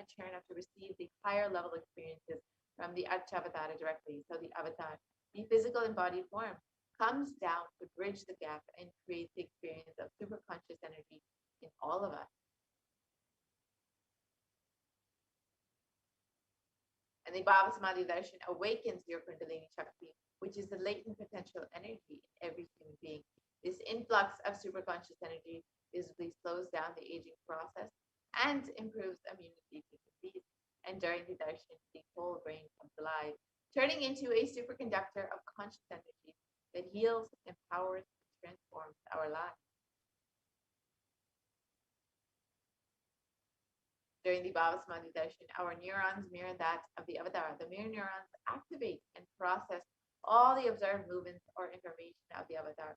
Acharna to receive the higher level experiences from the Achavadara directly. So the avatar, the physical embodied form, comes down to bridge the gap and create the experience of superconscious energy in all of us. And the Bhava Samadhi Darshan awakens your Kundalini Shakti, which is the latent potential energy in every human being. This influx of superconscious energy visibly slows down the aging process and improves immunity to disease. And during the darshan, the whole brain comes alive, turning into a superconductor of conscious energy that heals, empowers, and transforms our lives. During the Bhava Samadhi darshan, our neurons mirror that of the avatar. The mirror neurons activate and process all the observed movements or information of the avatar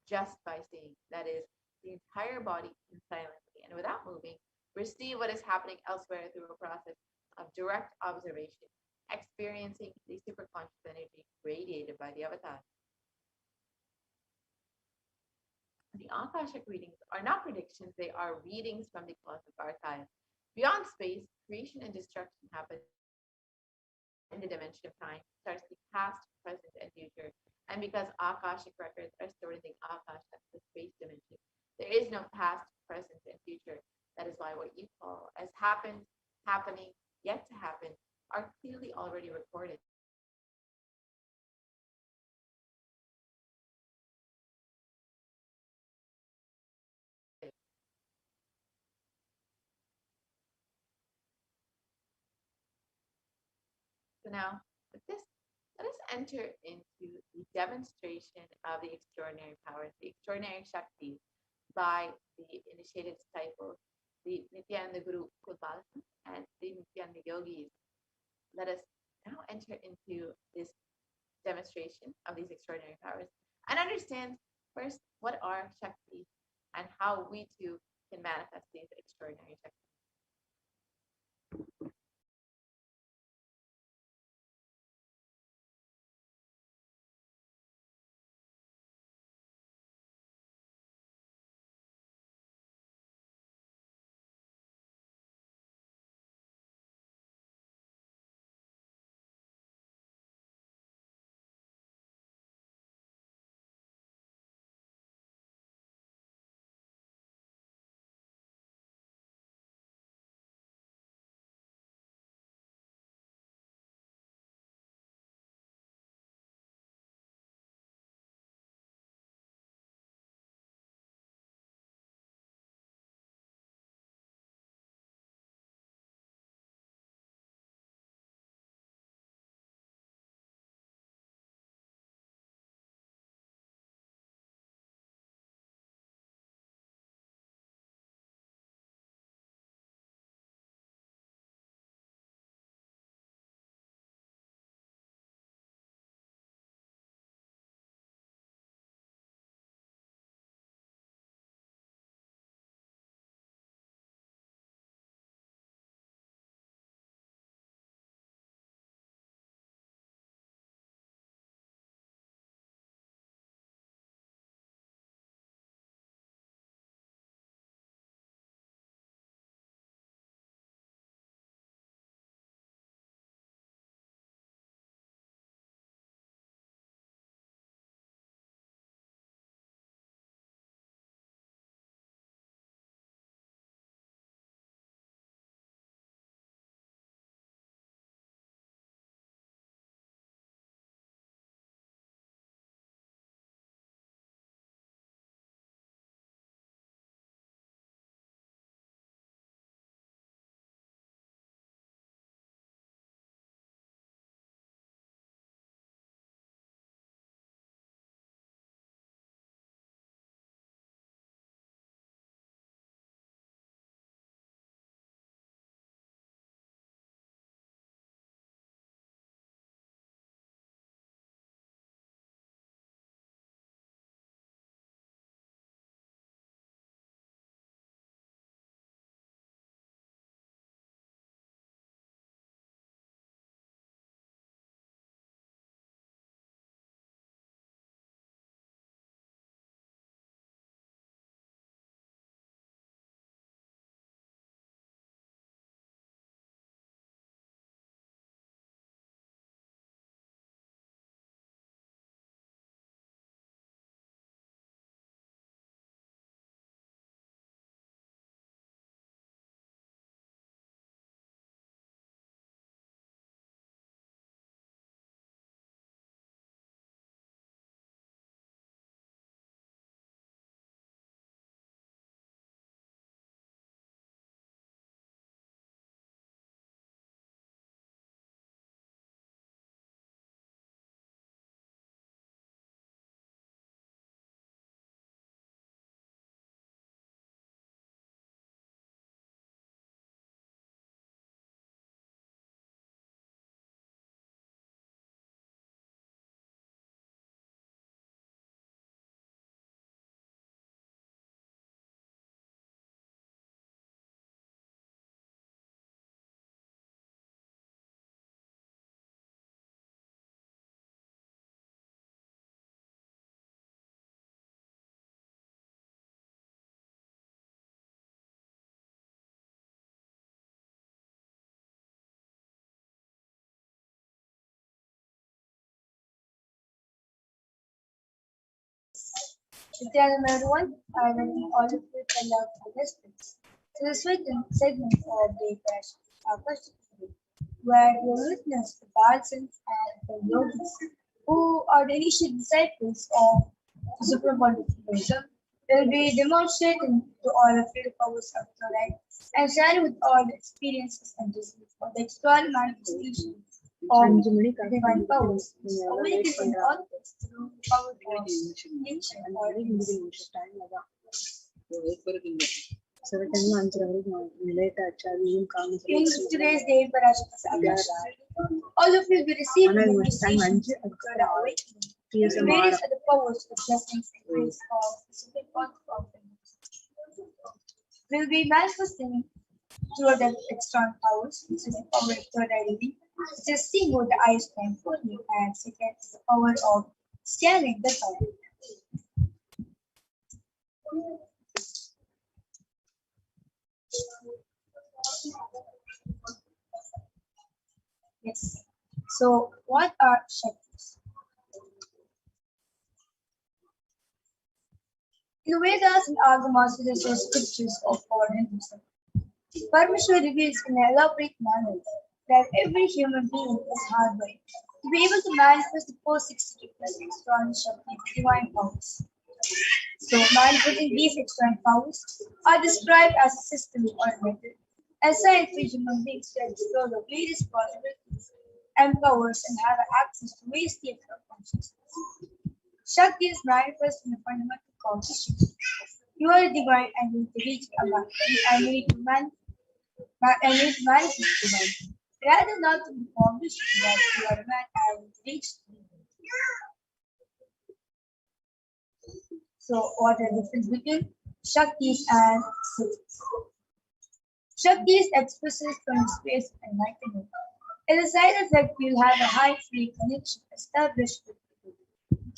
just by seeing. That is, the entire body can silently and without moving receive what is happening elsewhere through a process of direct observation, experiencing the superconscious energy radiated by the avatar. The Akashic readings are not predictions, they are readings from the cosmic archive. Beyond space, creation and destruction happen in the dimension of time, starts the past, present, and future. And because Akashic records are stored in the Akasha, the space dimension, there is no past, present, and future. That is why what you call as happened, happening, yet to happen are clearly already recorded. So now, with this, let us enter into the demonstration of the extraordinary powers, the extraordinary Shaktis by the initiated disciples, the Nithyananda Guru Kulbalasam and the Nithyananda Yogis. Let us now enter into this demonstration of these extraordinary powers and understand first what are Shaktis and how we too can manifest these extraordinary Shaktis. Nithyananda everyone, I welcome all of you to love and respect. To the second segment of the Akashic today, where you witness the Bharsans and the yogis, who are the initial disciples of the Supreme Buddhism. Will be demonstrating to all of you the powers of the light and sharing with all the experiences and lessons of the external manifestation of divine powers. Awaken in all things through the power of nature or in today's day, Parashakti, all of you will be receiving the initiation to the awakening. The various are the powers of blessings and grace of the Supreme God of the will be manifesting through the external powers, which is the power of third eye reading, which is seeing with the eyes blindfolded, and second is the power of scanning the thought. Yes. So, what are Shaktis? In the Vedas and Agamas, there are scriptures of our Hinduism. Parmashiva reveals in an elaborate manner that every human being is hardwired to be able to manifest the 460 plus external Shakti divine powers. So, manifesting these external powers are described as a system or a method, a science for human beings to explore the various possibilities and powers and have access to various states of consciousness. Shakti is manifest in the fundamental consciousness. You are divine and you need to reach above, and you need to manifest divine. Rather not to be published that you are a man and reach. So, what is the difference between Shaktis and Siddhis? Shaktis expresses from space and enlightenment. As a side effect, you'll have a high free connection established with people.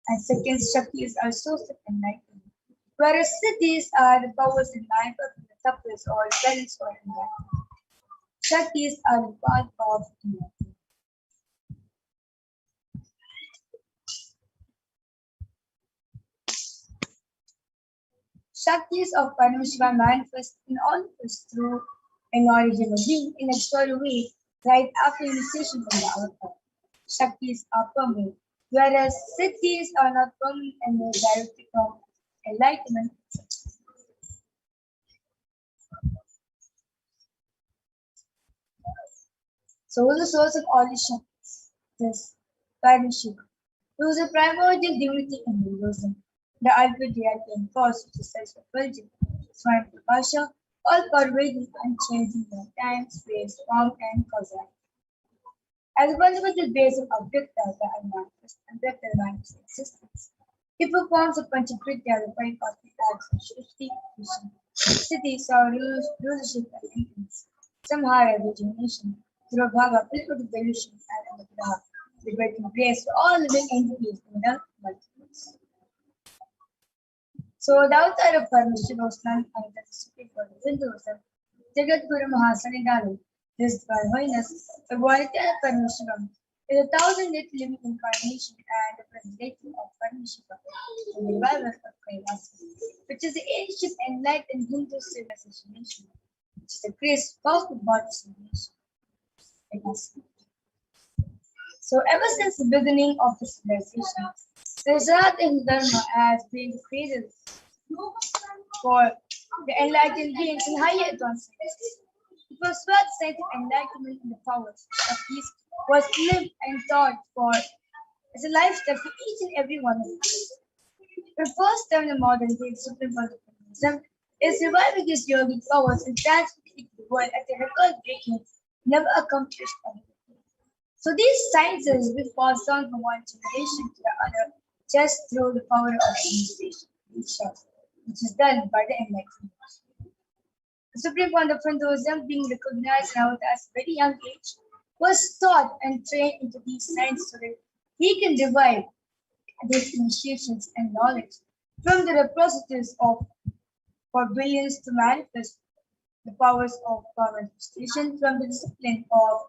And second, Shaktis are source of enlightenment. Whereas Siddhis are the powers in life of the tapas or balance or enlightenment. Shaktis are the part of enlightenment. Shaktis of Paramashiva manifest in all of us through an original being in a external way right after initiation from the avatar. Shaktis are permanent, whereas Siddhis are not permanent and may directly from enlightenment. So, who is the source of all these Shaktis? This Paramashiva, who is a primordial divinity in Hinduism, the ultimate deity and cause which is self-effulgent, Swayam Prakasha, all pervading, unchanging in time, space, form, and causality. As a fundamental base of Abhyakta, the unmanifest, and Vyakta manifest existence, he performs a Panchakritya, the five cosmic acts of Shrishti, Vision, Siddhi, sorrows, rulership, and influence, Samhara, regeneration, Durabhaga, physical delusion, and Anugraha, liberating grace to all living entities in the multiverse. So, the avatar of Parmashiva was none other than the Supreme Lord of Hinduism, Jagat Guru Mahasanidalu, His Divine Holiness, Bhagwan Nithyananda Paramashivam, is a 1,000-year living incarnation and the presentation of Paramashiva, the revival of Kailasa, which is the ancient enlightened Hindu civilization nation, which is a grace cosmic body civilization. So, ever since the beginning of the civilization, the Sanatana Dharma has been the cradle for the enlightened beings in higher advancements. It was where the scientific enlightenment and the powers of peace was lived and taught for as a lifestyle for each and every one of us. The first time in the modern day, Supreme Buddhism is reviving his yogic powers and transmitting the world at a record-breaking, never accomplished level. So these sciences will pass on from one generation to the other just through the power of administration, which is done by the enlightenment. The Supreme Court of Hinduism, being recognized now at a very young age, was taught and trained into these sciences so that he can revive these initiations and knowledge from the repositories of for billions to manifest the powers of power manifestation from the discipline of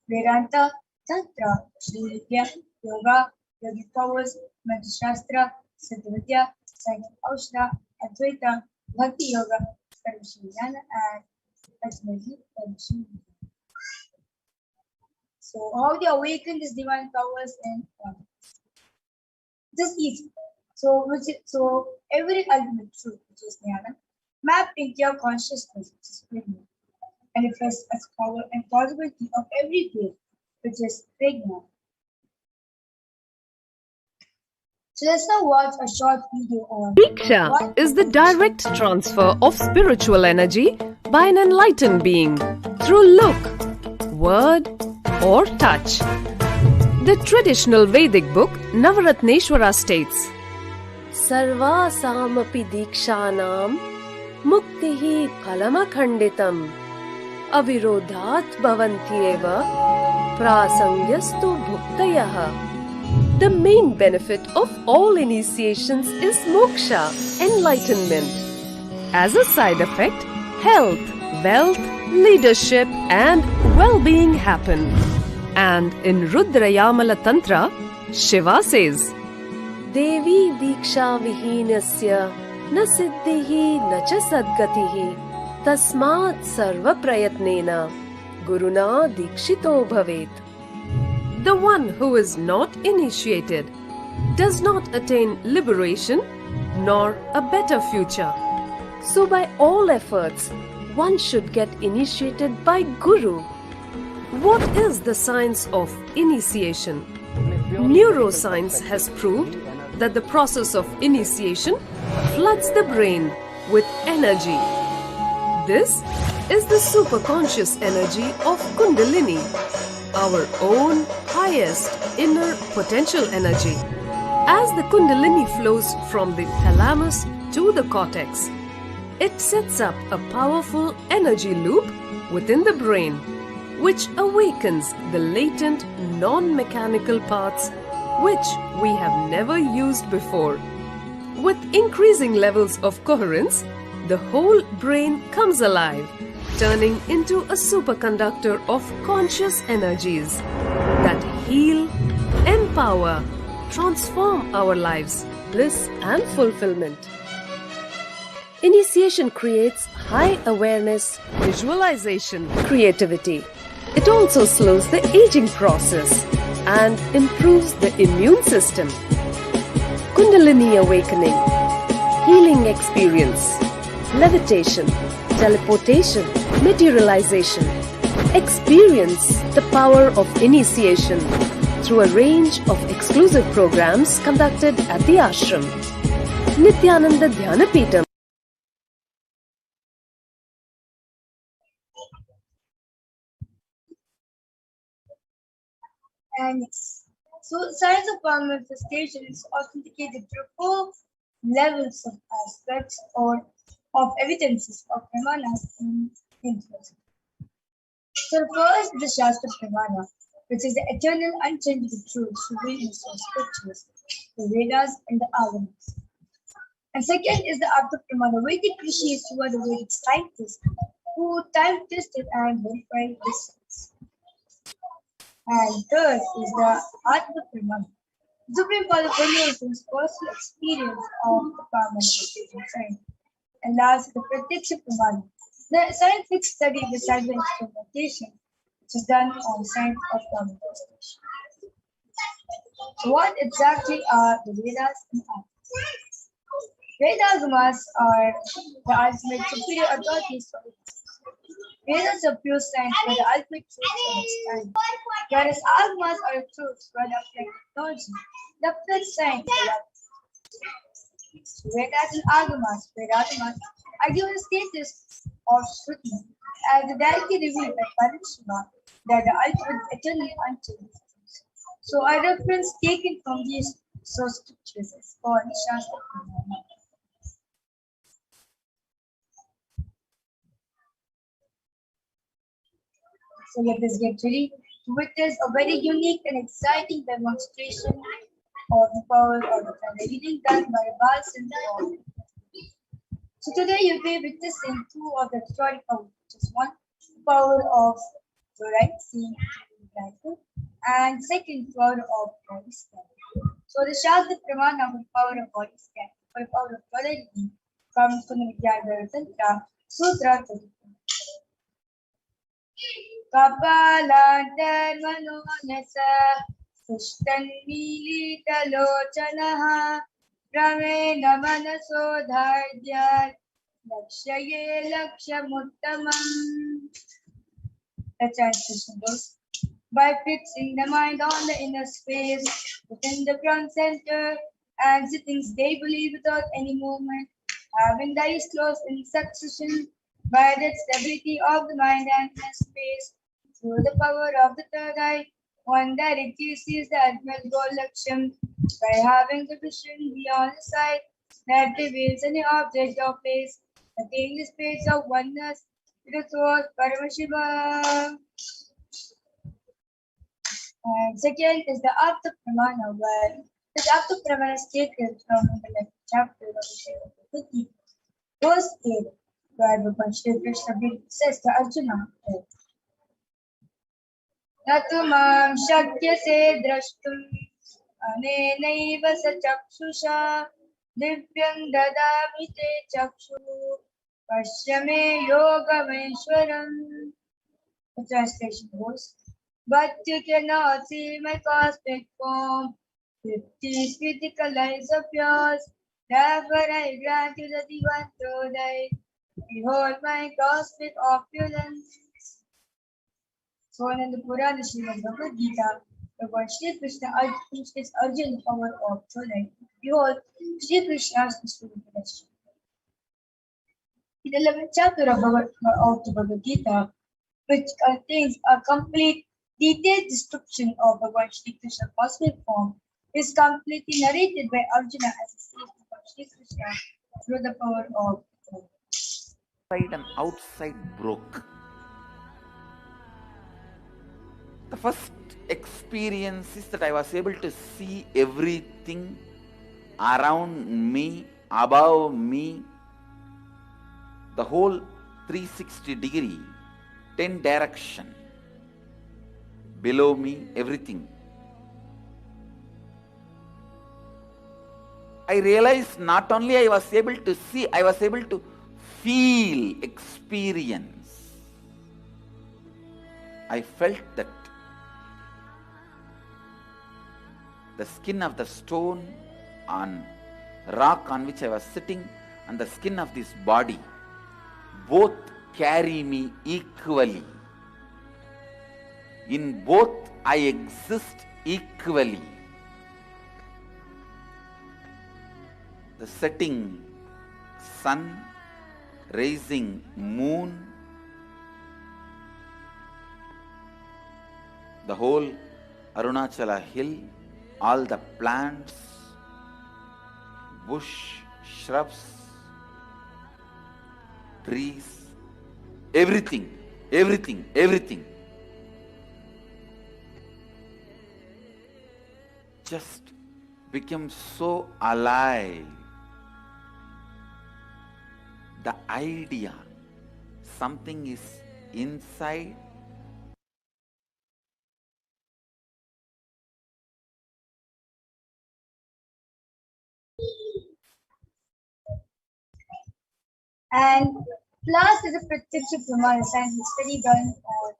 Vedanta, Tantra, Sri Vidya, Yoga, Yogic powers, Mantra Shastra, Siddha science of Aushna, Advaita, Bhakti Yoga, Paramashivoham, and ultimately Paramashivoham. So, how they awaken these divine powers in just easy. So every ultimate truth, which is Jnana, mapped into your consciousness, which is Prajna, manifests as power and possibility of every day, which is Prajna. So let's now watch a short video on Diksha what is the direct transfer of spiritual energy by an enlightened being through look, word, or touch. The traditional Vedic book Navaratneshwara states, Sarvasamapi dikshanam muktihi phalamakhanditam avirodhat bhavantyeva prasangyastu bhuktayaha. The main benefit of all initiations is moksha, enlightenment. As a side effect, health, wealth, leadership and well-being happen. And in Rudrayamala Tantra, Shiva says, Devi diksha vihinasya na siddhihi na cha sadgatihi tasmat sarva prayatnena guruna dikshito bhavet. The one who is not initiated does not attain liberation nor a better future. So by all efforts, one should get initiated by Guru. What is the science of initiation? Neuroscience has proved that the process of initiation floods the brain with energy. This is the superconscious energy of Kundalini, our own highest inner potential energy. As the Kundalini flows from the thalamus to the cortex, it sets up a powerful energy loop within the brain, which awakens the latent non-mechanical parts which we have never used before. With increasing levels of coherence, the whole brain comes alive, turning into a superconductor of conscious energies that heal, empower, transform our lives, bliss and fulfillment. Initiation creates high awareness, visualization, creativity. It also slows the aging process and improves the immune system. Kundalini awakening, healing experience, levitation, teleportation, materialization. Experience the power of initiation through a range of exclusive programs conducted at the ashram. Nithyananda Paramashivam. and so science of power manifestation is authenticated through 4 levels of aspects or of evidences of Pramana in interest. So first, the Shastra Pramana, which is the eternal, unchangeable truth revealed in the scriptures, the Vedas and the Agamas. And second is the Artha Pramana, Vedic rishis who are the Vedic scientists who time tested and verified this science. And third is the Atma Pramana, Supreme Father Paramashivoham's personal experience of the power manifestation science. And last, the Pratyaksha Pramana, the scientific study beside the experimentation, which is done on science of power manifestation. So what exactly are the Vedas and Agamas? Vedas are the ultimate superior authorities for it. Vedas are pure science where the ultimate truths are explained, whereas Agamas are the truths where the applied technology, the applied science, Vedas and Agamas are given a status of Shruti as the directly revealed by Parashakti that the ultimate eternally unchanged. So a reference taken from these source scriptures is called Shastra. So let us get ready to witness a very unique and exciting demonstration of the power of the planet, reading done by Balsin. So today you'll be witnessing 2 of the historical features. One, the power of fluoride seen in the and second, power of fluoride. So the Shakti Pramana with power of body scan, for power of totality, comes from the Nithyananda Tantra, Sutra 34. Kapalantarmanonasa Sushtanmilitalochanaha Ramena Manasodharyat Lakshaye Lakshamuttamam. The translation goes, by fixing the mind on the inner space within the ground center and sitting stably without any movement, having the eyes closed in succession, by that stability of the mind and inner space, through the power of the third eye, one directly sees the ultimate goal Laksham, by having the vision beyond the sight that reveals any object or place, attaining the space of oneness with the source Paramashivoham. And second is the Apta Pramana, where this Apta Pramana is taken from the next chapter of the Srimad Bhagavad verse 8, where Bhagavan Shri Krishna says to Arjuna, Natumam shakyase drashtum anenaiva sa chakshusha divyam dadami te chakshu pashyame yogameshwaram. The translation goes, but you cannot see my cosmic form with these physical eyes of yours. Therefore I grant you the divine third eye. Behold my cosmic opulence. So in the Purana Srimad Bhagavad Gita, the word Shri Krishna teaches Arjuna the power of third eye. Behold, Shri Krishna's Vishnu. In the 11th chapter of the Bhagavad Gita, which contains a complete detailed description of Bhagavan Shri Krishna's cosmic form, is completely narrated by Arjuna as he sees Bhagavan Shri Krishna through the power of God. Inside and outside broke. The first experience is that I was able to see everything around me, above me, the whole 360 degree, 10 direction, below me, everything. I realized not only I was able to see, I was able to feel, experience. I felt that the skin of the stone on rock on which I was sitting and the skin of this body both carry me equally. In both I exist equally. The setting sun, rising moon, the whole Arunachala hill, all the plants, bush, shrubs, trees, everything, everything, everything. Just became so alive. The idea, something is inside. And last is a practical Pramana, scientific study done on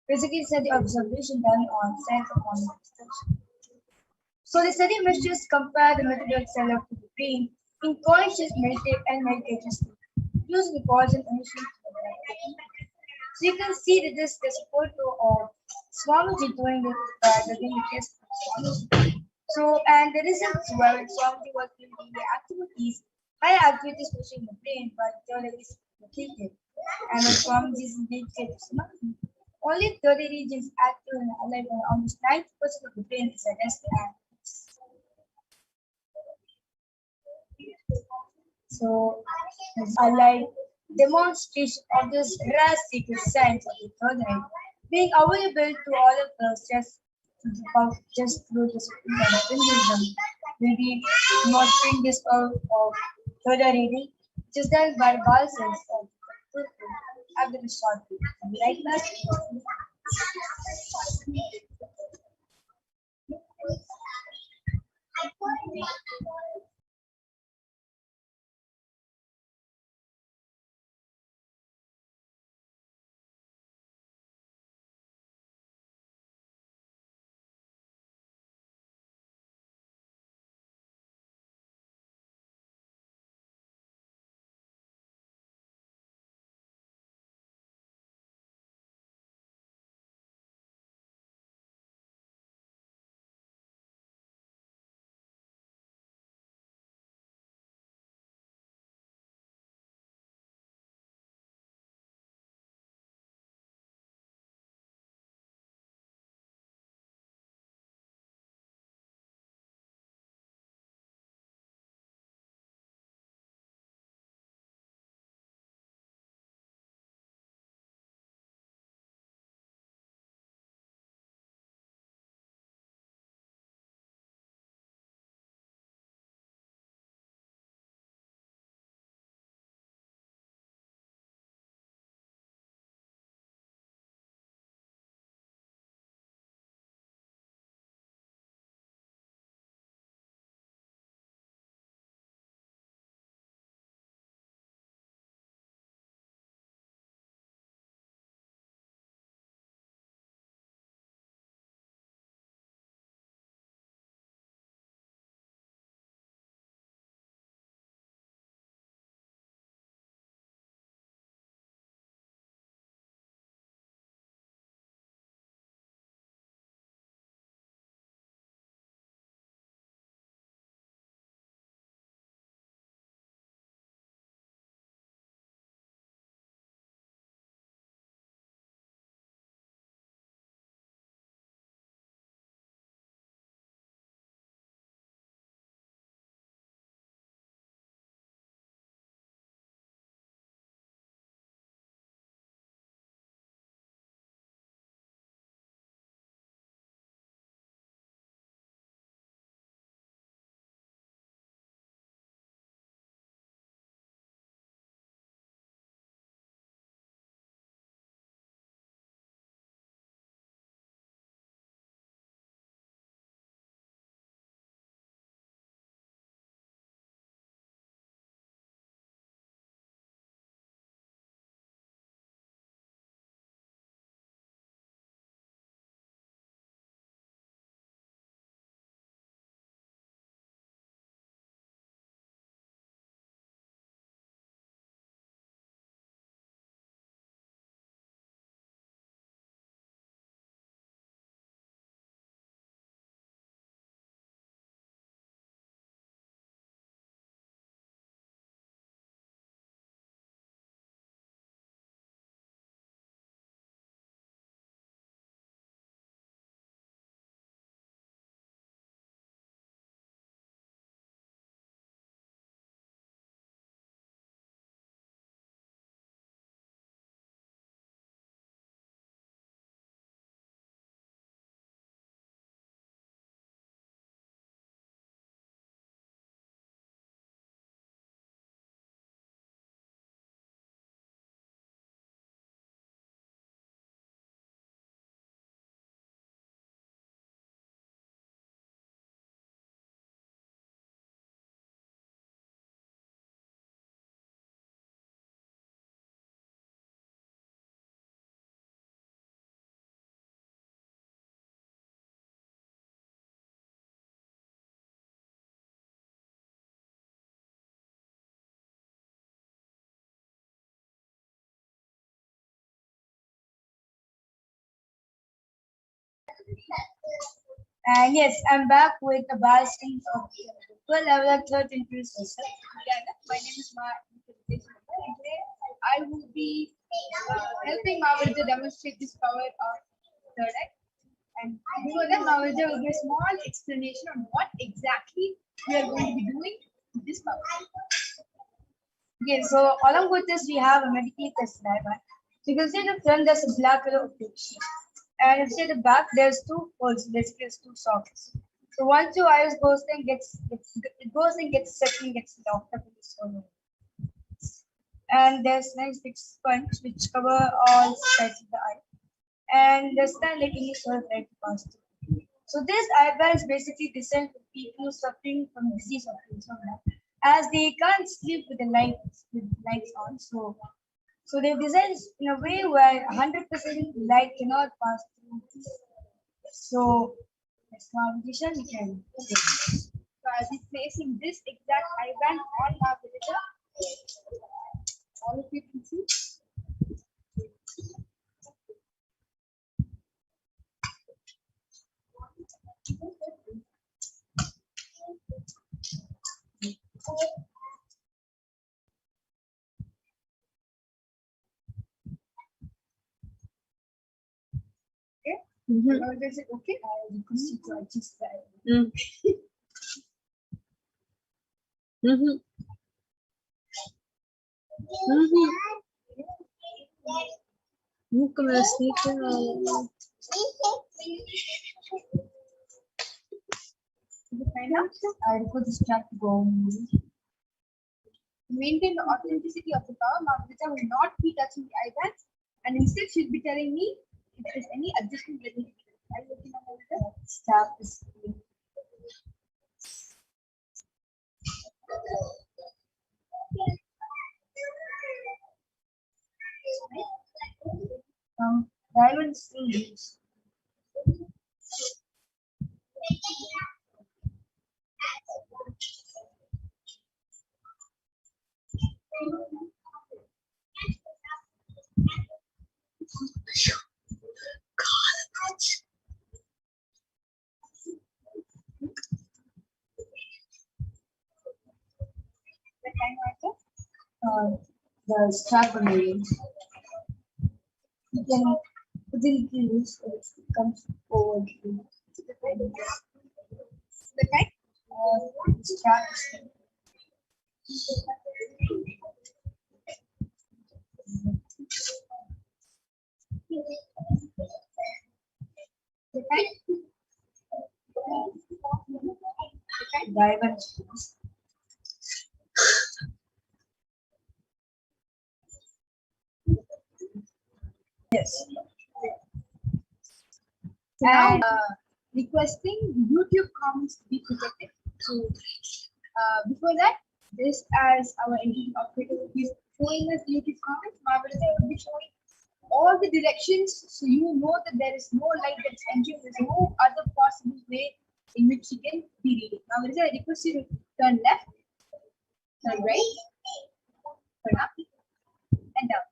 physical study observation done on science of manifestation. So the study must just compare the method of cell of the brain in conscious meditation state, using the cause and emission. So you can see that this is a photo of Swamiji doing the test. So and the results were Swamiji was doing the activities, high activities pushing the brain, but the other is located. And when Swamiji is dedicated to Samadhi, only 30 regions active and alive, and almost 90% of the brain is at rest and so, a live demonstration of this rare secret science of the third eye being available to all of us just through this Hinduism will be demonstrating this power of third eye reading, which is done by Balsas of after the short video. Right, Master? And yes, I'm back with a basking of 12 level 13 pieces. My name is Mark. And today I will be helping Mahavir to demonstrate this power of third eye. And before that, Mahavir will give a small explanation on what exactly we are going to be doing with this power. Okay, so along with this, we have a medically tested diagram. So you can see the front, there's a black color of picture. And if you see the back, there's two holes, basically there's two sockets. So once your iris goes in, it goes and gets set and gets locked up in this hole. And there's nice big sponge which cover all sides of the eye. And there's not like any sort of light pass through. So this eyeball is basically designed for people suffering from disease of insomnia, as they can't sleep with the lights on. So they designed in a way where 100% light cannot pass through. So that's our vision. We can. So as it's placing this exact eye band on our visitor, all of you can see. Okay. Is it okay? I will request you to adjust that. मूक में sneaker I request this track to go. To maintain the authenticity of the power, Margarita will not be touching the eye bands, and instead she'll be telling me if there's any adjustment that needs to be done. Are you looking at the staff is diamond strings. The strap on the you can within use it comes over the kind strap. Diamond. Yes. And requesting YouTube comments to be protected. So before that, this as our engine operator will be showing us YouTube comments. Marvelous will be showing all the directions, so you know that there is no light that's entering. There's no other possible way in which you can be reading. Marvelous, I request you to turn left, turn right, turn up, and down.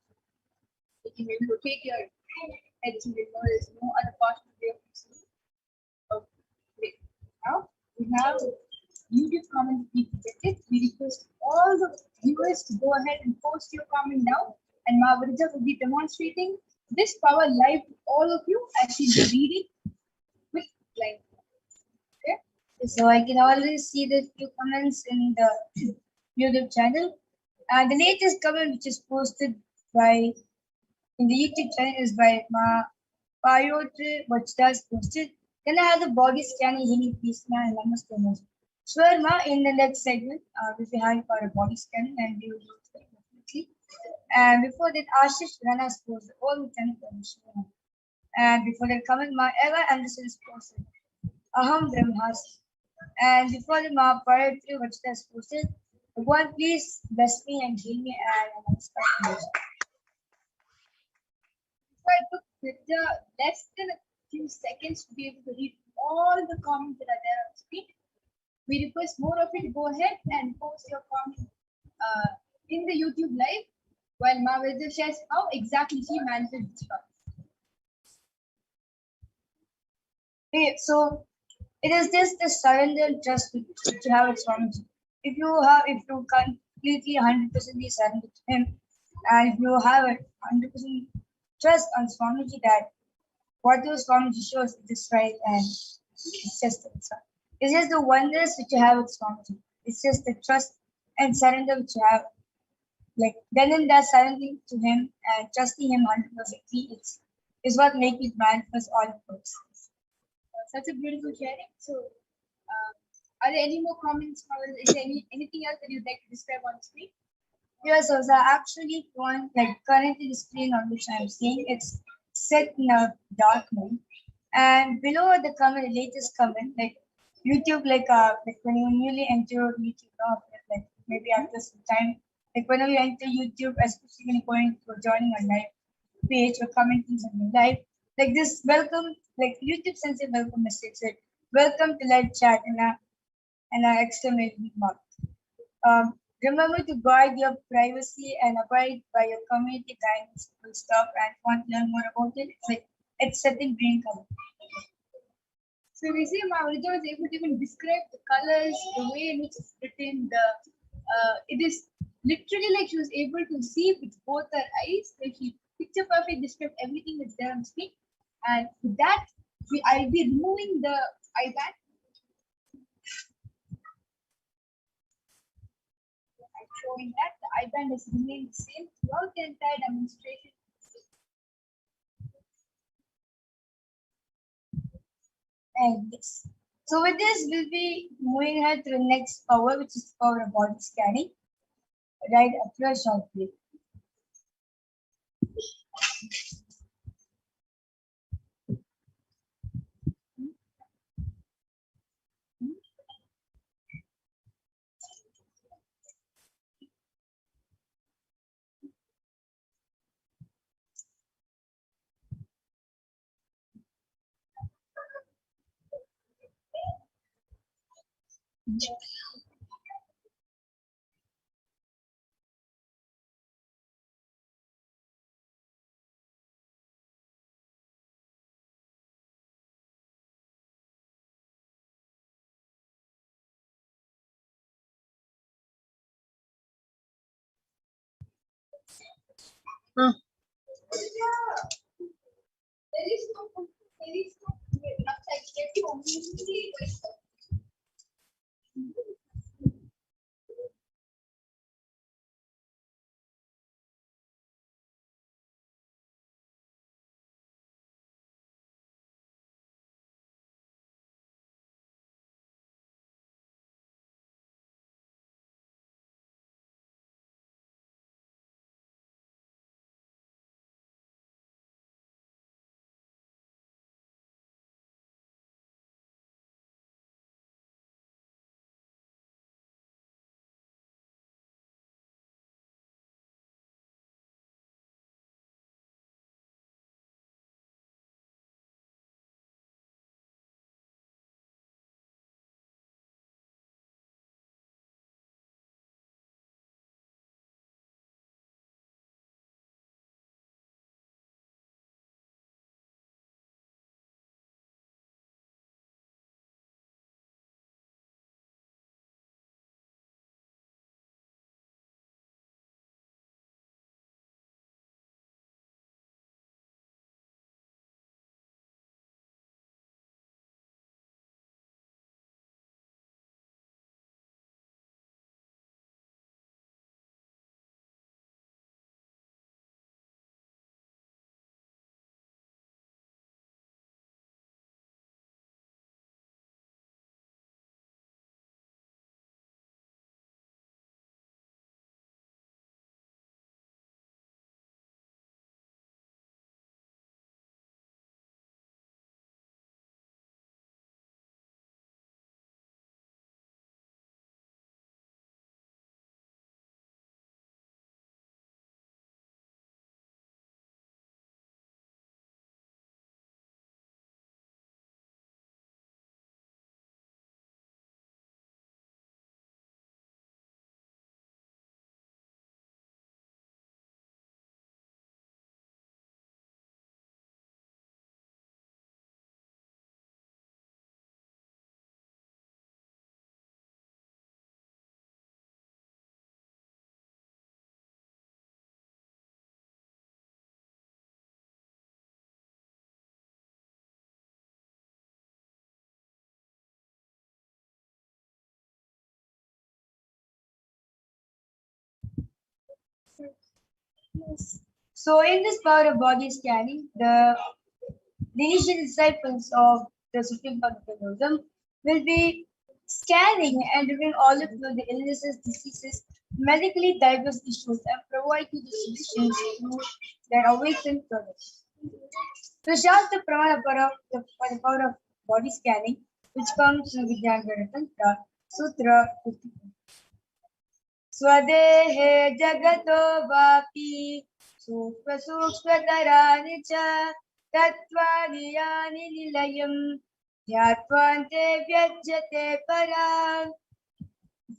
You can maybe rotate your head so you know there's no other possible way of seeing. Okay. Now we have YouTube comments be protected. We request all the viewers to go ahead and post your comment now, and Mahavarija will be demonstrating this power live to all of you as she's reading with live. Okay. So I can already see the few comments in the YouTube channel. The latest comment which is posted by in the YouTube channel is by Payotri, which does posted. Can I have the body scanning healing piece now? And namaste. Sure, Ma, in the next segment, we'll be having for a body scanning and we will do it definitely. And before that, Ashish Rana posted all the channel permission. And before that, comment, Ma, Eva Anderson is posted. Aham Brahmas. And before the Ma, Payotri, which does posted. Bhagwan, please bless me and heal me and namaste. I took less than a few seconds to be able to read all the comments that are there on the screen. We request more of you to go ahead and post your comment in the YouTube live while Mahavir shares how exactly she manages this process. Okay, so it is just the surrender and trust which you have with Swamiji. If you completely 100% surrender to him, and if you have a 100% trust on Swamiji that whatever Swamiji shows it is right and it's just the oneness which you have with Swamiji. It's just the trust and surrender which you have. Like then and there surrendering to him and trusting him 100% is what makes it manifest all of us. Such a beautiful sharing. So, are there any more comments, or is there anything else that you'd like to describe on screen? Yes, so the actually one like currently the screen on which I'm seeing it's set in a dark mode, and below the comment, the latest comment, like YouTube, like when you newly enter YouTube, like maybe after some time, like whenever you enter YouTube, especially when you're going to joining a live page or commenting something live, like this welcome, like YouTube sends a welcome message, like welcome to live chat and a exclamation mark. Remember to guard your privacy and abide by your community guidance full stop and want to learn more about it. It's set in green color. So we see Maurita was able to even describe the colors, the way in which it's written. It is literally like she was able to see with both her eyes. Like she picture perfect described everything that's there on screen. And with that, I'll be removing the iPad. I'm showing that the iPad has remained the same throughout the entire demonstration. And yes. So with this, we'll be moving ahead to the next power, which is power of body scanning. Right after a short break. There is no upside. So in this power of body scanning, the initial disciples of the Supreme Lord of Buddhism will be scanning and reviewing all of the illnesses, diseases, medically diverse issues, and provide you the solutions through their awakened knowledge. So Shastra Pramana for the power of body scanning, which comes from Vijnana Tantra, Sutra 54. स्वदेहे जगतो वापि सूक्ष्मसूक्ष्मतराणि च तत्त्वानि यानि निलयम् ध्यात्वान्ते व्यज्यते पराम्.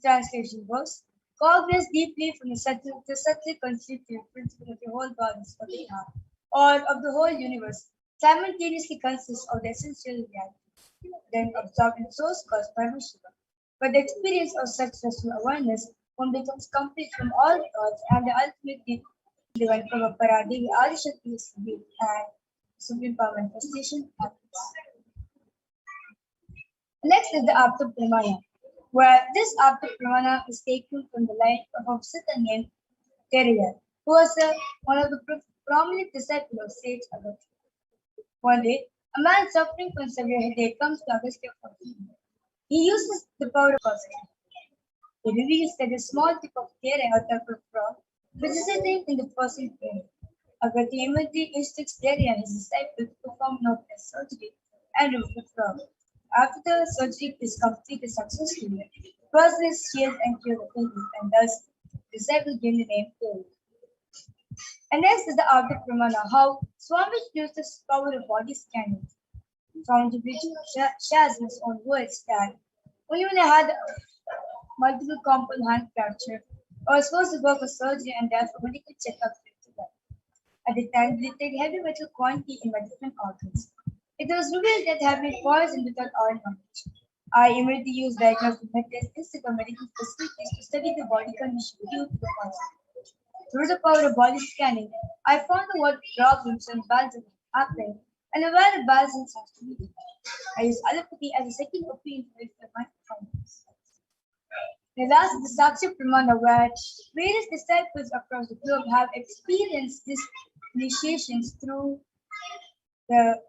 Translation goes, cognizance deeply from the subtly constitutive principle of the whole body of the heart, or of the whole universe, simultaneously consists of the essential reality, then absorbed in source cause Paramashivoham. But the experience of such restful awareness one becomes complete from all thoughts and the ultimate divine power Paradevi Adishakti is revealed and supreme power manifestation happens. Next is the Apta Pramana, where this Apta Pramana is taken from the life of a Siddha named Teriyar, who was one of the prominent disciples of sage Agastya. One day, a man suffering from severe headache comes to Agastya for healing. He uses the power of causality. He reveals that a small tip of hair or type of frog which is sitting in the person's brain. Agastya immediately instructs Teriyar and his disciple to perform an open surgery and remove the frog. After the surgery is completed successfully, the person is healed and cured of illness, and thus the disciple gained the name Teriyar. And next is the Arctic Pramana, how Swami used this power of body scanning, from which shares his own words that when you had multiple compound hand fracture, I was supposed to go for surgery and therefore medical checkup to that. At the time, they detected heavy metal quantity in my different organs. It was revealed that I had been poisoned without our knowledge. I immediately used diagnostic methods instead of medical facilities to study the body condition due to the poison. Through the power of body scanning, I found out what problems and imbalances happened and where the balance has to be. I used allopathy as a second opinion to verify my findings. The last is the Sakshi Pramana, where various disciples across the globe have experienced these initiations through the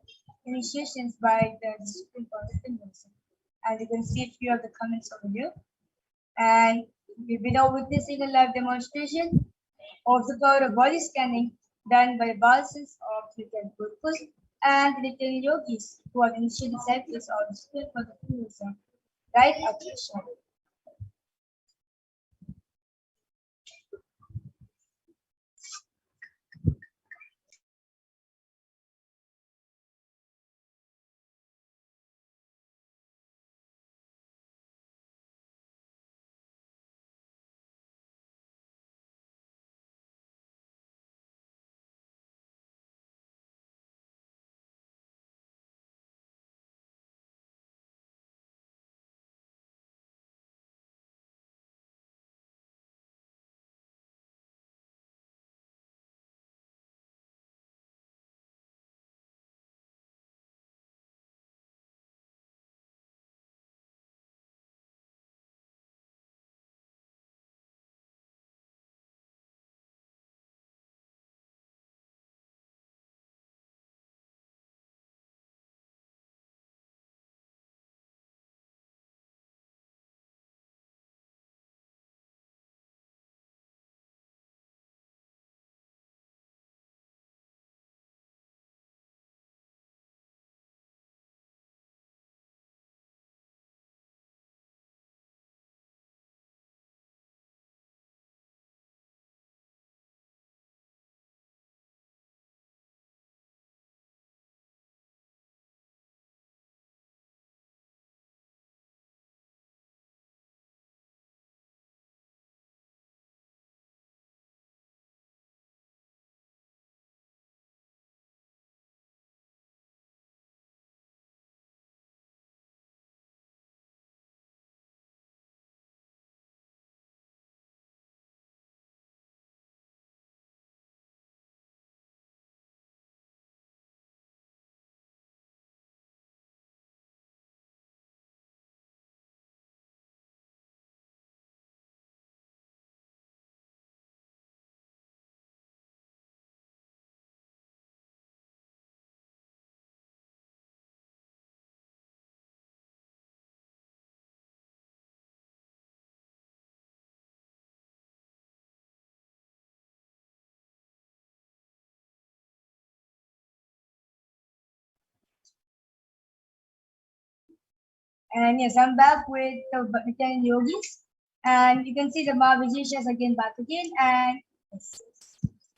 initiations by the Supreme Lord. And you can see a few of the comments over here. And we've been now witnessing a live demonstration of the power of body scanning done by Balsins of Nityan Gurkus and Nityan Yogis who are initial disciples of the Supreme Lord, right, Akashic. And yes, I'm back with the Nithyananda Yogis. And you can see the Mahavijeshas again back again. And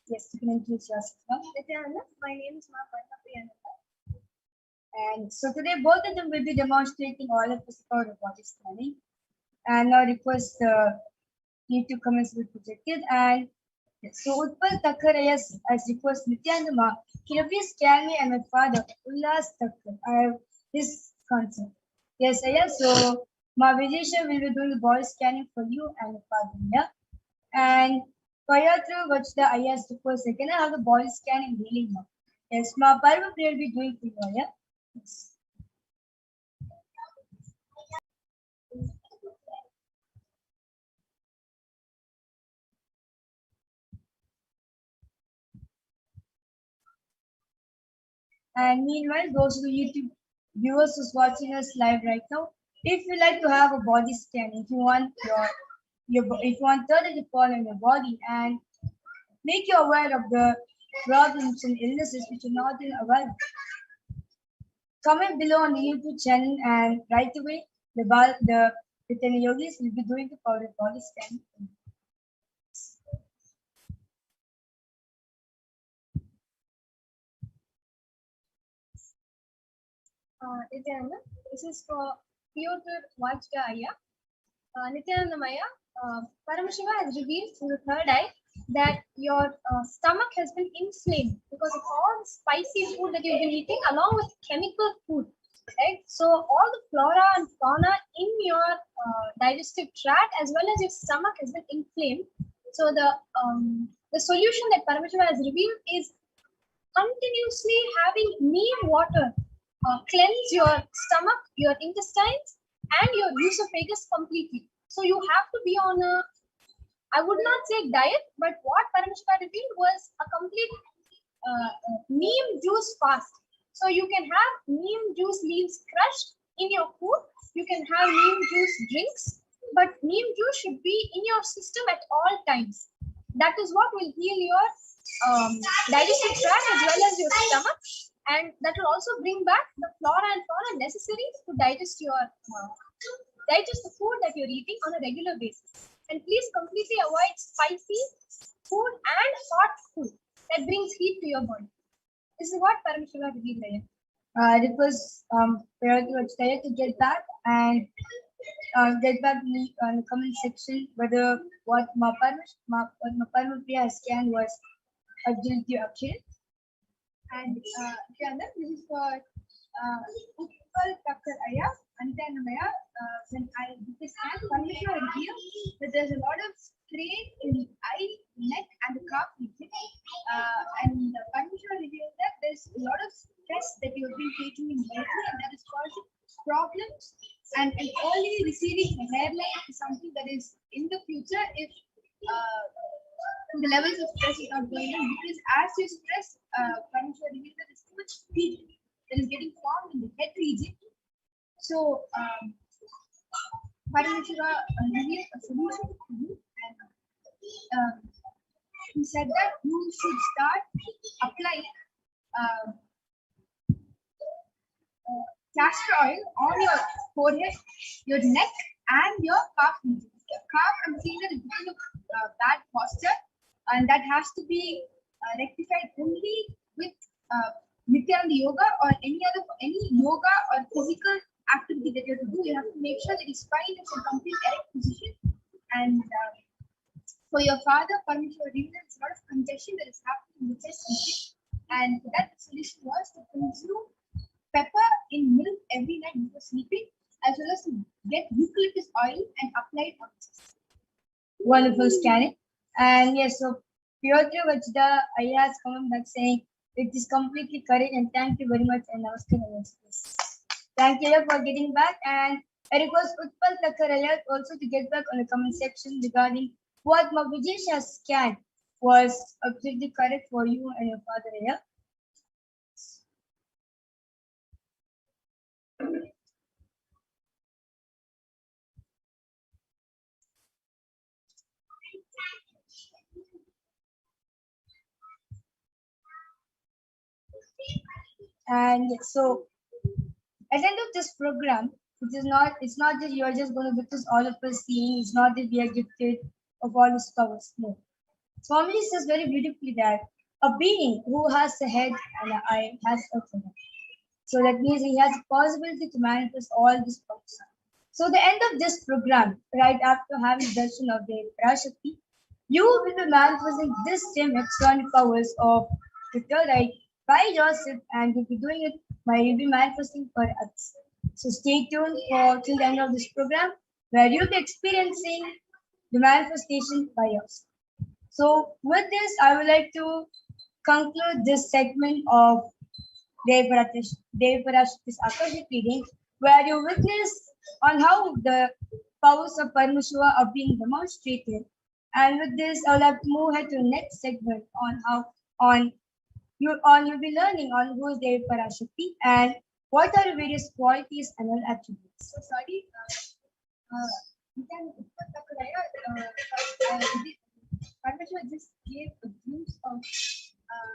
yes, you can introduce yourself. Nithyananda, my name is Parashakti. And so today both of them will be demonstrating all of us about body scanning. And now request you to commence with projected. And so Utpal Thakkar as request Nithyananda Ma, can you please scan me and my father, Ullas Thakkar? I have his consent. Yes, Ayah. So Ma Vijesha will be doing the body scanning for you and your father, yeah? And Payatra Vachda Ayah's request, can I have the body scanning healing now? Yes, Ma Parva will be doing for you, Ayah. Yes. And meanwhile, those of the YouTube viewers who's watching us live right now, if you like to have a body scan, if you want if you want third to fall in your body and make you aware of the problems and illnesses which you're not aware of, comment below on the YouTube channel and right away the Nithyananda Yogis will be doing the powder body scan. Nithyananda, this is for Pyotr Vajda. Nithyananda Maya, Paramashiva has revealed through the third eye that your stomach has been inflamed because of all the spicy food that you've been eating along with chemical food. Right? So all the flora and fauna in your digestive tract as well as your stomach has been inflamed. So the solution that Paramashiva has revealed is continuously having neem water cleanse your stomach, your intestines, and your esophagus completely. So you have to be on a, I would not say diet, but what Paramashiva revealed was a complete neem juice fast. So you can have neem juice leaves crushed in your food. You can have neem juice drinks, but neem juice should be in your system at all times. That is what will heal your digestive tract as well as your stomach, and that will also bring back the flora and fauna necessary to digest the food that you're eating on a regular basis. And please completely avoid spicy food and hot food that brings heat to your body. This is what Paramashiva revealed here. It was Vajda to get back and get back in the comment section whether what Maparmapriya has scanned was absolutely accurate. And this is for Utpal Thakkar Ayah, Nithyananda Maya. When I did this scan, Paramashiva revealed that there's a lot of strain in the eye, neck, and the calf region. And Paramashiva revealed that there's a lot of stress that you've been taking in lately, and that is causing problems. And an early receding hairline is something that is in the future if the levels of stress is not going on, because as you stress, Paramashiva revealed that there's too much heat that is getting formed in the head region. So Paramashiva revealed a solution to you, and he said that you should start applying castor oil on your forehead, your neck, and your calf region. Your calf, I'm seeing that is because of bad posture, and that has to be rectified only with Nithyananda yoga or any yoga or physical activity that you have to do. You have to make sure that his spine is in complete erect position. And for your father, Paramashiva revealed there's a lot of congestion that is happening in the chest region, and that solution was to consume pepper in milk every night before sleeping, as well as to get eucalyptus oil and apply it on the chest. Wonderful scanning. And yes, so Pyotr Vajda Ayah has come back saying it is completely correct, and thank you very much. And namaskar. Thank you for getting back. And I request Utpal Thakkar Ayah also to get back on the comment section regarding what Mavijesh has scanned was absolutely correct for you and your father Ayah. And so at the end of this program, It's not that you are just going to witness all of us seeing. It's not that we are gifted of all these powers. No. Swamiji says very beautifully that a being who has a head and an eye has a head. So that means he has the possibility to manifest all these powers. So the end of this program, right after having darshan of the Parashakti, you will be manifesting this same external powers of the third eye by yourself, and you'll be doing it by you'll be manifesting for others. So stay tuned for till the end of this program, where you'll be experiencing the manifestation by yourself. So with this, I would like to conclude this segment of Dev Parashakti's Akashic reading, where you witness on how the powers of Paramashiva are being demonstrated. And with this, I will have to move ahead to the next segment on how you'll be learning on who is Dev Parashakti and what are the various qualities and all attributes. So sorry, you can Parmashiva just gave a glimpse of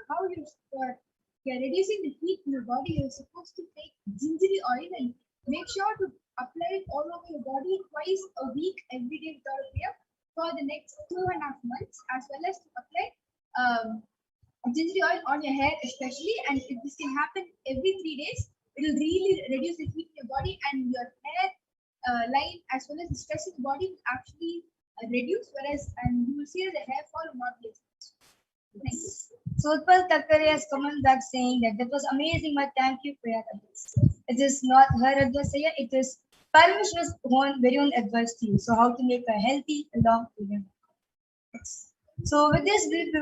how you're reducing the heat in your body. You're supposed to take gingery oil and make sure to apply it all over your body twice a week, every day without a fail, for the next 2.5 months, as well as to apply gingery oil on your hair especially. And if this can happen every 3 days, it will really reduce the heat in your body, and your hair line as well as the stress in the body will actually reduce, and you will see that the hair fall will not be as much. Thank you. So Utpal Takkare has come back saying that was amazing, but thank you for your advice. It is not her advice here, it is Parmashiva's very own advice to you. So how to make a healthy, long living. So with this, we'll be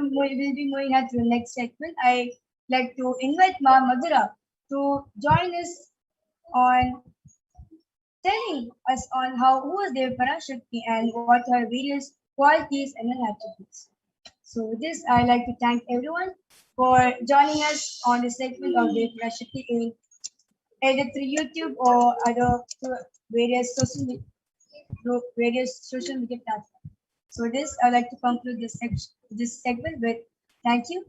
moving on to the next segment. I like to invite Ma Madhura to join us on telling us on who is Dev Parashakti and what are various qualities and attributes. So with this, I like to thank everyone for joining us on this segment of Dev Parashakti either through YouTube or other various social media platforms. So this, I like to conclude this segment with thank you.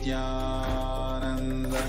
Nithyananda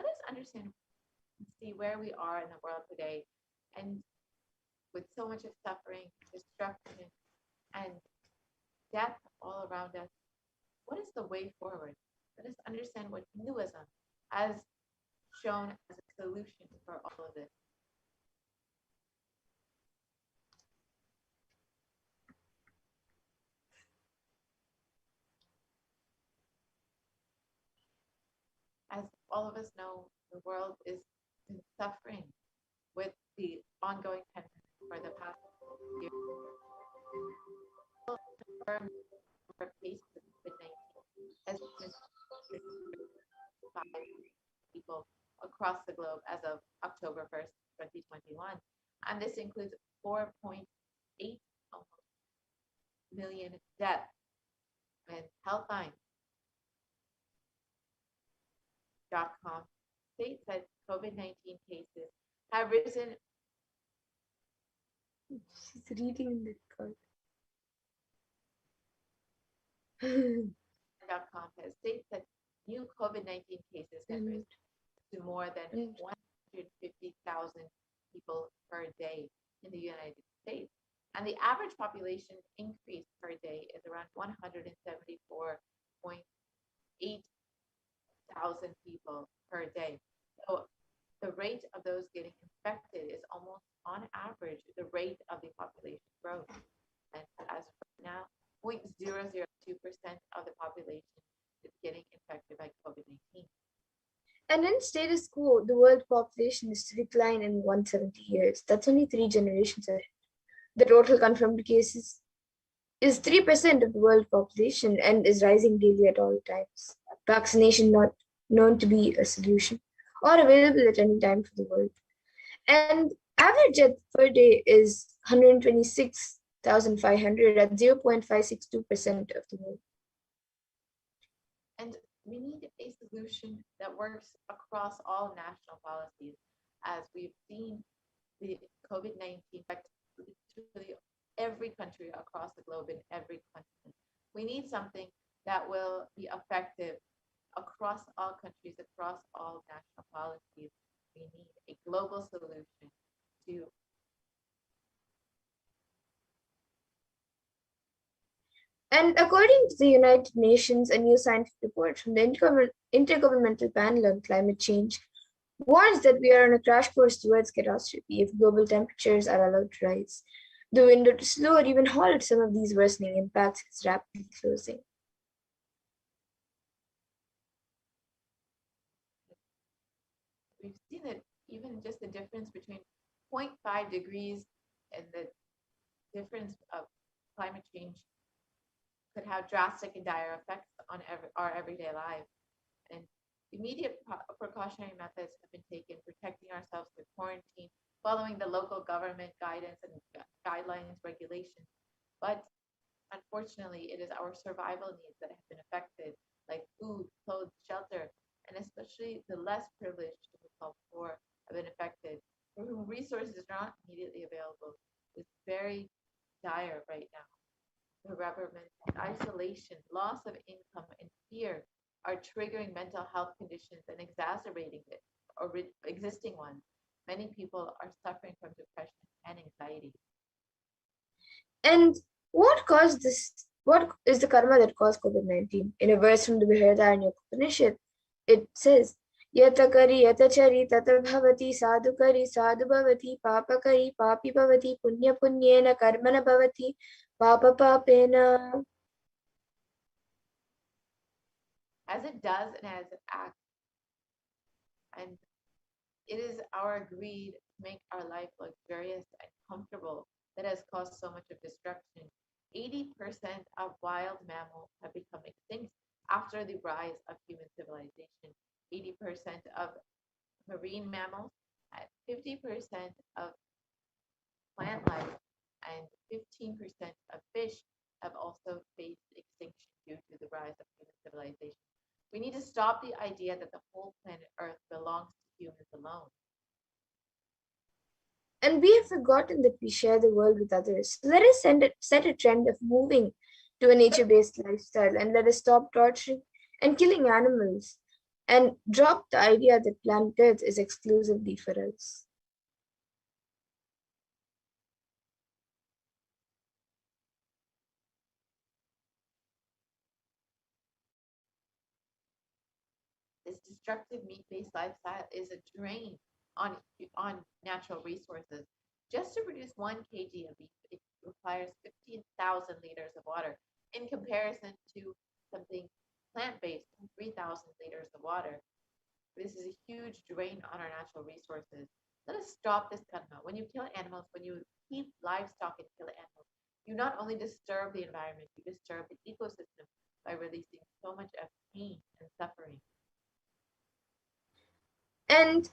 let us understand and see where we are in the world today, and with so much of suffering, destruction, and death all around us, what is the way forward? Let us understand what Hinduism has shown as a solution for all of this. As all of us know, the world is suffering with the ongoing pandemic for the past year. For cases of COVID-19 has been 5 people across the globe as of October 1st, 2021. And this includes 4.8 million deaths. And Healthline.com states that COVID-19 cases have risen. She's reading in the card. Has states that new COVID-19 cases have risen to more than 150,000 people per day in the United States. And the average population increase per day is around 174.8 thousand people per day. So the rate of those getting infected is almost on average the rate of the population growth. And as of right now, 0.002% of the population is getting infected by COVID-19. And in status quo, the world population is to decline in 170 years. That's only 3 generations ahead. The total confirmed cases is 3% of the world population and is rising daily at all times. Vaccination not known to be a solution or available at any time for the world. And average death per day is 126,500 at 0.562% of the world. And we need a solution that works across all national policies, as we've seen the COVID-19 affect literally every country across the globe in every continent. We need something that will be effective across all countries, across all national policies. We need a global solution to And according to the United Nations, a new scientific report from the Intergovernmental Panel on Climate Change warns that we are on a crash course towards catastrophe if global temperatures are allowed to rise. The window to slow or even halt some of these worsening impacts is rapidly closing. we've seen that even just the difference between 0.5 degrees and the difference of climate change could have drastic and dire effects on our everyday lives. And immediate precautionary methods have been taken, protecting ourselves through quarantine, following the local government guidance and guidelines, regulations. But unfortunately, it is our survival needs that have been affected, like food, clothes, shelter, and especially the less privileged, who we call poor, have been affected, for whom resources are not immediately available. It's very dire right now. The government, isolation, loss of income, and fear are triggering mental health conditions and exacerbating it, or existing ones. Many people are suffering from depression and anxiety. And what caused this? What is the karma that caused COVID-19? In a verse from the Brihadaranyaka Upanishad, it says, Yata kari yata chari tata bhavati sadhu kari sadhu bhavati papa kari papi bhavati punya punyena karmana bhavati papa papena. As it does and as it acts. And it is our greed to make our life luxurious and comfortable that has caused so much of destruction. 80% of wild mammals have become extinct after the rise of human civilization. 80% of marine mammals, 50% of plant life, and 15% of fish have also faced extinction due to the rise of human civilization. We need to stop the idea that the whole planet Earth belongs to humans alone. And we have forgotten that we share the world with others. So let us set a trend of moving to a nature-based lifestyle, and let us stop torturing and killing animals. and drop the idea that planet Earth is exclusively for us. This destructive meat-based lifestyle is a drain on natural resources. Just to produce 1 kg of beef, it requires 15,000 liters of water, in comparison to something plant-based, 3,000 liters of water. This is a huge drain on our natural resources. Let us stop this karma. When you kill animals, when you keep livestock and kill animals, you not only disturb the environment, you disturb the ecosystem by releasing so much of pain and suffering. And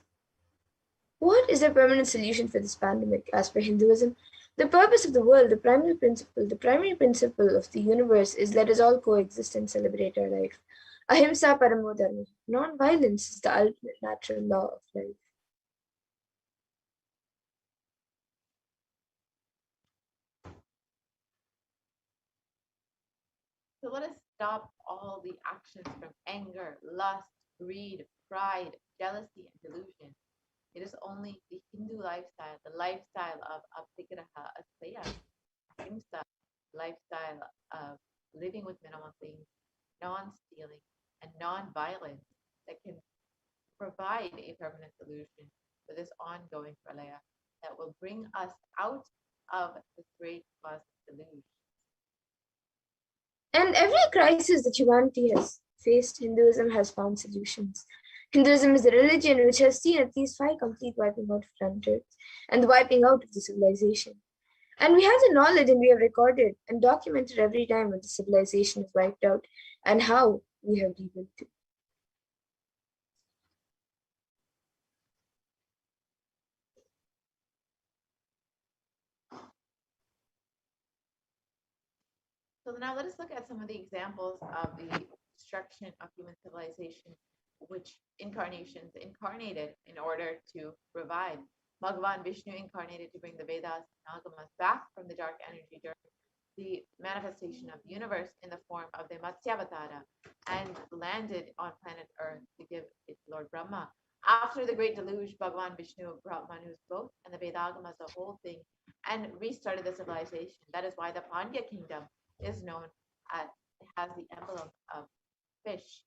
what is the permanent solution for this pandemic? As per Hinduism, the purpose of the world, the primary principle of the universe is let us all coexist and celebrate our life. Ahimsa paramo dharma. Non-violence is the ultimate natural law of life. So let us stop all the actions from anger, lust, greed, pride, jealousy, and delusion. It is only the Hindu lifestyle, the lifestyle of apigraha, asaya, ahimsa, lifestyle of living with minimal things, non-stealing, and non-violence that can provide a permanent solution for this ongoing pralaya that will bring us out of the great cosmic deluge. And every crisis that humanity has faced, Hinduism has found solutions. Hinduism is a religion which has seen at least 5 complete wiping out of planets and the wiping out of the civilization. And we have the knowledge and we have recorded and documented every time when the civilization is wiped out and how we have rebuilt it. So now let us look at some of the examples of the destruction of human civilization, which incarnations incarnated in order to revive. Bhagavan Vishnu incarnated to bring the Vedas and Agamas back from the dark energy during the manifestation of the universe in the form of the Matsyavatara and landed on planet Earth to give it to Lord Brahma. After the great deluge, Bhagavan Vishnu brought Manu's boat and the Vedagamas, the whole thing, and restarted the civilization. That is why the Pandya kingdom is known as, it has the emblem of fish.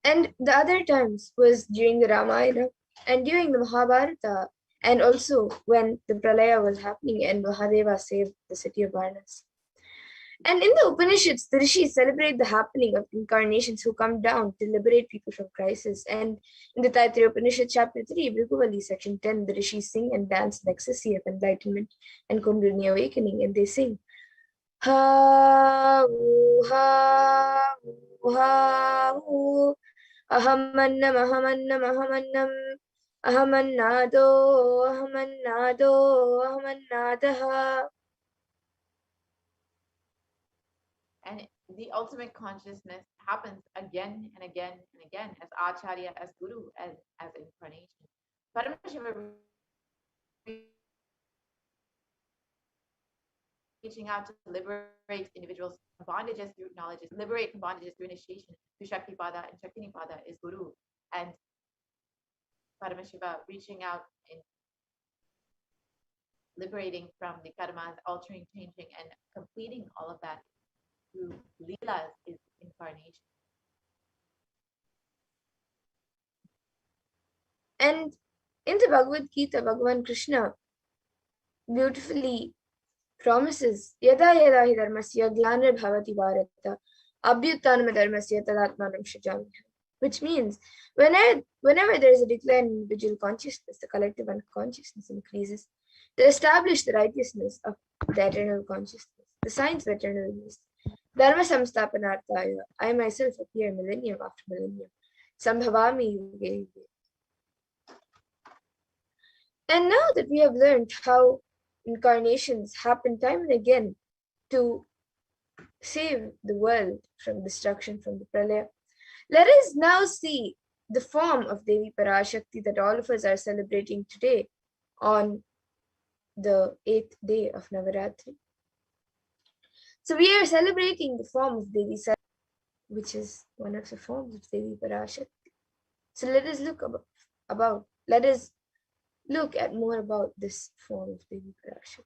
And the other times was during the Ramayana and during the Mahabharata, and also when the Pralaya was happening and Mahadeva saved the city of Varanasi. And in the Upanishads, the rishis celebrate the happening of incarnations who come down to liberate people from crisis. And in the Taittiriya Upanishad, chapter 3, Bhriguvali, section 10, the rishis sing and dance in ecstasy of enlightenment and Kundalini awakening, and they sing, Ha, ha, ha, ahamannam, ahamannam, ahamannam, ahamannado, ahamannado, ahamannadaha. And the ultimate consciousness happens again and again and again as Acharya, as Guru, as incarnation. Paramashiva reaching out to liberate individuals from bondages through knowledge, liberate from bondages through initiation through Shaktipada, and Shaktinipada is Guru. And Paramashiva reaching out in liberating from the karmas, altering, changing, and completing all of that through Leelas is incarnation. And in the Bhagavad Gita, Bhagavan Krishna beautifully promises, Yada yada hi dharmasya glanar bhavati bharata abhyutanama dharmasya tadatmanam shajami. Which means, whenever there is a decline in individual consciousness, the collective unconsciousness increases. To establish the righteousness of the eternal consciousness, the signs of eternal release. Dharma samstapanarthaya, I myself appear millennium after millennium. Sambhavami yuge yuge. And now that we have learned how incarnations happen time and again to save the world from destruction, from the pralaya, let us now see the form of Devi Parashakti that all of us are celebrating today on the 8th day of Navaratri. So we are celebrating the form of Devi which is one of the forms of Devi Parashakti. So let us let us look at more about this form of Devi Parashakti.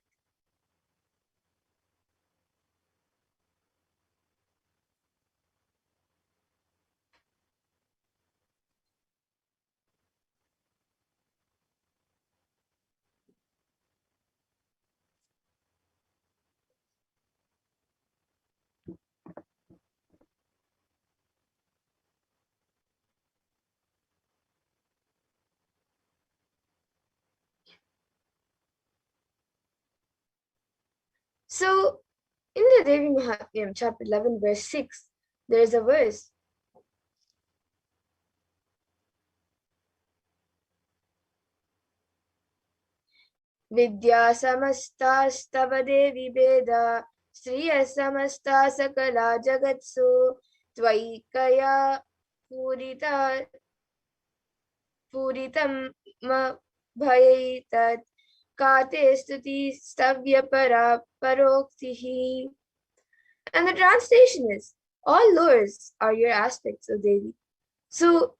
So in the Devi Mahatmyam, chapter 11, verse 6, there is a verse. Vidya samastastava devi veda Sriya samasta sakala jagatsu Tvaikaya purita puritam ma bhayaitat Kate stuti stavya para paroktihi. And the translation is, all lores are your aspects, O Devi. So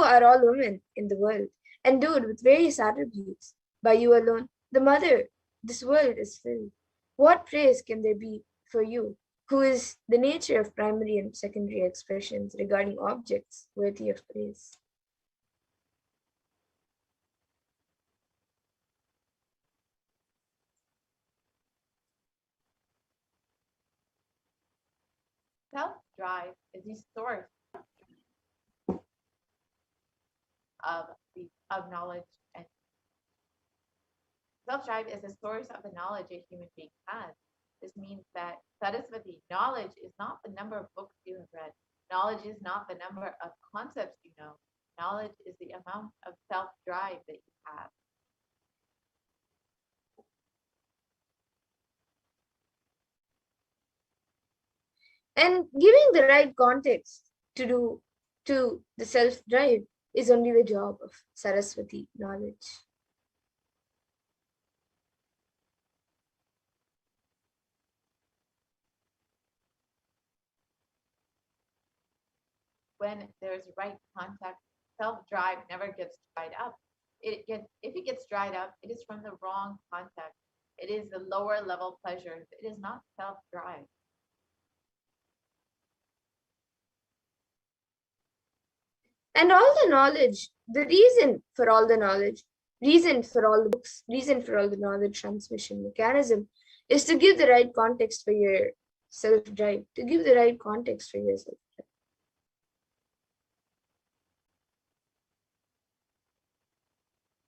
are all women in the world, endowed with various attributes. By you alone, the mother, this world is filled. What praise can there be for you, who is the nature of primary and secondary expressions regarding objects worthy of praise? Self-drive is the source of knowledge, and self-drive is the source of the knowledge a human being has. This means that Saraswati, knowledge is not the number of books you have read. Knowledge is not the number of concepts you know. Knowledge is the amount of self-drive that you have. And giving the right context to the self-drive is only the job of Saraswati knowledge. When there's right context, self-drive never gets dried up. If it gets dried up, it is from the wrong context. It is the lower level pleasures. It is not self-drive. And all the knowledge, the reason for all the books, reason for all the knowledge transmission mechanism is to give the right context for your self-drive, to give the right context for yourself.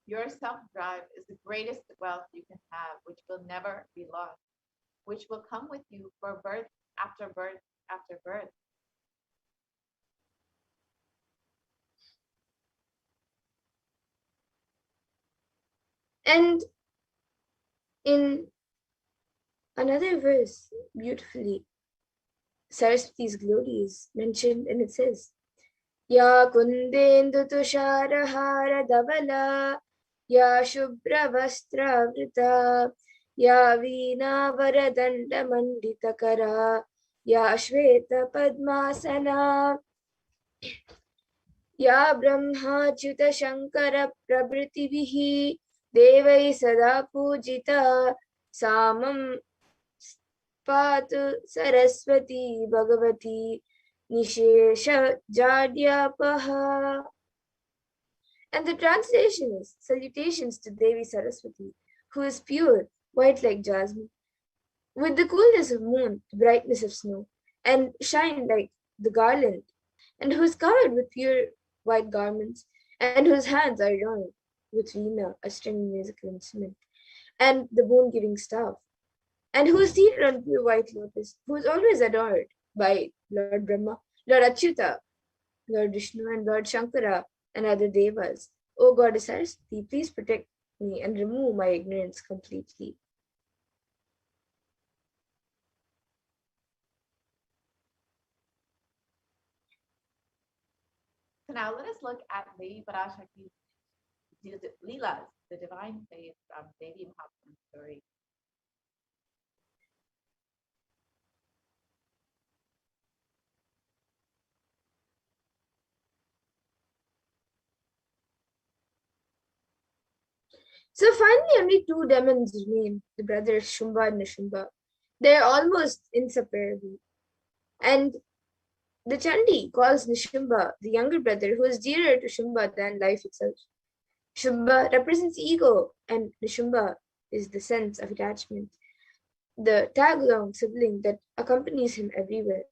Your self-drive is the greatest wealth you can have, which will never be lost, which will come with you for birth after birth after birth. And in another verse, beautifully, Saraswati's glory is mentioned, and it says, Ya kundendu tusharahara davala, Ya shubra vastra vrita, Ya veena varadanda manditakara, Ya shveta padmasana, Ya brahmachuta shankara prabhritivihi, Devai sada pujita, Samam Patu Saraswati Bhagavati Nishesha Jadyapaha. And the translation is salutations to Devi Saraswati, who is pure, white like jasmine, with the coolness of moon, the brightness of snow, and shine like the garland, and who is covered with pure white garments, and whose hands are adorned with veena, a string musical instrument, and the boon giving staff, and who is seated on pure white lotus, who is always adored by Lord Brahma, Lord Achyuta, Lord Vishnu, and Lord Shankara, and other devas. O Goddess Saraswati, please protect me and remove my ignorance completely. So now let us look at Devi Parashakti's Leelas, the divine faith from Devi Mahatma's story. So finally, only two demons remain, the brothers Shumba and Nishumba. They are almost inseparable. And the Chandi calls Nishumba the younger brother who is dearer to Shumba than life itself. Shumba represents ego, and Nishumba is the sense of attachment, the tag along sibling that accompanies him everywhere.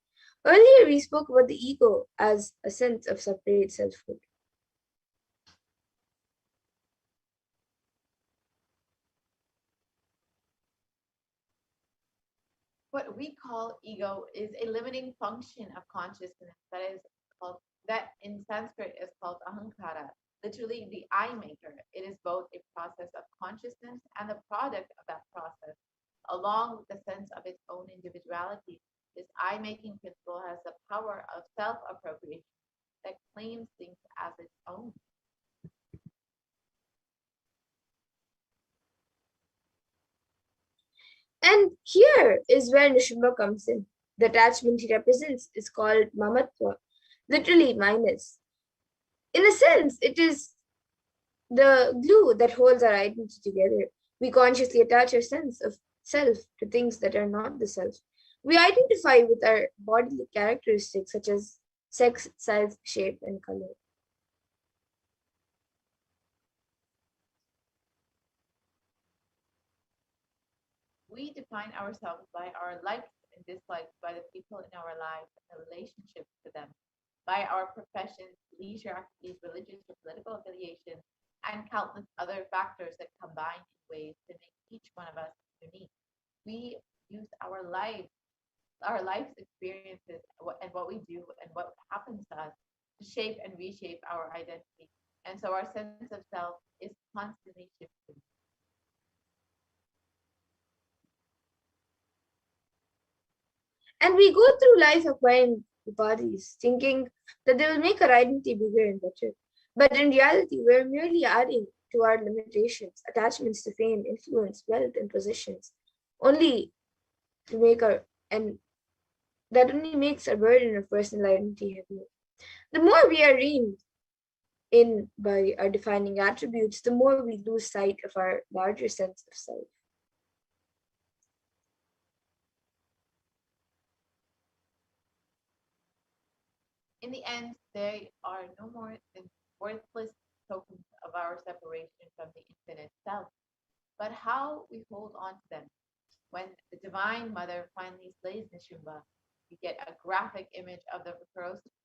Earlier, we spoke about the ego as a sense of separate selfhood. What we call ego is a limiting function of consciousness that in Sanskrit is called ahankara, literally the I maker. It is both a process of consciousness and the product of that process, along with the sense of its own individuality. This I making principle has the power of self appropriation that claims things as its own. And here is where Nishimba comes in. The attachment he represents is called mamatva, literally minus. In a sense, it is the glue that holds our identity together. We consciously attach our sense of self to things that are not the self. We identify with our bodily characteristics such as sex, size, shape, and color. We define ourselves by our likes and dislikes, by the people in our lives and the relationships to them, by our professions, leisure activities, religious or political affiliations, and countless other factors that combine in ways to make each one of us unique. We use our life's experiences, and what we do and what happens to us to shape and reshape our identity. And so our sense of self is constantly shifting. And we go through life acquiring bodies, thinking that they will make our identity bigger and better. But in reality, we're merely adding to our limitations, attachments to fame, influence, wealth, and possessions, only to make our and that only makes our burden of personal identity heavier. The more we are reined in by our defining attributes, the more we lose sight of our larger sense of self. In the end, they are no more than worthless tokens of our separation from the infinite self. But how we hold on to them. When the Divine Mother finally slays Nishumba, we get a graphic image of the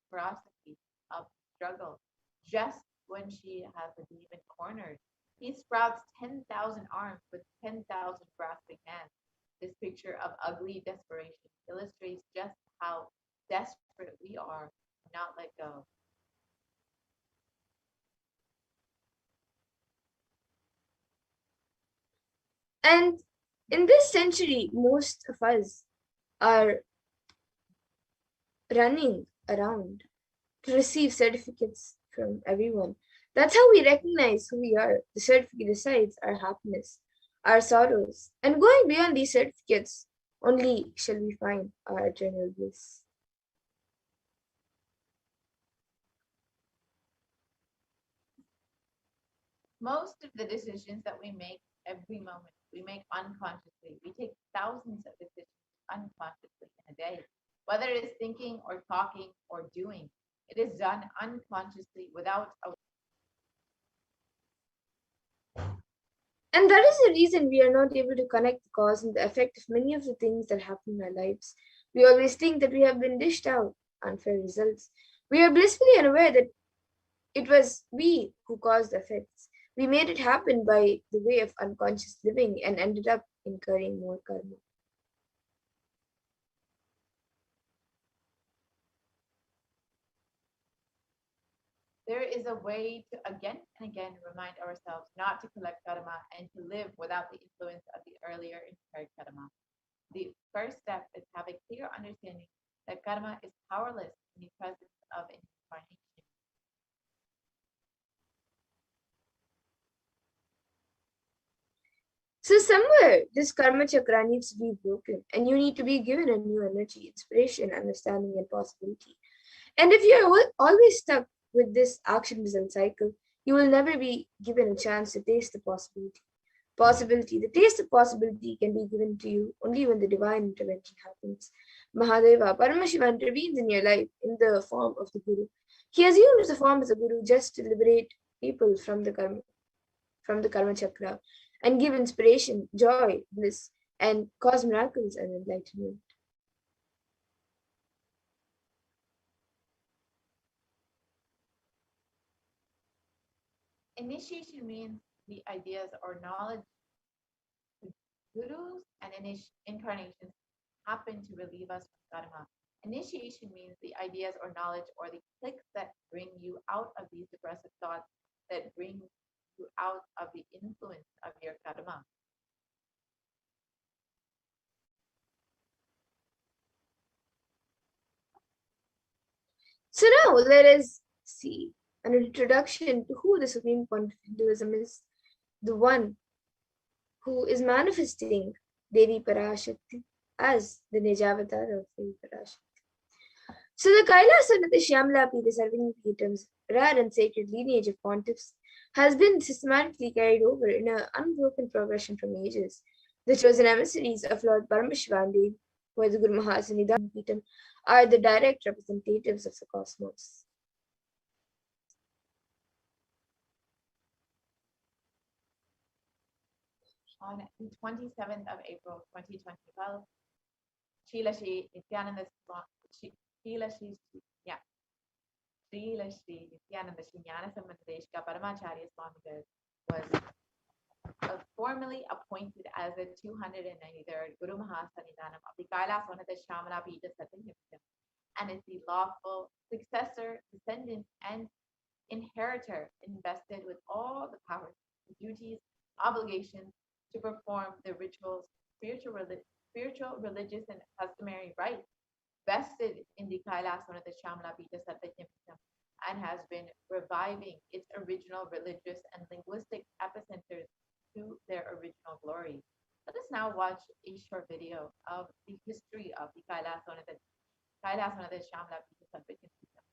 ferocity of struggle. Just when she has the demon cornered, he sprouts 10,000 arms with 10,000 grasping hands. This picture of ugly desperation illustrates just how desperate we are to not let go. And in this century, most of us are running around to receive certificates from everyone. That's how we recognize who we are. The certificate decides our happiness, our sorrows, and going beyond these certificates, only shall we find our eternal bliss. Most of the decisions that we make every moment, we make unconsciously. We take thousands of decisions unconsciously in a day, whether it is thinking or talking or doing. It is done unconsciously without a And that is the reason we are not able to connect the cause and the effect of many of the things that happen in our lives. We always think that we have been dished out unfair results. We are blissfully unaware that it was we who caused the effects. We made it happen by the way of unconscious living and ended up incurring more karma. there is a way to again and again remind ourselves not to collect karma and to live without the influence of the earlier incurred karma. The first step is to have a clear understanding that karma is powerless in the presence of incarnation. So somewhere this karma chakra needs to be broken and you need to be given a new energy, inspiration, understanding, and possibility. And if you're always stuck with this action result cycle, you will never be given a chance to taste the possibility. possibility. The taste of possibility can be given to you only when the divine intervention happens. Mahadeva, Paramashiva intervenes in your life in the form of the Guru. He assumes the form as a Guru just to liberate people from the karma chakra and give inspiration, joy, bliss, and cause miracles and enlightenment. Initiation means the ideas or knowledge. Gurus and incarnations happen to relieve us from karma. Initiation means the ideas or knowledge or the clicks that bring you out of these depressive thoughts, that bring you out of the influence of your karma. So now let us see an introduction to who the Supreme Point of Hinduism is, the one who is manifesting Devi Parashakti as the Nijavatar of Devi Parashakti. So the Kailasa and the Shyamalapi, the serving Peetams, rare and sacred lineage of pontiffs, has been systematically carried over in an unbroken progression from ages. The chosen emissaries of Lord Paramashivam, who are the Guru Mahas and Nidhan Peetam, are the direct representatives of the cosmos. On the 27th of April 2012, Srila Shri Nithyananda Shri Jnana Sambandadeshika Paramacharya Swamigal was formally appointed as the 293rd Guru Mahasanidhanam of the Kailas Vanata Shamala Pita Satyamuktam, and is the lawful successor, descendant, and inheritor invested with all the powers, duties, obligations to perform the rituals, spiritual, religious, and customary rites vested in the Kailas Vanata Shamala Pita Satyamuktam, and has been reviving its original religious and linguistic epicenters to their original glory. Let us now watch a short video of the history of the Kailas Vanata Shamala Pita Satyamuktam.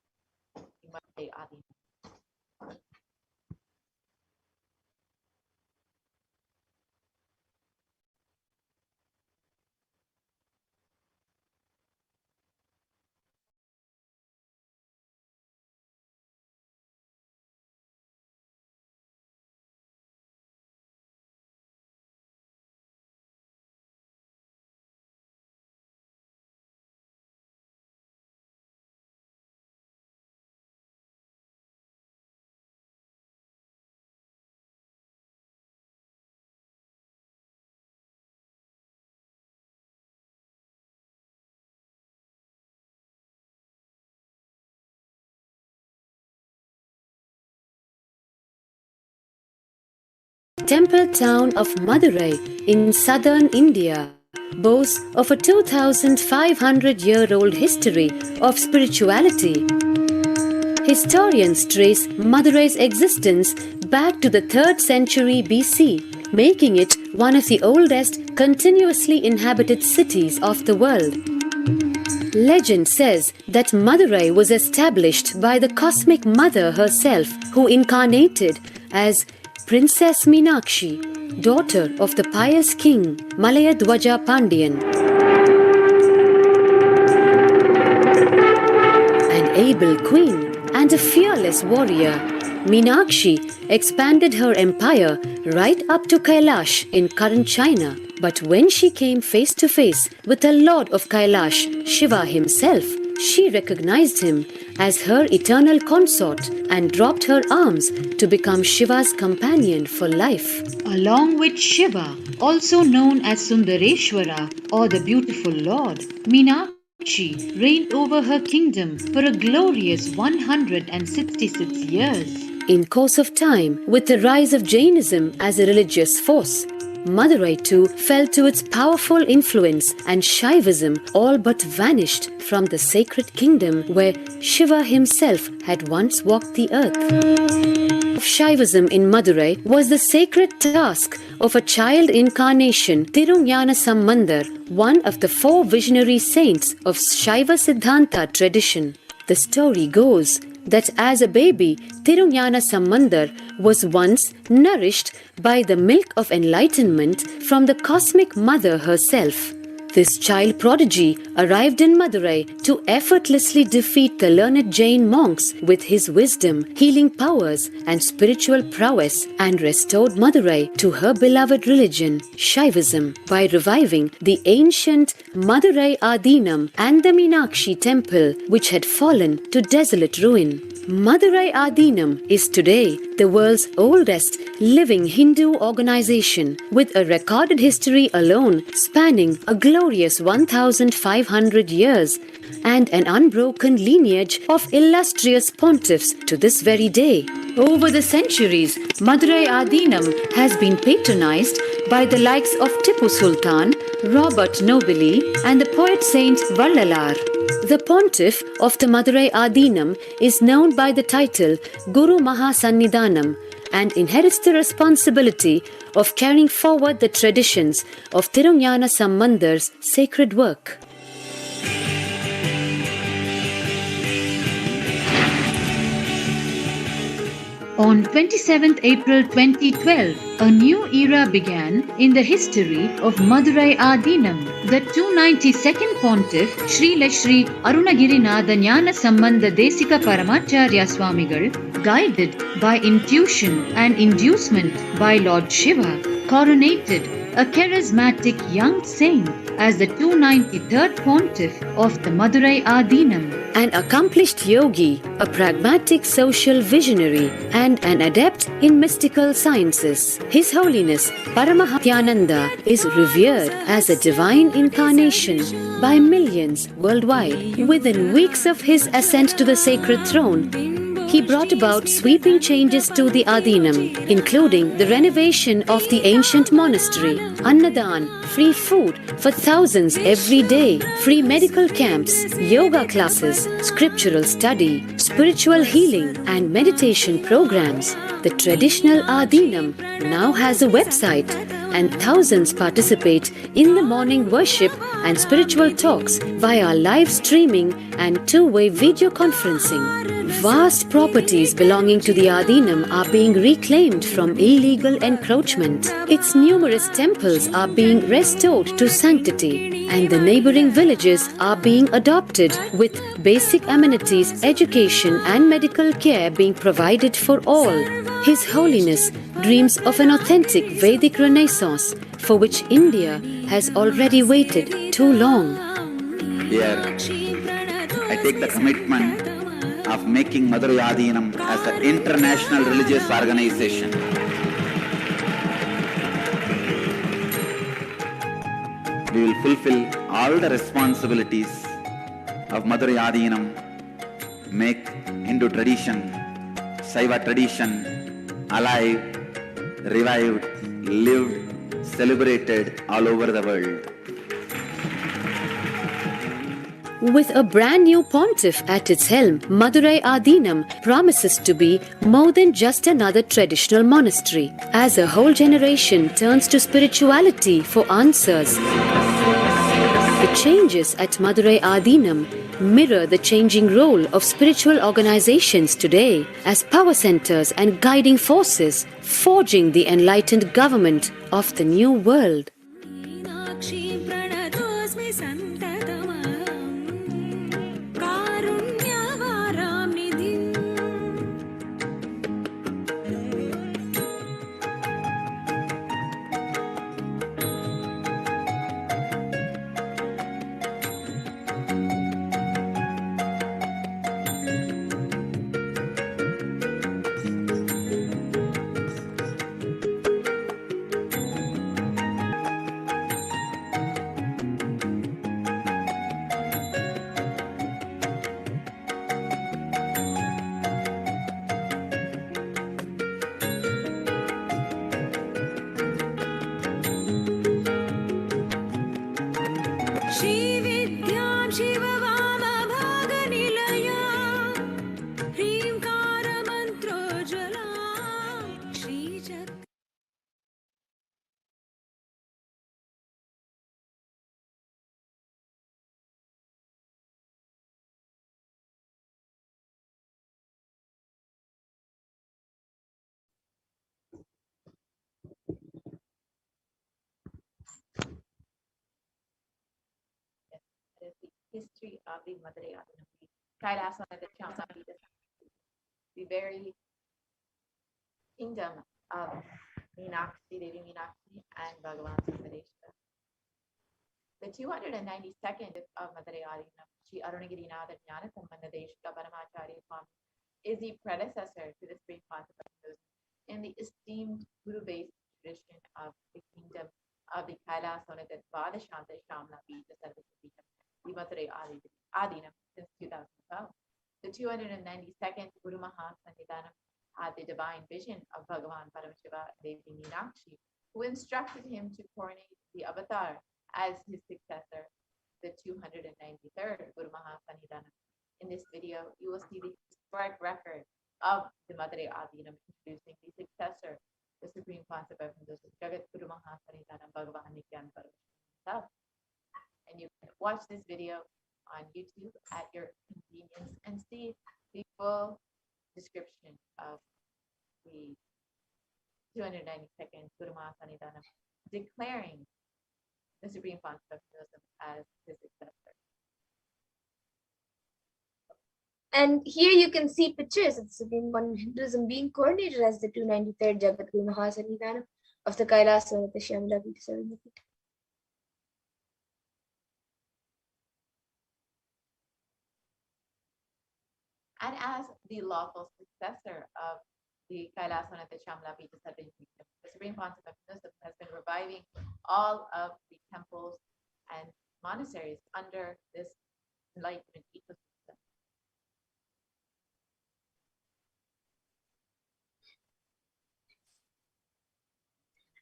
Temple town of Madurai in southern India boasts of a 2,500-year-old history of spirituality. Historians trace Madurai's existence back to the 3rd century BC, making it one of the oldest continuously inhabited cities of the world. Legend says that Madurai was established by the Cosmic Mother herself, who incarnated as Princess Meenakshi, daughter of the pious king Malayadwaja Pandian. An able queen and a fearless warrior, Meenakshi expanded her empire right up to Kailash in current China. But when she came face to face with the Lord of Kailash, Shiva himself, she recognized him as her eternal consort and dropped her arms to become Shiva's companion for life. Along with Shiva, also known as Sundareshwara or the beautiful Lord, Meenakshi reigned over her kingdom for a glorious 166 years. In course of time, with the rise of Jainism as a religious force, Madurai too fell to its powerful influence, and Shaivism all but vanished from the sacred kingdom where Shiva himself had once walked the earth. Shaivism in Madurai was the sacred task of a child incarnation, Tirunjana Sambandar, one of the 4 visionary saints of Shaiva Siddhanta tradition. The story goes that as a baby, Tirunjana Sambandar was once nourished by the milk of enlightenment from the cosmic mother herself. This child prodigy arrived in Madurai to effortlessly defeat the learned Jain monks with his wisdom, healing powers, and spiritual prowess, and restored Madurai to her beloved religion, Shaivism, by reviving the ancient Madurai Adinam and the Meenakshi temple, which had fallen to desolate ruin. Madurai Adinam is today the world's oldest living Hindu organization, with a recorded history alone spanning a glorious 1,500 years and an unbroken lineage of illustrious pontiffs to this very day. Over the centuries, Madurai Adinam has been patronized by the likes of Tipu Sultan, Robert Nobili, and the poet saint Vallalar. The pontiff of the Madurai Adinam is known by the title Guru Mahasannidhanam and inherits the responsibility of carrying forward the traditions of Tirunjana Sambandar's sacred work. On 27th April 2012, a new era began in the history of Madurai Adinam. The 292nd Pontiff, Sri Shri Arunagirinatha Jnana Sambandha Desika Paramacharya Swamigal, guided by intuition and inducement by Lord Shiva, coronated a charismatic young saint as the 293rd Pontiff of the Madurai Adinam. An accomplished yogi, a pragmatic social visionary, and an adept in mystical sciences. His Holiness Paramahanityananda is revered as a divine incarnation by millions worldwide. Within weeks of his ascent to the sacred throne, he brought about sweeping changes to the Adinam, including the renovation of the ancient monastery, Annadan, free food for thousands every day, free medical camps, yoga classes, scriptural study, spiritual healing, and meditation programs. The traditional Adinam now has a website, and thousands participate in the morning worship and spiritual talks via live streaming and two-way video conferencing. Vast properties belonging to the Adinam are being reclaimed from illegal encroachment. Its numerous temples are being restored to sanctity, and the neighboring villages are being adopted with basic amenities, education, and medical care being provided for all. His Holiness dreams of an authentic Vedic renaissance for which India has already waited too long. Here, I take the commitment of making Madurai Adinam as an international religious organization. We will fulfill all the responsibilities of Madurai Adinam, make Hindu tradition, Saiva tradition alive, revived, lived, celebrated all over the world. With a brand new pontiff at its helm, Madurai Adinam promises to be more than just another traditional monastery. As a whole generation turns to spirituality for answers, the changes at Madurai Adinam mirror the changing role of spiritual organizations today as power centers and guiding forces, forging the enlightened government of the new world. history of the Madurai Adinam, the Kailasana, the Chamnapita, the very kingdom of Meenakshi, Devi Meenakshi, and Bhagavan Sundareshwara. The 292nd of Madurai Adinam, Sri Arunagirinatha Jnana Sambandha Deshika Paramacharya Swami, is the predecessor to the Supreme Concept of Hinduism in the esteemed Guru-based tradition of the kingdom of the Kailasana Dvadashanta Shamla Pita Sarvasapita, the Madurai Adinam since 2012. The 292nd Guru Mahasannidhanam had the divine vision of Bhagavan Paramashiva Devi Meenakshi, who instructed him to coronate the avatar as his successor, the 293rd Guru Mahasannidhanam. In this video, you will see the historic record of the Madurai Adinam introducing the successor, the supreme concept of Hinduism, Jagat Guru Mahasannidhanam Bhagavan Nithyananda Paramashivam himself. And you can watch this video on YouTube at your convenience and see the full description of the 292nd Guru Mahasannidhanam declaring the supreme concept of Hinduism as his successor. And here you can see pictures of the Supreme One of Hinduism being coordinated as the 293rd Jagadguru Mahasannidhanam of the Kailasana Shyamala Pita Sarvapita. And as the lawful successor of the Kailasana Shyamala Pita Sarvapita, the supreme concept of Hinduism has been reviving all of the temples and monasteries under this enlightenment ecosystem.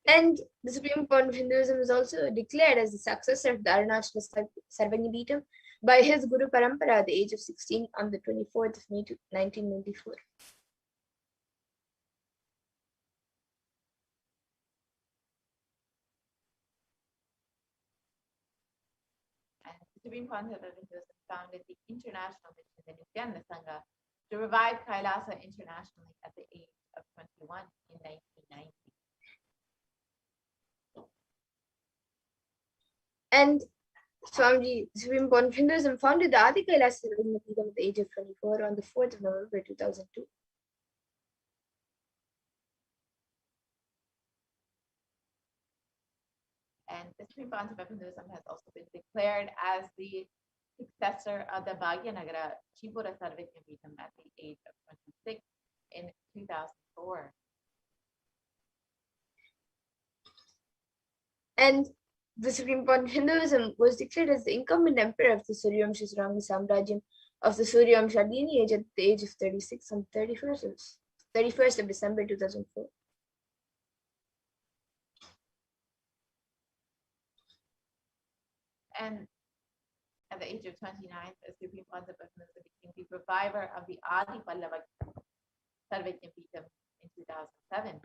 And the Supreme Point of Hinduism is also declared as the successor of the Arunachala Sarvangi by his Guru Parampara at the age of 16 on the 24th of May 1994. And the Supreme Concept of Hinduism founded the international mission, the Nithyananda Sangha, to revive Kailasa internationally at the age of 21 in 1990. And Swamiji, Supreme Point of Hinduism founded the Adi Kailasa Sarvangi at the age of 24 on the 4th of November 2002. And the Supreme Concept of Hinduism has also been declared as the successor of the Bhagyanagara Chipura Sarvajnapeetham at the age of 26 in 2004. And the Supreme Point of Hinduism was declared as the incumbent emperor of the Suryamsha Saranga Samrajyam of the Suryamsha lineage at the age of 36 on 31st of December 2004. And at the age of 29, the Supreme Concept of Hinduism became the reviver of the Adi Pallava Sarvajnapeetham in 2007.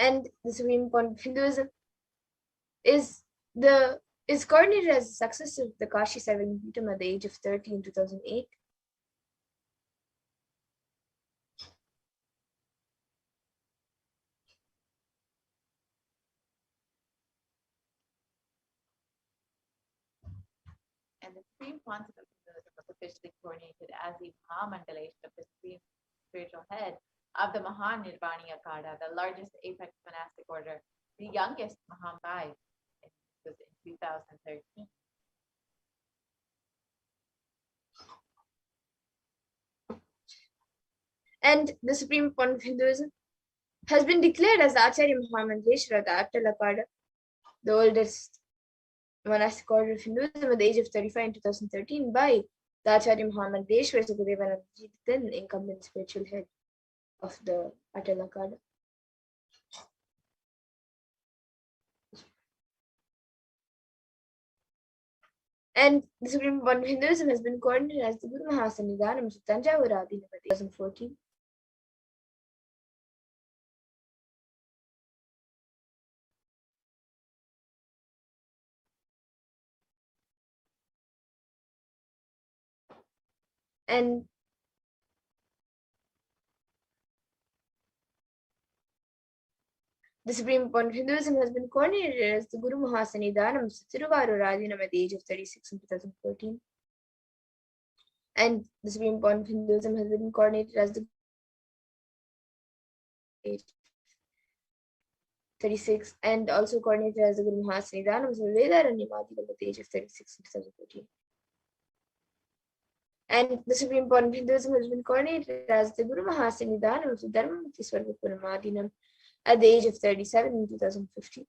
And the Supreme Point of Hinduism is coordinated as the successor of the Kashi Sarvangi at the age of 30 in 2008. And the Supreme Concept of Hinduism was officially coronated as the Mahamandalesha of the Supreme Spiritual Head of the Mahanirvani Akada, the largest apex monastic order, the youngest Mahambai. It was in 2013. And the Supreme Point of Hinduism has been declared as the Acharya Mahamandaleshwara, the Attalakada, the oldest monastic order of Hinduism at the age of 35 in 2013 by the Acharya Mahamandaleshwara Sukadevanandaji, the then incumbent spiritual head of the Attalakada. And the Supreme Point of Hinduism has been coordinated as the Guru Mahasannidhanam of Tanjavur Adinam at 2014. And The Supreme Point of Hinduism has been coordinated as the Guru Mahasanidhanam Tiruvaruradinam at the age of 36 in 2014. And the Supreme Point of Hinduism has been coordinated as the age 36 and also coordinated as the Guru Mahasanidhanam Vedaranyamadilam at the age of 36 in 2014. And the Supreme Point of Hinduism has been coordinated as the Guru Mahasanidhanam Dharmamukti Swargapunamadinam at the age of 37 in 2015.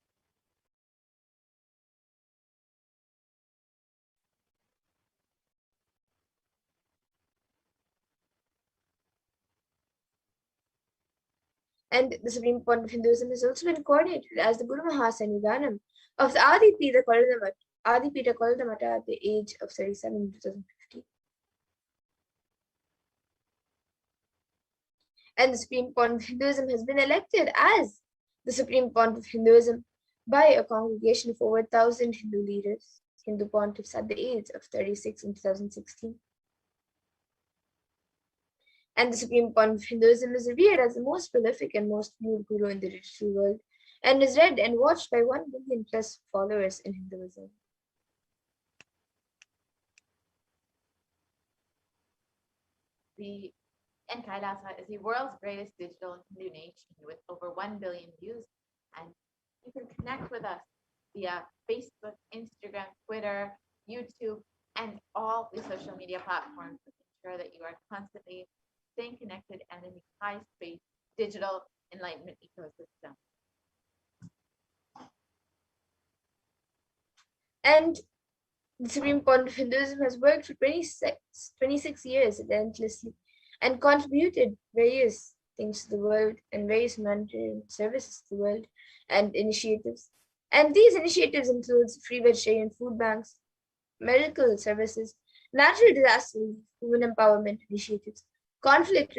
And the Supreme Point of Hinduism has also been coordinated as the Guru Mahasanidhanam of the Adipita Koldamata at the age of 37 in 2015. And the Supreme Point of Hinduism has been elected as the Supreme Point of Hinduism by a congregation of over 1,000 Hindu leaders, Hindu pontiffs at the age of 36 in 2016. And the Supreme Point of Hinduism is revered as the most prolific and most viewed guru in the digital world, and is read and watched by 1 billion plus followers in Hinduism. The Kailasa is the world's greatest digital Hindu nation with over 1 billion views. And you can connect with us via Facebook, Instagram, Twitter, YouTube, and all the social media platforms to ensure that you are constantly staying connected and in the high-space digital enlightenment ecosystem. And the Supreme Point of Hinduism has worked for 26 years relentlessly and contributed various things to the world and various humanitarian services to the world and initiatives. And these initiatives include free vegetarian food banks, medical services, natural disaster relief, women empowerment initiatives, conflict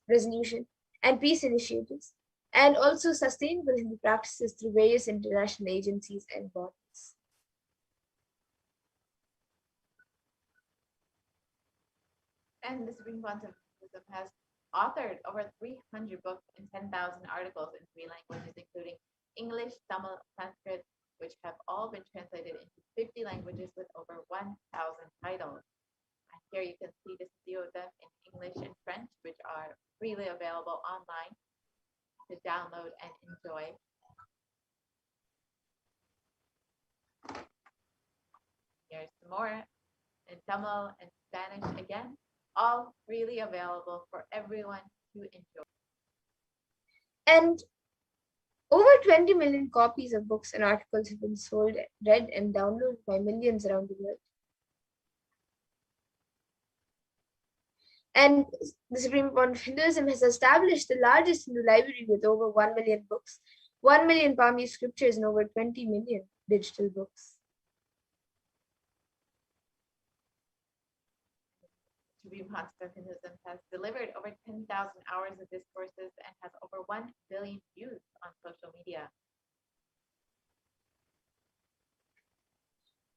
resolution, and peace initiatives, and also sustainable Hindu practices through various international agencies and bodies. And the Supreme Point of Hinduism has authored over 300 books and 10,000 articles in 3 languages, including English, Tamil, Sanskrit, which have all been translated into 50 languages with over 1,000 titles. And here you can see just a few of them in English and French, which are freely available online to download and enjoy. Here's some more in Tamil and Spanish again, all freely available for everyone to enjoy. And over 20 million copies of books and articles have been sold, read, and downloaded by millions around the world. And the Supreme Point of Hinduism has established the largest Hindu library with over 1 million books, 1 million Pali scriptures, and over 20 million digital books. Supreme Point of Hinduism has delivered over 10,000 hours of discourses and has over 1 billion views on social media.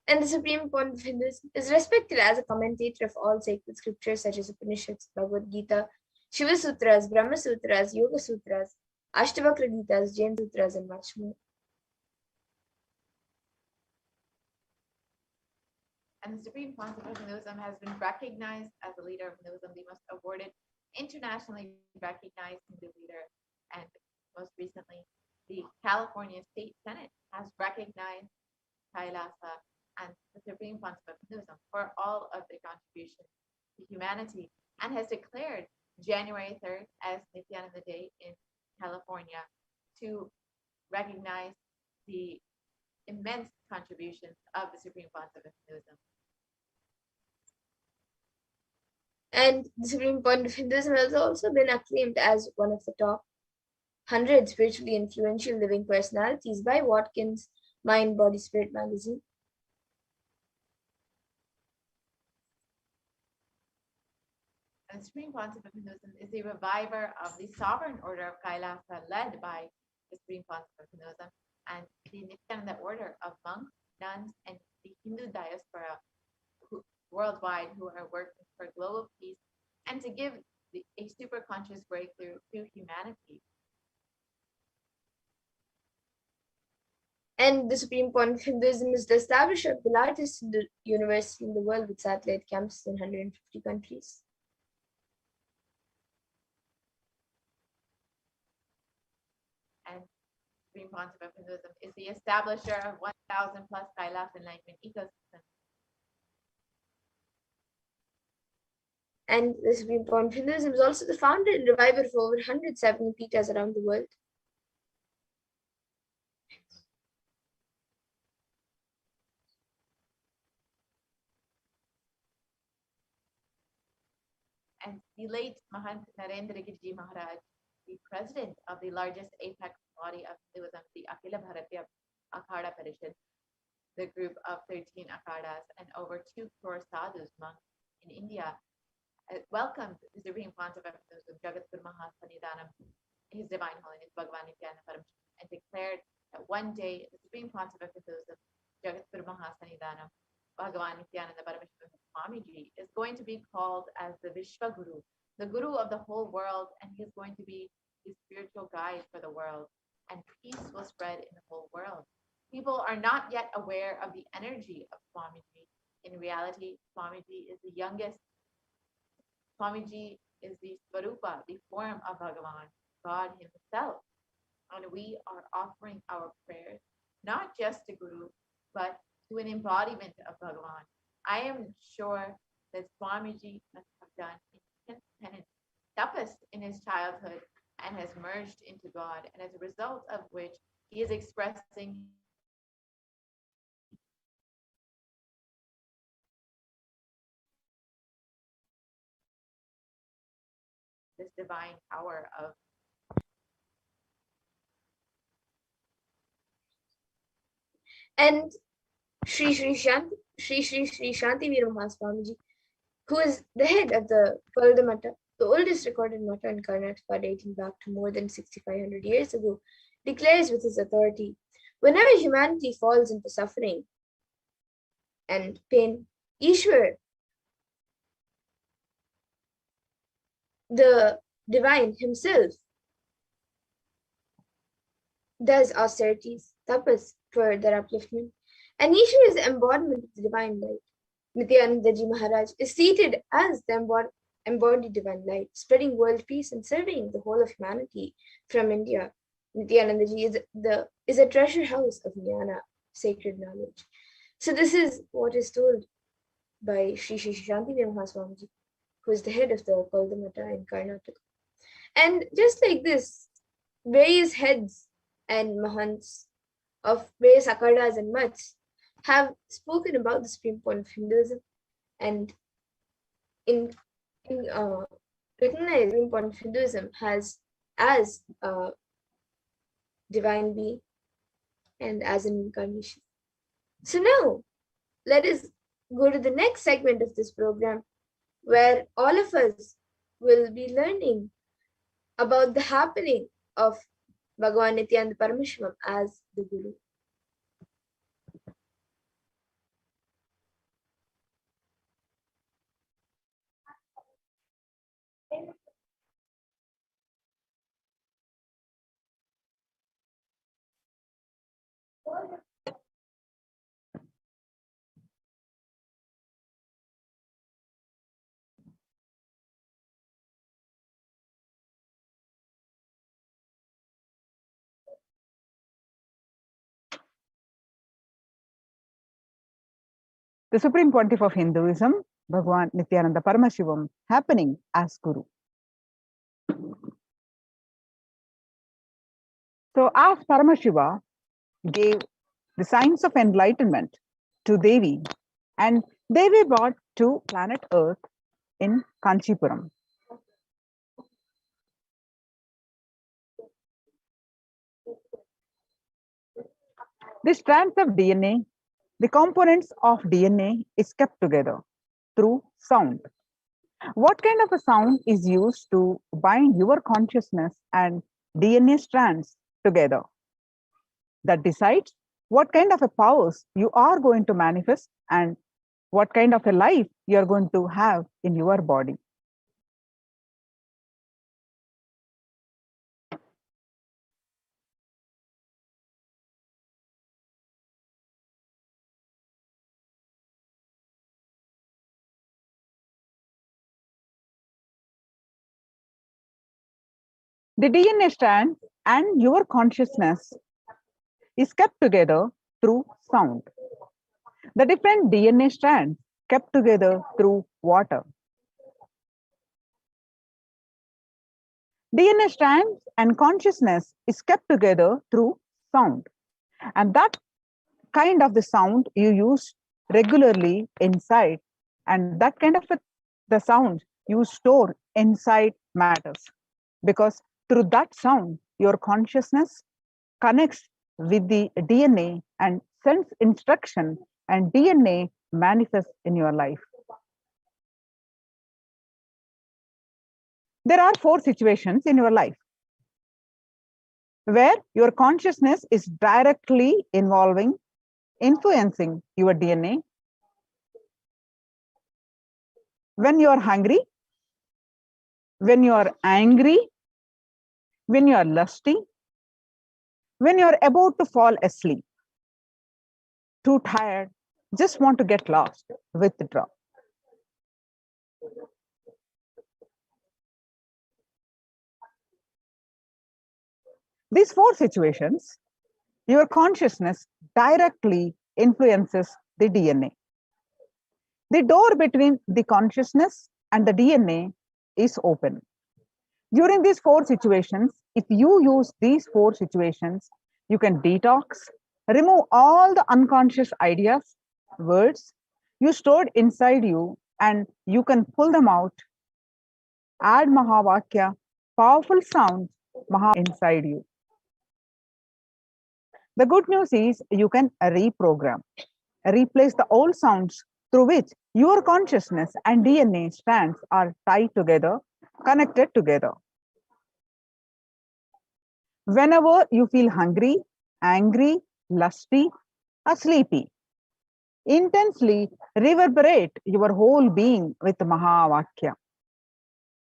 And the Supreme Point of Hinduism is respected as a commentator of all sacred scriptures such as Upanishads, Bhagavad Gita, Shiva Sutras, Brahma Sutras, Yoga Sutras, Ashtavakra Gitas, Jain Sutras, and much more. And the Supreme Council of Hinduism has been recognized as a leader of Hinduism, the most awarded, internationally recognized Hindu leader. And most recently, the California State Senate has recognized Kailasa and the Supreme Council of Hinduism for all of their contributions to humanity and has declared January 3rd as Nithyananda Day in California to recognize the immense contributions of the Supreme Council of Hinduism. And the Supreme Point of Hinduism has also been acclaimed as one of the top 100 spiritually influential living personalities by Watkins Mind, Body, Spirit magazine. And the Supreme Council of Hinduism is the reviver of the sovereign order of Kailasa led by the Supreme Council of Hinduism and the Nithyananda order of monks, nuns, and the Hindu diaspora worldwide who are working for global peace and to give a super conscious breakthrough to humanity. And the Supreme Point of Hinduism is the establishment of the largest Hindu university in the world with satellite campuses in 150 countries. And Supreme Concept of Hinduism is the establisher of 1,000 plus Kailas enlightenment ecosystems. And the Supreme Point of Hinduism is also the founder and reviver of over 170 pitas around the world. And the late Mahant Narendra Giriji Maharaj, the president of the largest apex body of Hinduism, the Akhila Bharatiya Akhada Parishad, the group of 13 akhadas and over 2 crore sadhus monks in India, welcomed the Supreme Concept of Hinduism, Jagat Guru Mahasanidanam, His Divine Holiness Bhagavan Nithyananda Paramashivam, and declared that one day the Supreme Concept of Hinduism, Jagat Guru Mahasanidanam, Bhagavan Nithyananda Paramashivam Swamiji, is going to be called as the Vishwa Guru, the Guru of the whole world, and he is going to be the spiritual guide for the world, and peace will spread in the whole world. People are not yet aware of the energy of Swamiji. In reality, Swamiji is the youngest. Swamiji is the Svarupa, the form of Bhagavan, God himself. And we are offering our prayers, not just to Guru, but to an embodiment of Bhagavan. I am sure that Swamiji must have done intense penance, tapas in his childhood, and has merged into God, and as a result of which he is expressing this divine power of And Sri Shanti Veera Swamiji, who is the head of the Palda Mata, the oldest recorded Mata in Karnataka dating back to more than 6,500 years ago, declares with his authority, whenever humanity falls into suffering and pain, Ishwar, the divine himself, does austerities, tapas, for their upliftment. And Ishwar is the embodiment of the divine light. Nithyanandaji Maharaj is seated as the embodied divine light, spreading world peace and serving the whole of humanity from India. Nithyanandaji is a treasure house of jnana, sacred knowledge. So this is what is told by Sri Shanti Swamiji, who is the head of the Koldamata in Karnataka. And just like this, various heads and mahants of various akhadas and mats have spoken about the Supreme Point of Hinduism and in recognize the Supreme Point of Hinduism as a divine being and as an incarnation. So now let us go to the next segment of this program, where all of us will be learning about the happening of Bhagavan Nithyananda Paramashivam as the Guru. The Supreme Pontiff of Hinduism, Bhagavan Nithyananda Paramashivam, happening as Guru. So as Paramashiva gave the signs of enlightenment to Devi, and Devi brought to planet Earth in Kanchipuram. The strands of DNA, the components of DNA is kept together through sound. What kind of a sound is used to bind your consciousness and DNA strands together? That decides what kind of a powers you are going to manifest and what kind of a life you are going to have in your body. The DNA strands and your consciousness is kept together through sound. The different DNA strands kept together through water. DNA strands and consciousness is kept together through sound. And that kind of the sound you use regularly inside, and that kind of the sound you store inside matters, because through that sound your consciousness connects with the DNA and sends instruction, and DNA manifests in your life. There are 4 situations in your life where your consciousness is directly influencing your DNA. When you are hungry, when you are angry, when you are lusty, when you are about to fall asleep, too tired, just want to get lost, withdraw. These 4 situations, your consciousness directly influences the DNA. The door between the consciousness and the DNA is open. During these 4 situations, if you use these 4 situations, you can detox, remove all the unconscious ideas, words you stored inside you, and you can pull them out, add Mahavakya, powerful sounds, inside you. The good news is you can reprogram, replace the old sounds through which your consciousness and DNA strands are tied together, connected together. Whenever you feel hungry, angry, lusty, or sleepy, intensely reverberate your whole being with Mahavakya.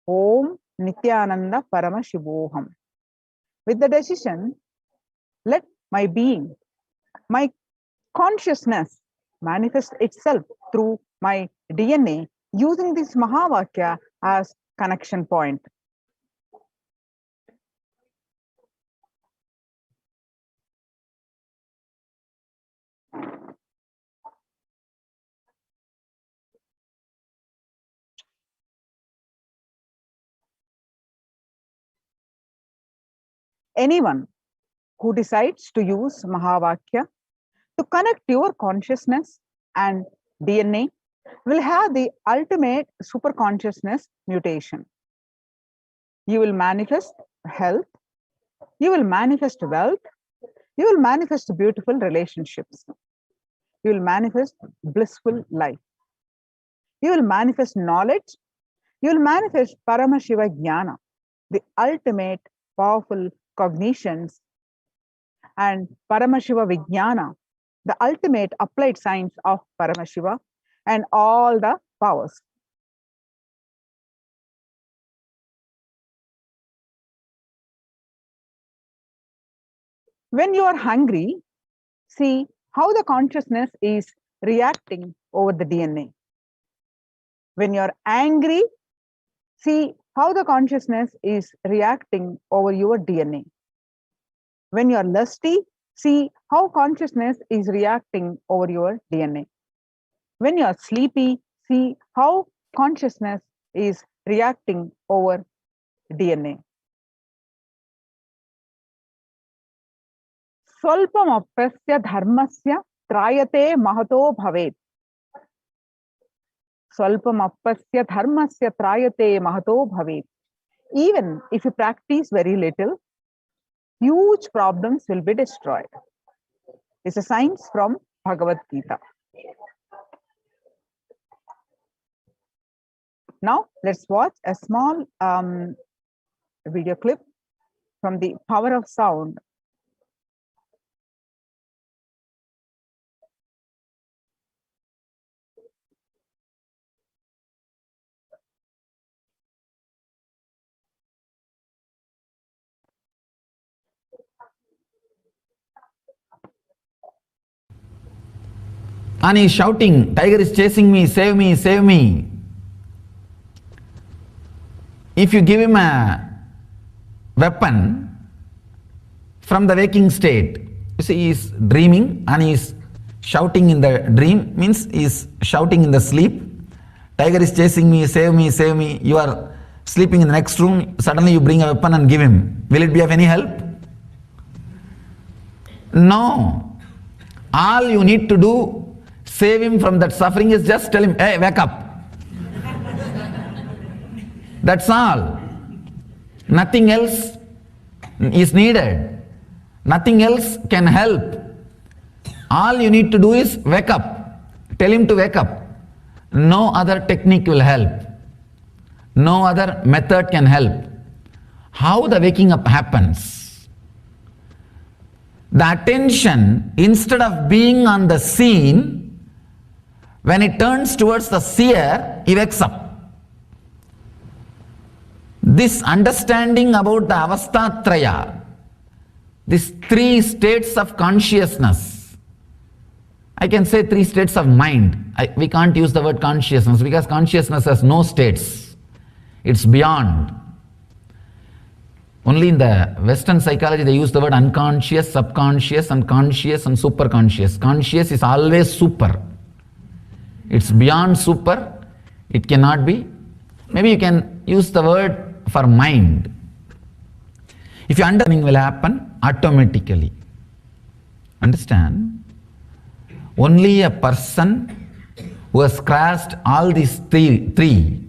Om Nithyananda Paramashivoham. With the decision, let my being, my consciousness manifest itself through my DNA using this Mahavakya as connection point. Anyone who decides to use Mahavakya to connect your consciousness and DNA will have the ultimate superconsciousness mutation. You will manifest health, you will manifest wealth, you will manifest beautiful relationships, you will manifest blissful life, you will manifest knowledge, you will manifest Paramashiva Jnana, the ultimate powerful cognitions, and Paramashiva Vijnana, the ultimate applied science of Paramashiva, and all the powers. When you are hungry, see how the consciousness is reacting over the DNA. When you are angry, see how the consciousness is reacting over your DNA. When you are lusty, see how consciousness is reacting over your DNA. When you are sleepy, see how consciousness is reacting over DNA. Swalpamappasya dharmasya trayate mahato bhavet. Swalpamappasya dharmasya trayate mahato bhavet. Even if you practice very little, huge problems will be destroyed. It's a science from Bhagavad Gita. Now, let's watch a small video clip from the Power of Sound. And he's shouting, "Tiger is chasing me, save me, save me." If you give him a weapon from the waking state. You see, he is dreaming and he is shouting in the dream, means he is shouting in the sleep. Tiger is chasing me, save me, save me. You are sleeping in the next room, suddenly you bring a weapon and give him. Will it be of any help? No. All you need to do, save him from that suffering, is just tell him, hey, wake up. That's all. Nothing else is needed. Nothing else can help. All you need to do is wake up. Tell him to wake up. No other technique will help. No other method can help. How the waking up happens? The attention, instead of being on the scene, when it turns towards the seer, he wakes up. This understanding about the avastatraya, these three states of consciousness, I can say three states of mind. We can't use the word consciousness because consciousness has no states. It's beyond. Only in the Western psychology they use the word unconscious, subconscious, and conscious and superconscious. Conscious is always super. It's beyond super. It cannot be. Maybe you can use the word for mind. If your understanding will happen automatically. Understand? Only a person who has crossed all these three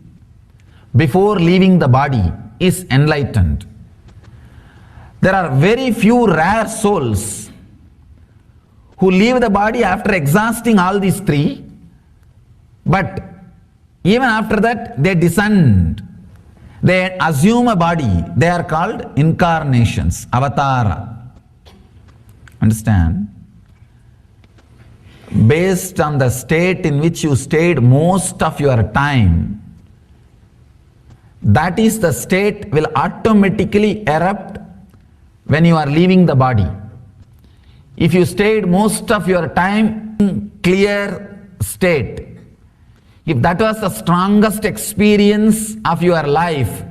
before leaving the body is enlightened. There are very few rare souls who leave the body after exhausting all these three, but even after that they descend. They assume a body. They are called incarnations, avatara. Understand? Based on the state in which you stayed most of your time, that is the state will automatically erupt when you are leaving the body. If you stayed most of your time in clear state, if that was the strongest experience of your life,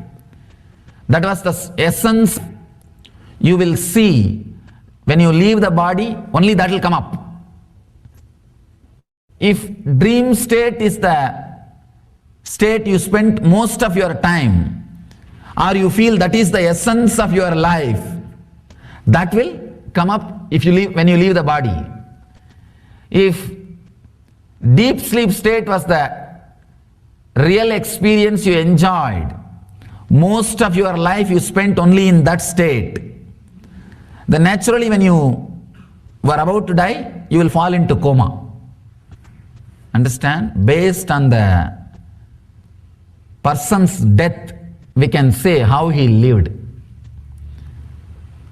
that was the essence, you will see when you leave the body, only that will come up. If dream state is the state you spent most of your time, or you feel that is the essence of your life, that will come up if you leave, when you leave the body. If deep sleep state was the real experience you enjoyed, most of your life you spent only in that state, then naturally when you were about to die, you will fall into coma. Understand? Based on the person's death, we can say how he lived.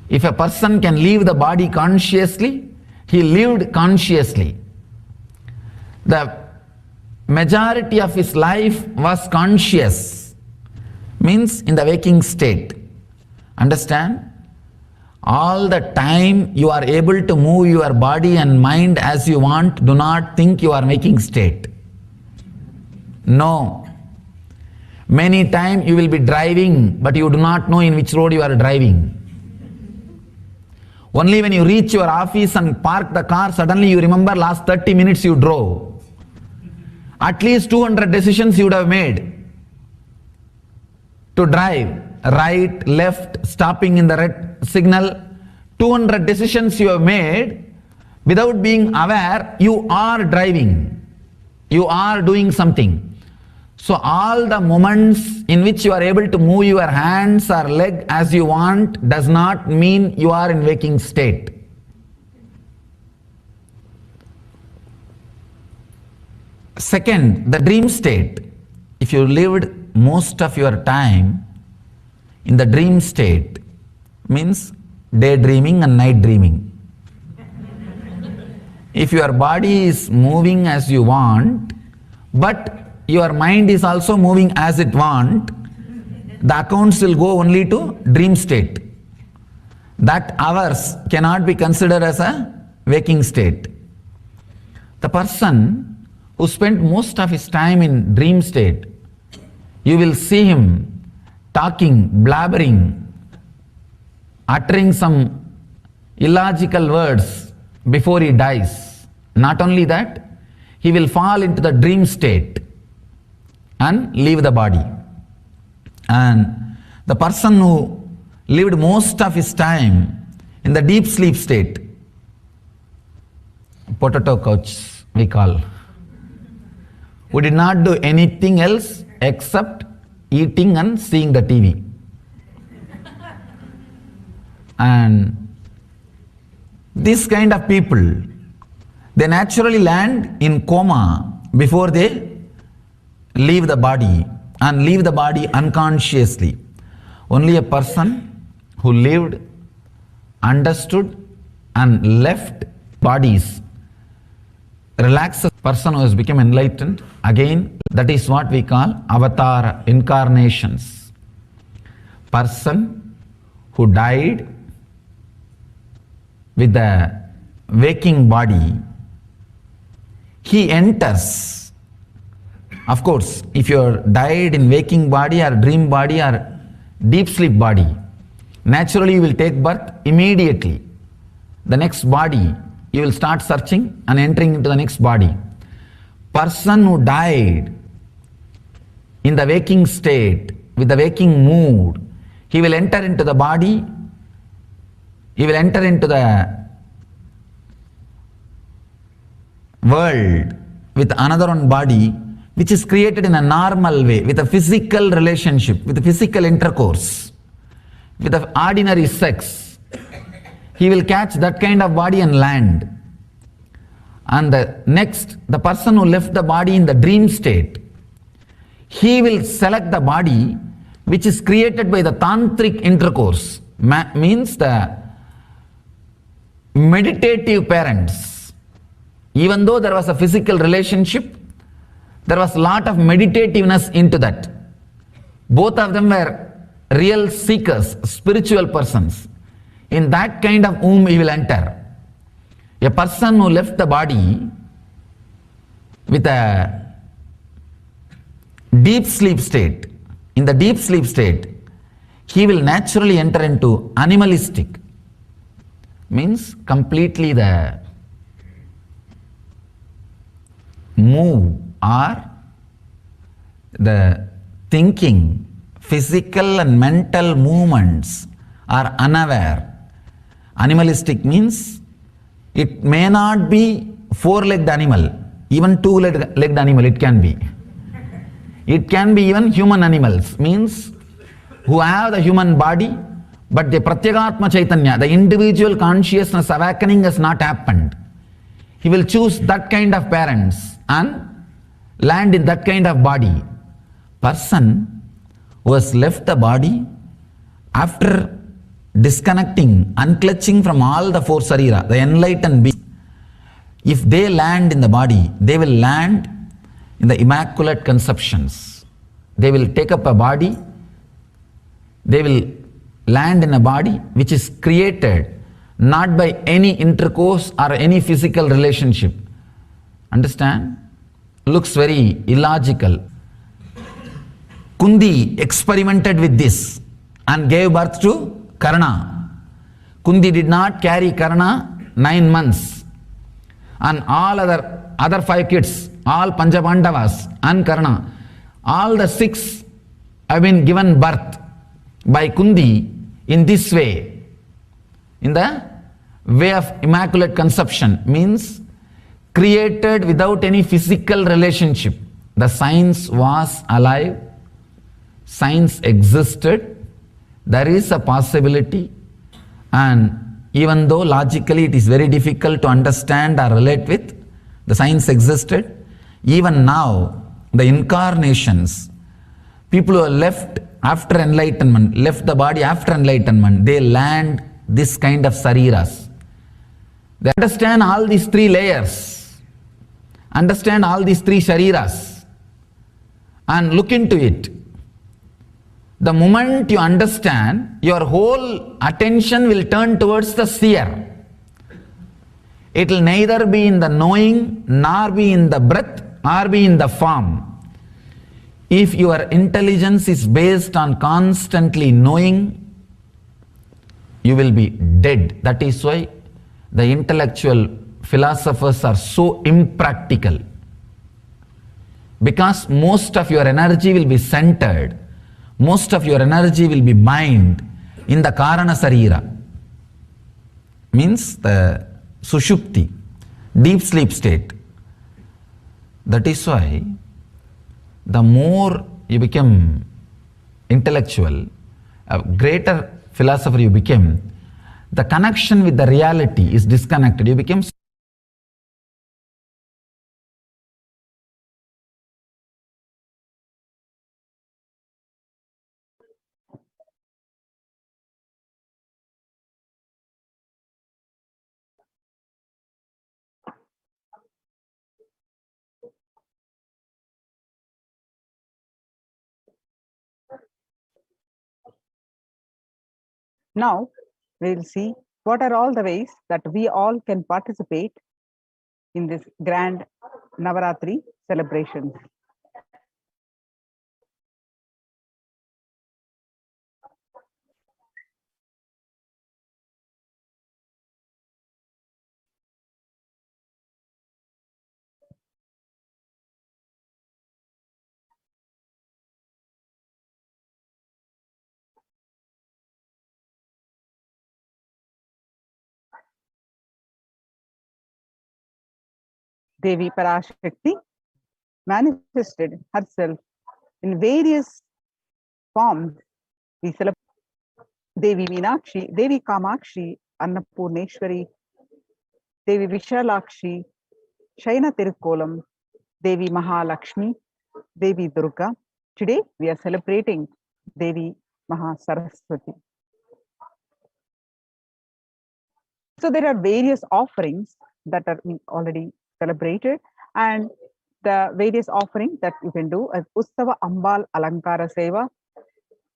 If a person can leave the body consciously, he lived consciously. The majority of his life was conscious, means in the waking state. Understand? All the time you are able to move your body and mind as you want, do not think you are waking state. No. Many times you will be driving, but you do not know in which road you are driving. Only when you reach your office and park the car, suddenly you remember last 30 minutes you drove. At least 200 decisions you would have made to drive. Right, left, stopping in the red signal. 200 decisions you have made without being aware you are driving. You are doing something. So all the moments in which you are able to move your hands or leg as you want does not mean you are in waking state. Second, the dream state. If you lived most of your time in the dream state, means daydreaming and night dreaming. If your body is moving as you want, but your mind is also moving as it wants, the accounts will go only to dream state. That hours cannot be considered as a waking state. The person who spent most of his time in dream state, you will see him talking, blabbering, uttering some illogical words before he dies. Not only that, he will fall into the dream state and leave the body. And the person who lived most of his time in the deep sleep state, potato couch we call, who did not do anything else except eating and seeing the TV. And this kind of people, they naturally land in coma before they leave the body, and leave the body unconsciously. Only a person who lived, understood and left bodies, relaxed person who has become enlightened, again that is what we call avatar incarnations. Person who died with the waking body, he enters. Of course, if you died in waking body or dream body or deep sleep body, naturally you will take birth immediately. The next body, you will start searching and entering into the next body. Person who died in the waking state, with the waking mood, he will enter into the body, he will enter into the world with another one body, which is created in a normal way, with a physical relationship, with a physical intercourse, with the ordinary sex. He will catch that kind of body and land. And the person who left the body in the dream state, he will select the body which is created by the tantric intercourse, means the meditative parents. Even though there was a physical relationship, there was a lot of meditativeness into that. Both of them were real seekers, spiritual persons. In that kind of womb he will enter. A person who left the body with a deep sleep state, in the deep sleep state, he will naturally enter into animalistic, means completely the move or the thinking, physical and mental movements are unaware. Animalistic means it may not be four-legged animal, even two-legged animal it can be. It can be even human animals, means who have the human body, but the Pratyagatma Chaitanya, the individual consciousness awakening has not happened. He will choose that kind of parents and land in that kind of body. Person who has left the body after disconnecting, unclutching from all the four sarira, the enlightened beings, if they land in the body, they will land in the immaculate conceptions. They will take up a body, they will land in a body which is created not by any intercourse or any physical relationship. Understand? Looks very illogical. Kundi experimented with this and gave birth to Karna. Kundi did not carry Karna 9 months. And all other 5 kids, all Panchapandavas and Karna, all the 6 have been given birth by Kundi in this way. In the way of immaculate conception, means created without any physical relationship. The science was alive, science existed, there is a possibility, and even though logically it is very difficult to understand or relate with, the science existed. Even now, the incarnations, people who are left after enlightenment, left the body after enlightenment, they land this kind of sariras. They understand all these 3 layers, understand all these 3 shariras, and look into it. The moment you understand, your whole attention will turn towards the seer. It will neither be in the knowing, nor be in the breath, or be in the form. If your intelligence is based on constantly knowing, you will be dead. That is why the intellectual philosophers are so impractical, because most of your energy will be centered, most of your energy will be mined in the Karana Sarira, means the Sushupti, deep sleep state. That is why the more you become intellectual, a greater philosopher you become, the connection with the reality is disconnected. You become Now, we'll see what are all the ways that we all can participate in this grand Navaratri celebrations. Devi Parashakti manifested herself in various forms. We celebrate Devi Meenakshi, Devi Kamakshi, Annapurneshwari, Devi Vishalakshi, Shaina Tirukkolam, Devi Mahalakshmi, Devi Durga. Today we are celebrating Devi Mahasaraswati. So there are various offerings that are already celebrated, and the various offerings that you can do as Ustava Ambal Alankara Seva,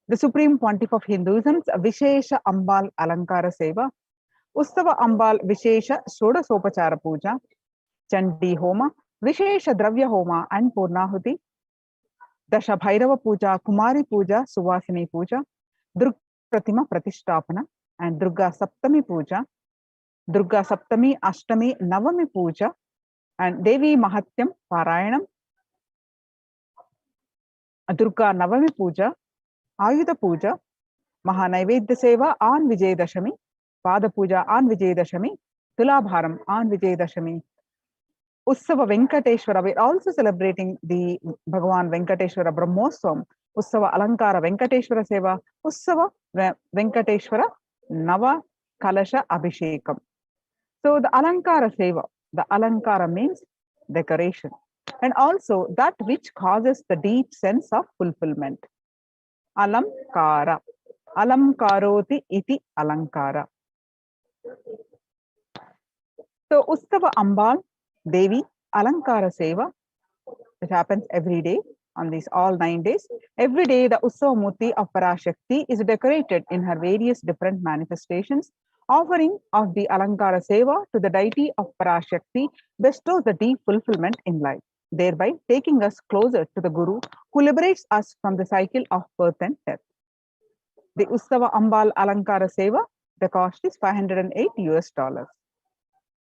the Supreme Pontiff of Hinduism, Vishesha Ambal Alankara Seva, Ustava Ambal Vishesha Shodasopachara Puja, Chandi Homa, Vishesha Dravya Homa and Purnahuti, Dasha Bhairava Puja, Kumari Puja, Suvasini Puja, Durga Pratima Pratishtapana, and Durga Saptami Puja, Durga Saptami, Ashtami, Navami Puja, and Devi Mahatyam Parayanam, Durga Navami Puja, Ayudha Puja, Mahanaivedya Seva on Vijayadashami, Pada Puja on Vijayadashami, Tulabharam on Vijayadashami, Ussava Venkateshwara. We're also celebrating the Bhagavan Venkateshwara Brahmoswam, Ussava Alankara Venkateshwara Seva, Ussava Venkateshwara Nava Kalasha Abhishekam. So the Alankara Seva, the Alankara means decoration, and also that which causes the deep sense of fulfillment. Alamkara. Alamkaroti iti Alankara. So Ustava Ambal Devi Alankara Seva, it happens every day on these all 9 days. Every day the Ussava Murti of Parashakti is decorated in her various different manifestations. Offering of the Alankara Seva to the deity of Parashakti bestows the deep fulfillment in life, thereby taking us closer to the Guru who liberates us from the cycle of birth and death. The Ustava Ambal Alankara Seva, the cost is $508.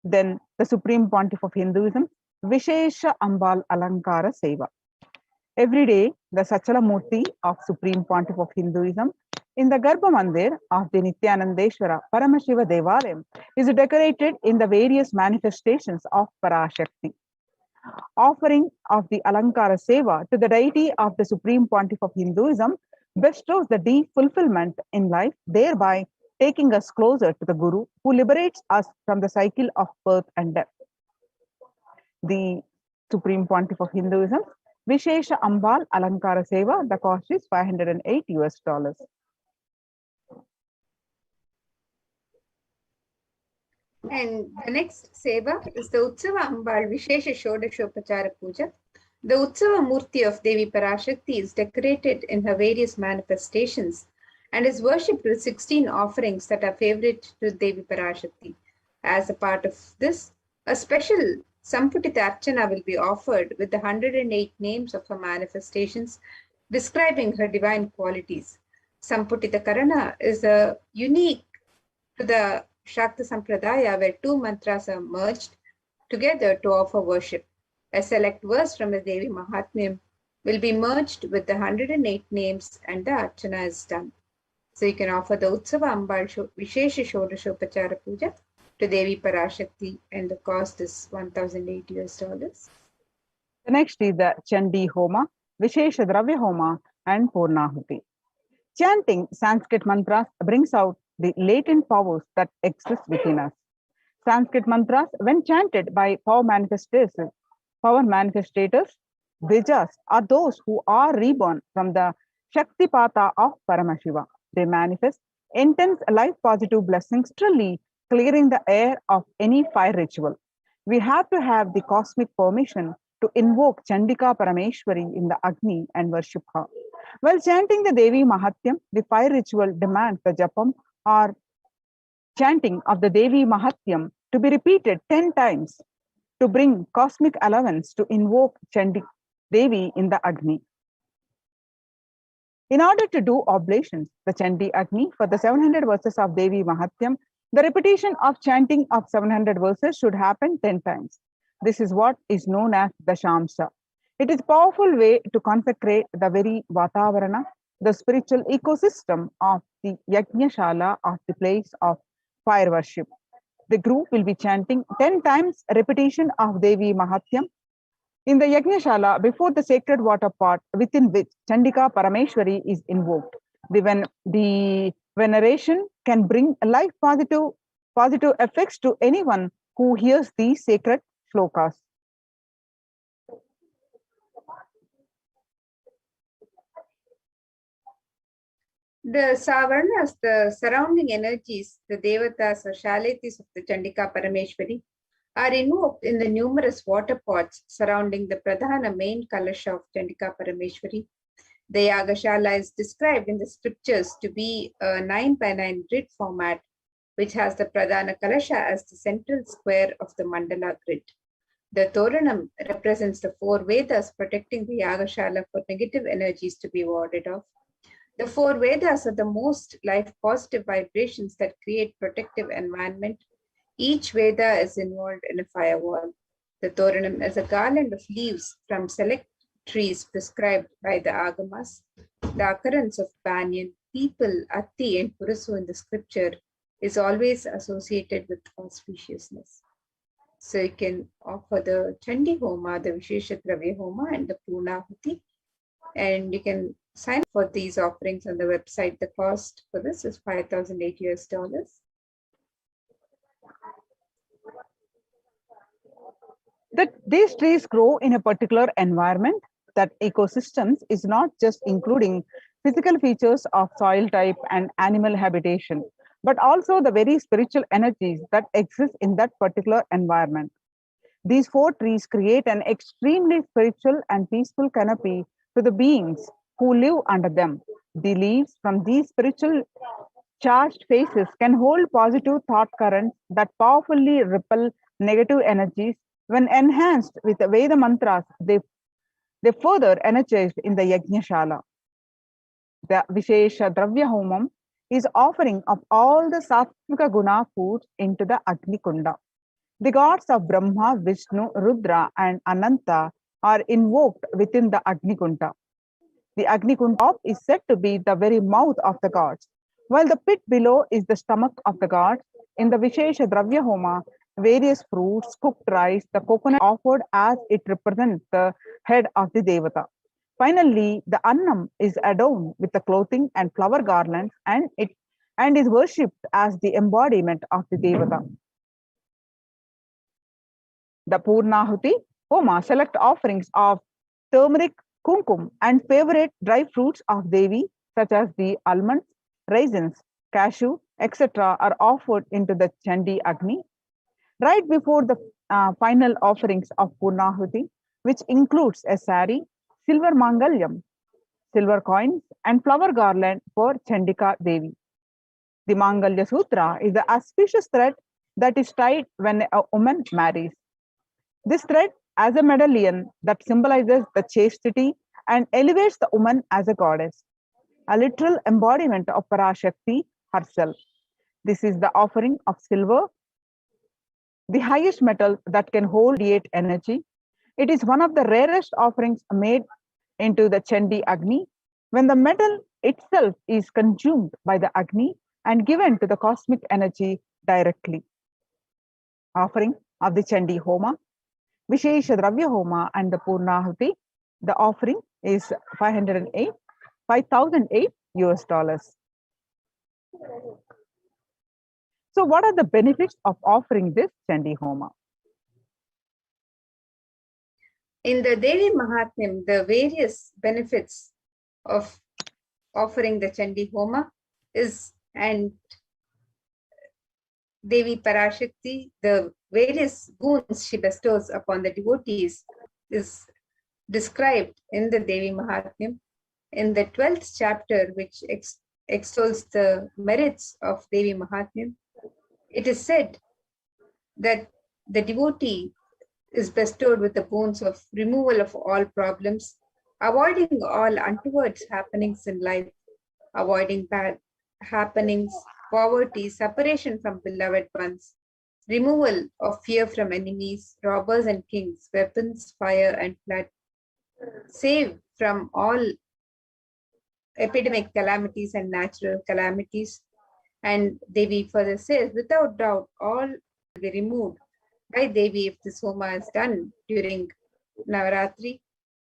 Then the Supreme Pontiff of Hinduism, Vishesha Ambal Alankara Seva. Every day, the Sachala Murti of Supreme Pontiff of Hinduism in the Garbha Mandir of the Nithyanandeshwara Paramashiva Devalayam is decorated in the various manifestations of Parashakti. Offering of the Alankara Seva to the deity of the Supreme Pontiff of Hinduism bestows the deep fulfillment in life, thereby taking us closer to the Guru who liberates us from the cycle of birth and death. The Supreme Pontiff of Hinduism, Vishesha Ambal Alankara Seva, the cost is $508. And the next Seva is the Utsava Ambal Vishesha Shodashopachara Puja. The Utsava Murti of Devi Parashakti is decorated in her various manifestations and is worshipped with 16 offerings that are favorite to Devi Parashakti. As a part of this, a special Samputita Archana will be offered with the 108 names of her manifestations describing her divine qualities. Samputita Karana is a unique to the Shakti Sampradaya, where two mantras are merged together to offer worship. A select verse from the Devi Mahatmyam will be merged with the 108 names and the Archana is done. So you can offer the Utsava Ambal Vishesha Shodashopachara Puja to Devi Parashakti, and the cost is $1,008. The next is the Chandi Homa, Vishesha Dravya Homa, and Purnahuti. Chanting Sanskrit mantras brings out the latent powers that exist within us. Sanskrit mantras, when chanted by power manifestators, Vijas are those who are reborn from the Shaktipata of Paramashiva. They manifest intense life positive blessings, truly clearing the air of any fire ritual. We have to have the cosmic permission to invoke Chandika Parameshwari in the Agni and worship her. While chanting the Devi Mahatyam, the fire ritual demands the Japam or chanting of the Devi Mahatyam to be repeated 10 times to bring cosmic allowance to invoke Chandi Devi in the Agni. In order to do oblations, the Chandi Agni for the 700 verses of Devi Mahatyam, the repetition of chanting of 700 verses should happen 10 times. This is what is known as the Shamsa. It is a powerful way to consecrate the very Vatavarana, the spiritual ecosystem of the Yajnashala, of the place of fire worship. The group will be chanting 10 times repetition of Devi Mahatyam in the Yajnashala before the sacred water pot within which Chandika Parameshwari is invoked. The veneration can bring life positive effects to anyone who hears these sacred shlokas. The Savarnas, the surrounding energies, the Devatas or Shaletis of the Chandika Parameshwari, are invoked in the numerous water pots surrounding the Pradhana main Kalasha of Chandika Parameshwari. The Yagashala is described in the scriptures to be a 9x9 grid format, which has the Pradhana Kalasha as the central square of the mandala grid. The Toranam represents the four Vedas protecting the Yagashala for negative energies to be warded off. The four Vedas are the most life-positive vibrations that create protective environment. Each Veda is involved in a firewall. The Toranam is a garland of leaves from select trees prescribed by the Agamas. The occurrence of banyan, people, atti, and purasu in the scripture is always associated with auspiciousness. So you can offer the Chandi Homa, the Vishesha Dravya Homa, and the Purnahuti. And you can sign up for these offerings on the website. The cost for this is $5,008. That these trees grow in a particular environment, that ecosystems is not just including physical features of soil type and animal habitation, but also the very spiritual energies that exist in that particular environment. These four trees create an extremely spiritual and peaceful canopy to the beings who live under them. The leaves from these spiritual charged faces can hold positive thought currents that powerfully repel negative energies. When enhanced with Veda mantras, they further energized in the Yajnashala. The Vishesha Dravya Homam is offering of all the Sattvika Guna foods into the Agni Kunda. The gods of Brahma, Vishnu, Rudra, and Ananta are invoked within the Agni Kunda. The Agni Kunda is said to be the very mouth of the gods, while the pit below is the stomach of the gods. In the Vishesha Dravya Homa, various fruits, cooked rice, the coconut offered as it represents the head of the Devata. Finally, the Annam is adorned with the clothing and flower garlands and is worshipped as the embodiment of the Devata. The Purnahuti Homa select offerings of turmeric, kumkum, and favorite dry fruits of Devi, such as the almonds, raisins, cashew, etc., are offered into the Chandi Agni. Right before the final offerings of Purnahuti, which includes a sari, silver mangalyam, silver coins, and flower garland for Chandika Devi. The Mangalya Sutra is the auspicious thread that is tied when a woman marries. This thread, as a medallion that symbolizes the chastity and elevates the woman as a goddess, a literal embodiment of Parashakti herself. This is the offering of silver, the highest metal that can hold radiate energy. It is one of the rarest offerings made into the Chandi Agni. When the metal itself is consumed by the Agni and given to the cosmic energy directly. Offering of the Chandi Homa, Vishesha Dravya Homa, and the Purnahuti. The offering is 5,008 US dollars. So, what are the benefits of offering this Chandi Homa? In the Devi Mahatmyam, the various benefits of offering the Chandi Homa is, and Devi Parashakti, the various boons she bestows upon the devotees is described in the Devi Mahatmyam. In the 12th chapter, which extols the merits of Devi Mahatmyam, it is said that the devotee is bestowed with the boons of removal of all problems, avoiding all untoward happenings in life, avoiding bad happenings, poverty, separation from beloved ones, removal of fear from enemies, robbers and kings, weapons, fire and flood, save from all epidemic calamities and natural calamities. And Devi further says, without doubt, all will be removed by Devi if this Homa is done during Navaratri.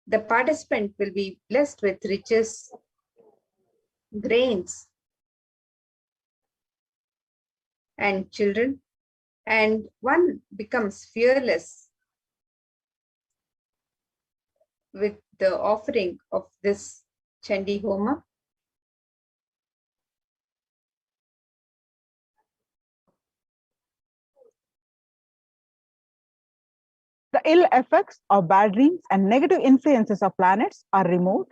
The participant will be blessed with riches, grains, and children, and one becomes fearless with the offering of this Chandi Homa. The ill effects of bad dreams and negative influences of planets are removed.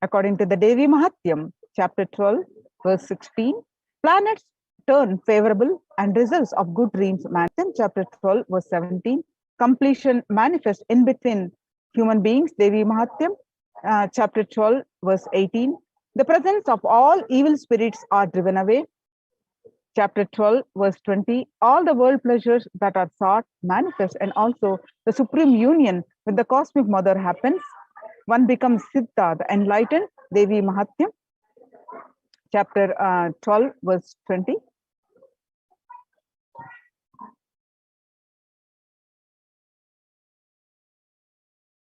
According to the Devi Mahatyam, chapter 12, verse 16, planets turn favorable and results of good dreams manifest. Chapter 12, verse 17, completion manifest in between human beings. Devi Mahatyam, chapter 12, verse 18, the presence of all evil spirits are driven away. Chapter 12, verse 20, all the world pleasures that are sought manifest, and also the supreme union with the cosmic mother happens. One becomes Siddha, the enlightened. Devi Mahatyam, chapter 12, verse 20.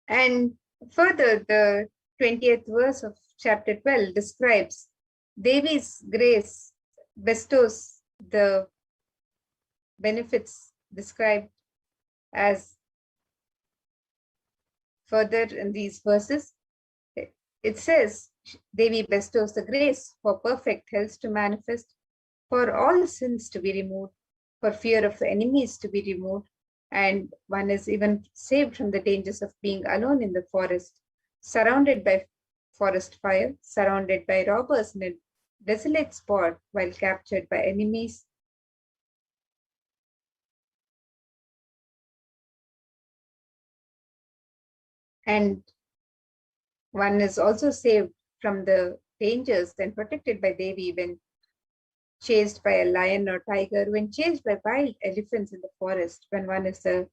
And further, the 20th verse of chapter 12 describes Devi's grace bestows the benefits described as further in these verses. It says, Devi bestows the grace for perfect health to manifest, for all sins to be removed, for fear of enemies to be removed, and one is even saved from the dangers of being alone in the forest, surrounded by forest fire, surrounded by robbers in a desolate spot while captured by enemies. And one is also saved from the dangers and protected by Devi when chased by a lion or tiger, when chased by wild elephants in the forest, when one is the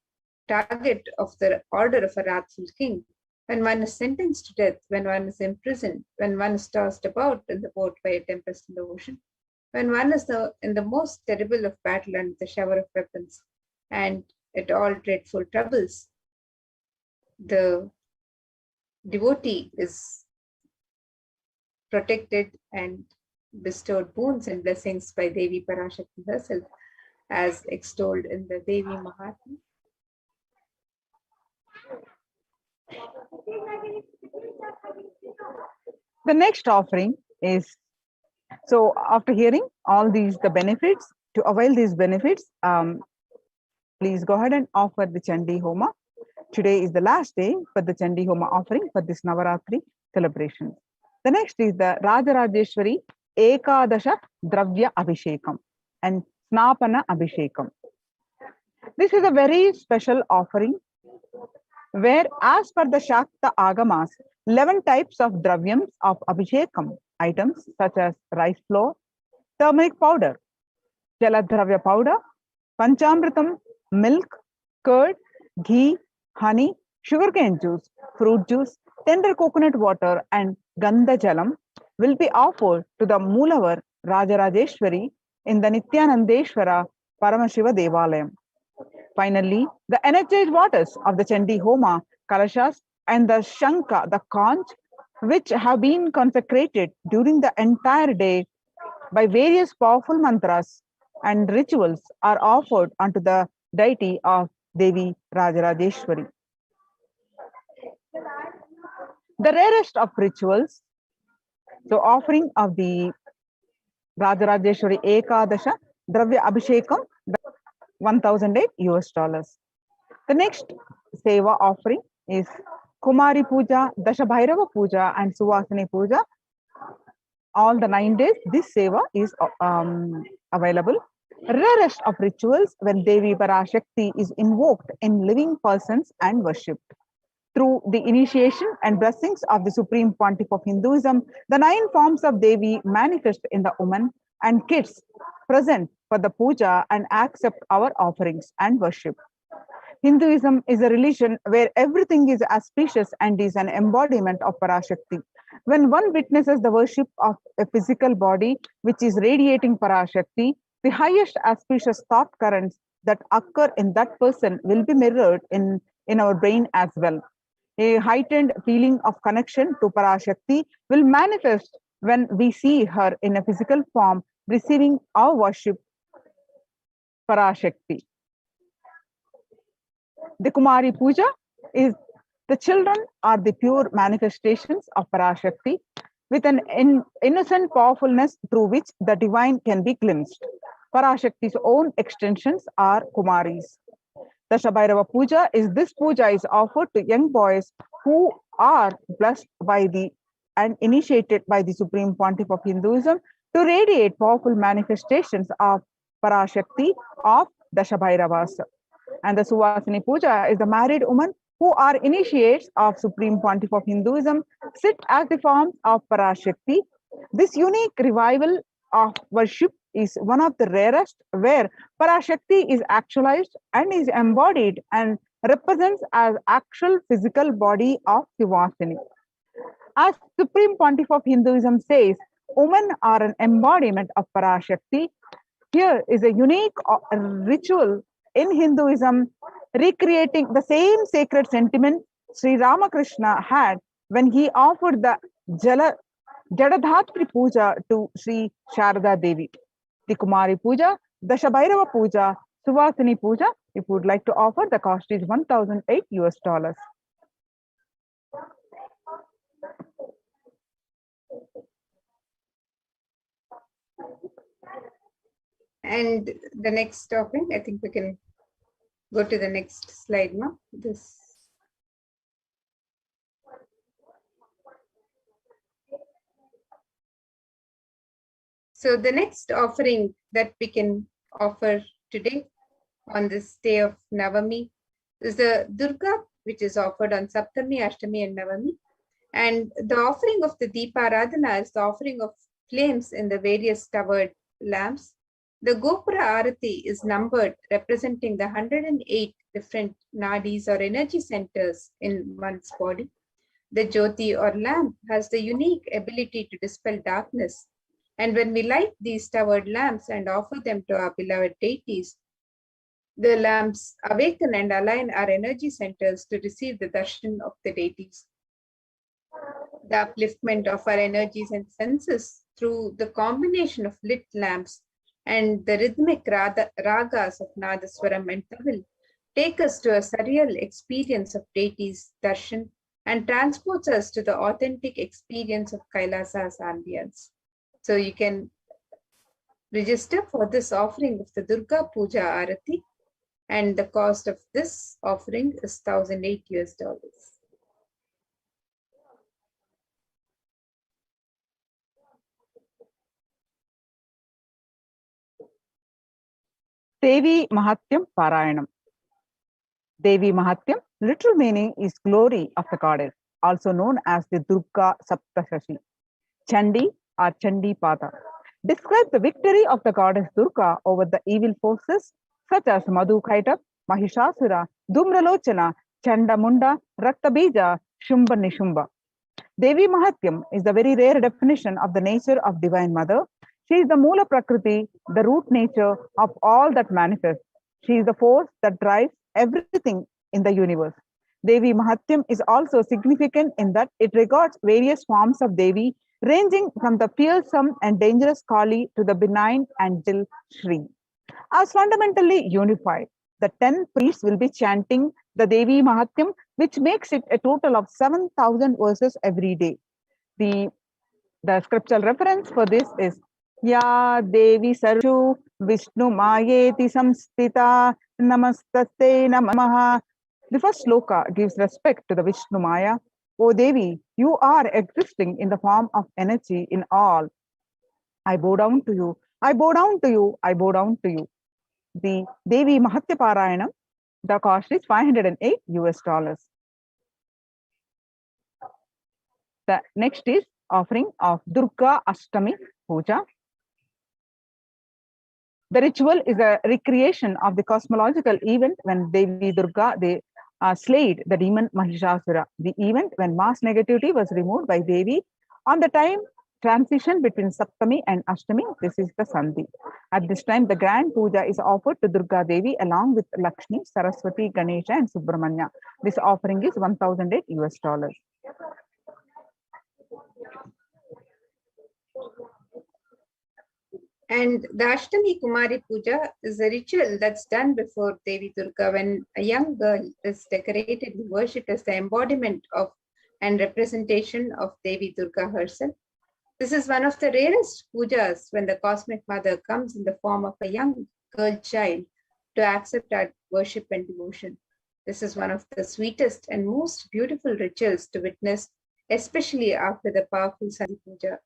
target of the order of a wrathful king, when one is sentenced to death, when one is imprisoned, when one is tossed about in the boat by a tempest in the ocean, when one is in the most terrible of battle under the shower of weapons, and at all dreadful troubles, the devotee is protected and bestowed boons and blessings by Devi Parashakti herself, as extolled in the Devi Mahatmya. The next offering is, so after hearing all these, the benefits, to avail these benefits, please go ahead and offer the Chandi Homa. Today is the last day for the Chandi Homa offering for this Navaratri celebration. The next is the Rajarajeshwari Ekadasha Dravya Abhishekam and Snapana Abhishekam. This is a very special offering where, as per the Shakta Agamas, 11 types of dravyams of Abhishekam items such as rice flour, turmeric powder, Jaladravya powder, Panchamritam, milk, curd, ghee, honey, sugarcane juice, fruit juice, tender coconut water, and Gandha Jalam will be offered to the Moolavar Rajarajeshwari in the Nithyanandeshwara Paramashiva Devalayam. Finally, the energized waters of the Chandi Homa, Kalashas, and the Shanka, the conch, which have been consecrated during the entire day by various powerful mantras and rituals, are offered unto the deity of Devi Rajarajeshwari. The rarest of rituals, so offering of the Rajarajeshwari Ekadasha Dravya Abhishekam, 1008 US dollars. The next seva offering is Kumari Puja, Dasha Bhairava Puja, and Suvasini Puja. All the 9 days, this seva is available. Rarest of rituals when Devi Parashakti is invoked in living persons and worshipped. Through the initiation and blessings of the Supreme Pontiff of Hinduism, the 9 forms of Devi manifest in the women and kids present for the puja and accept our offerings and worship. Hinduism is a religion where everything is auspicious and is an embodiment of Parashakti. When one witnesses the worship of a physical body which is radiating Parashakti, the highest auspicious thought currents that occur in that person will be mirrored in our brain as well. A heightened feeling of connection to Parashakti will manifest when we see her in a physical form receiving our worship Parashakti. The Kumari Puja is the children are the pure manifestations of Parashakti with an innocent powerfulness through which the divine can be glimpsed. Parashakti's own extensions are Kumaris. The Shabhairava Puja is this puja is offered to young boys who are blessed by the and initiated by the Supreme Pontiff of Hinduism to radiate powerful manifestations of Parashakti of the Shabhairavas. And the Suvasini Puja is the married woman who are initiates of Supreme Pontiff of Hinduism, sit as the forms of Parashakti. This unique revival of worship is one of the rarest where Parashakti is actualized and is embodied and represents as actual physical body of Suvasini. As Supreme Pontiff of Hinduism says, women are an embodiment of Parashakti. Here is a unique ritual in Hinduism recreating the same sacred sentiment Sri Ramakrishna had when he offered the Jadadhatri Puja to Sri Sharada Devi. The Kumari Puja, the Shabhairava Puja, Suvasini Puja, if you would like to offer, the cost is 1008 US dollars. And the next offering, I think we can go to the next slide now. So the next offering that we can offer today on this day of Navami is the Durga, which is offered on Saptami, Ashtami, and Navami. And the offering of the Deepa Aradhana is the offering of flames in the various covered lamps. The Gopura Arati is numbered, representing the 108 different nadis or energy centers in one's body. The Jyoti or lamp has the unique ability to dispel darkness. And when we light these towered lamps and offer them to our beloved deities, the lamps awaken and align our energy centers to receive the darshan of the deities. The upliftment of our energies and senses through the combination of lit lamps and the rhythmic ragas of Nadaswaram and Tawil take us to a surreal experience of deities' darshan and transports us to the authentic experience of Kailasa's ambience. So you can register for this offering of the Durga Puja Arati, and the cost of this offering is 1008 US dollars. Devi Mahatyam Parayanam. Devi Mahatyam, literal meaning is glory of the goddess, also known as the Durga Saptashashi, Chandi or Chandi Pada. describes the victory of the goddess Durga over the evil forces such as Madhukaita, Mahishasura, Dhumralochana, Chandamunda, Raktabija, Shumba Nishumba. Devi Mahatyam is the very rare definition of the nature of Divine Mother. She is the Mula Prakriti, the root nature of all that manifests. She is the force that drives everything in the universe. Devi Mahatyam is also significant in that it regards various forms of Devi, ranging from the fearsome and dangerous Kali to the benign angel Shri. As fundamentally unified, the 10 priests will be chanting the Devi Mahatyam, which makes it a total of 7,000 verses every day. The scriptural reference for this is Ya Devi Sarju Vishnu Mayeti Samstita Namastaste Namaha. The first sloka gives respect to the Vishnu Maya. O Devi, you are existing in the form of energy in all. I bow down to you. I bow down to you. I bow down to you. The Devi Mahatya Parayanam, the cost is $508 US. The next is offering of Durga Ashtami Puja. The ritual is a recreation of the cosmological event when Devi Durga slayed the demon Mahishasura. The event when mass negativity was removed by Devi on the time transition between Saptami and Ashtami. This is the Sandhi. At this time, the grand puja is offered to Durga Devi along with Lakshmi, Saraswati, Ganesha, and Subramanya. This offering is $1,008 US. And the Ashtami Kumari Puja is a ritual that's done before Devi Durga when a young girl is decorated and worshipped as the embodiment of and representation of Devi Durga herself. This is one of the rarest pujas when the cosmic mother comes in the form of a young girl child to accept our worship and devotion. This is one of the sweetest and most beautiful rituals to witness, especially after the powerful Sandhi Puja.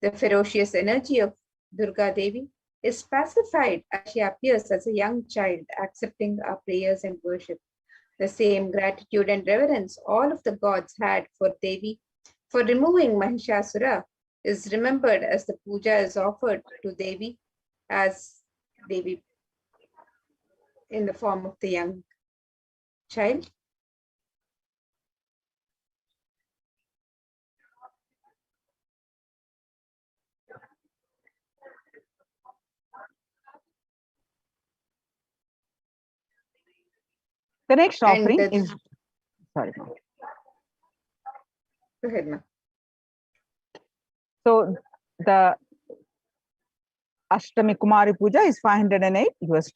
The ferocious energy of Durga Devi is pacified as she appears as a young child, accepting our prayers and worship. The same gratitude and reverence all of the gods had for Devi for removing Mahishasura is remembered as the puja is offered to Devi as Devi in the form of the young child. The next offering is, sorry. Go ahead, ma'am. So the Ashtami Kumari Puja is $508 US.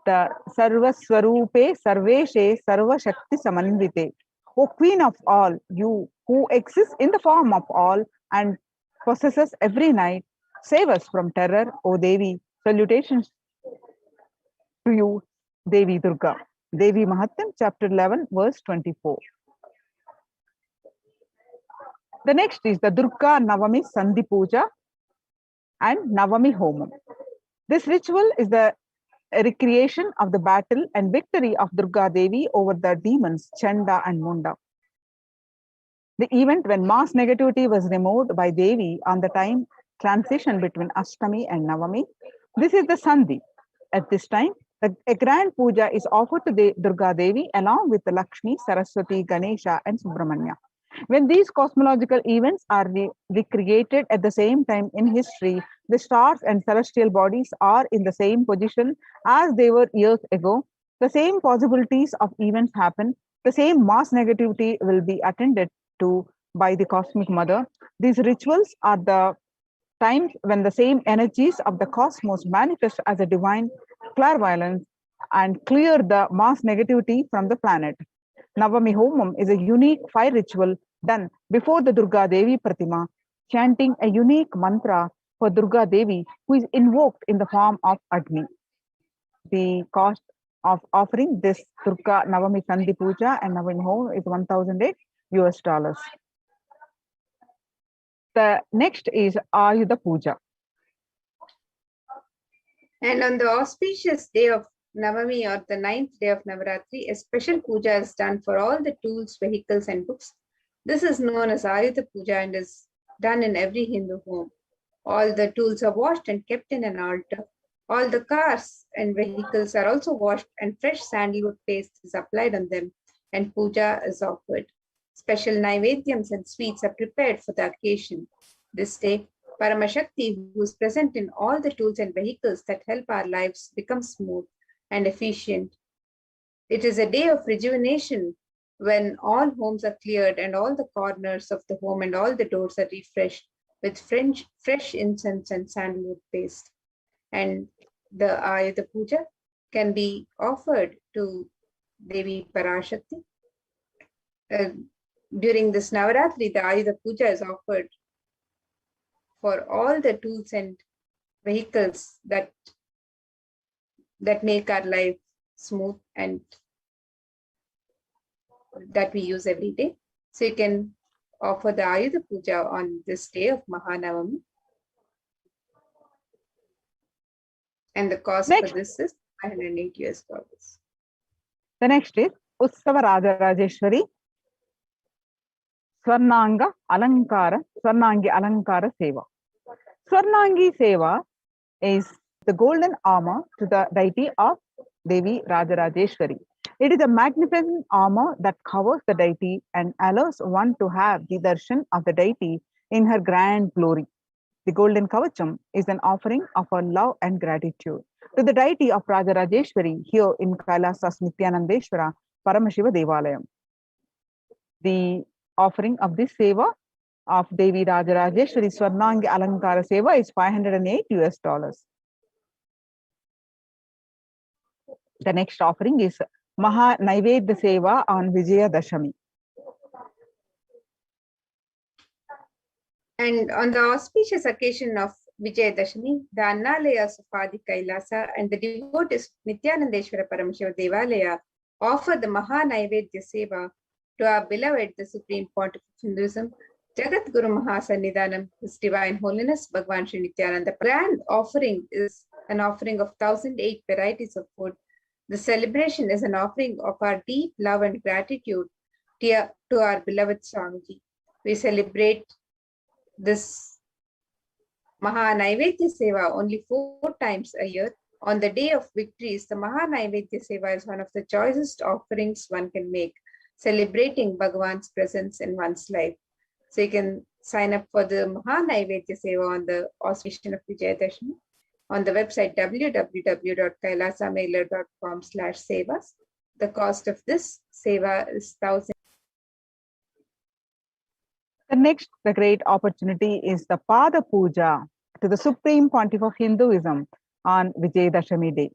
The Sarva Swarupe Sarveshe Sarva Shakti Samanvite. O Queen of all, you who exist in the form of all and possesses every night, save us from terror, O Devi. Salutations to you, Devi Durga. Devi Mahatyam, chapter 11, verse 24. The next is the Durga Navami Sandhi Puja and Navami Homam. This ritual is the recreation of the battle and victory of Durga Devi over the demons Chanda and Munda. The event when mass negativity was removed by Devi on the time transition between Ashtami and Navami. This is the Sandhi. At this time, a grand puja is offered to Durga Devi along with the Lakshmi, Saraswati, Ganesha, and Subramanya. When these cosmological events are recreated at the same time in history, the stars and celestial bodies are in the same position as they were years ago. The same possibilities of events happen. The same mass negativity will be attended to by the cosmic mother. These rituals are the times when the same energies of the cosmos manifest as a divine clairvoyance and clear the mass negativity from the planet. Navami Homam is a unique fire ritual done before the Durga Devi Pratima, chanting a unique mantra for Durga Devi, who is invoked in the form of Agni. The cost of offering this Durga Navami Sandhi Puja and Navami Homam is $1,008 US. The next is Ayudha Puja. And on the auspicious day of Navami or the 9th day of Navaratri, a special puja is done for all the tools, vehicles, and books. This is known as Ayudha Puja and is done in every Hindu home. All the tools are washed and kept in an altar. All the cars and vehicles are also washed, and fresh sandalwood paste is applied on them, and puja is offered. Special naivedyams and sweets are prepared for the occasion. This day, Paramashakti, who is present in all the tools and vehicles that help our lives become smooth and efficient. It is a day of rejuvenation when all homes are cleared and all the corners of the home and all the doors are refreshed with fresh incense and sandalwood paste. And the Ayuda Puja can be offered to Devi Parashakti. During this Navaratri, the Ayuda Puja is offered for all the tools and vehicles that make our life smooth and that we use every day. So you can offer the Ayuda Puja on this day of Mahanavami. And the cost for this is $508. The next is Utsava Rajarajeshwari Swarnanga Alankara Swarnangi Alankara Seva. Swarnangi Seva is the golden armor to the deity of Devi Rajarajeshwari. It is a magnificent armor that covers the deity and allows one to have the darshan of the deity in her grand glory. The golden kavacham is an offering of our love and gratitude to the deity of Rajarajeshwari here in Kailasa's Nithyanandeshwara Paramashiva Devalayam. The offering of this seva of Devi Rajarajeshwari Swarnangi Alankara Seva is $508. The next offering is Maha Naivedya Seva on Vijaya Dashami. And on the auspicious occasion of Vijaya Dashami, the Annalayas of Adi Kailasa and the devotees of Nithyanandeshwara Paramashiva Devalaya offer the Maha Naivedya Seva to our beloved, the Supreme Pontiff of Hinduism, Jagat Guru Mahasannidhanam, His Divine Holiness Bhagwan Sri Nithyananda. Grand offering is an offering of 1008 varieties of food. The celebration is an offering of our deep love and gratitude to our beloved Swamiji. We celebrate this Maha Naivedya Seva only 4 times a year. On the day of victories, the Maha Naivedya Seva is one of the choicest offerings one can make, celebrating Bhagavan's presence in one's life. So you can sign up for the Maha Naivedya Seva on the auspiciation of Vijayadashami on the website www.kailasamailer.com/sevas. The cost of this seva is 1,000. The next, the great opportunity is the Pada Puja to the Supreme Pontiff of Hinduism on Vijayadashami day.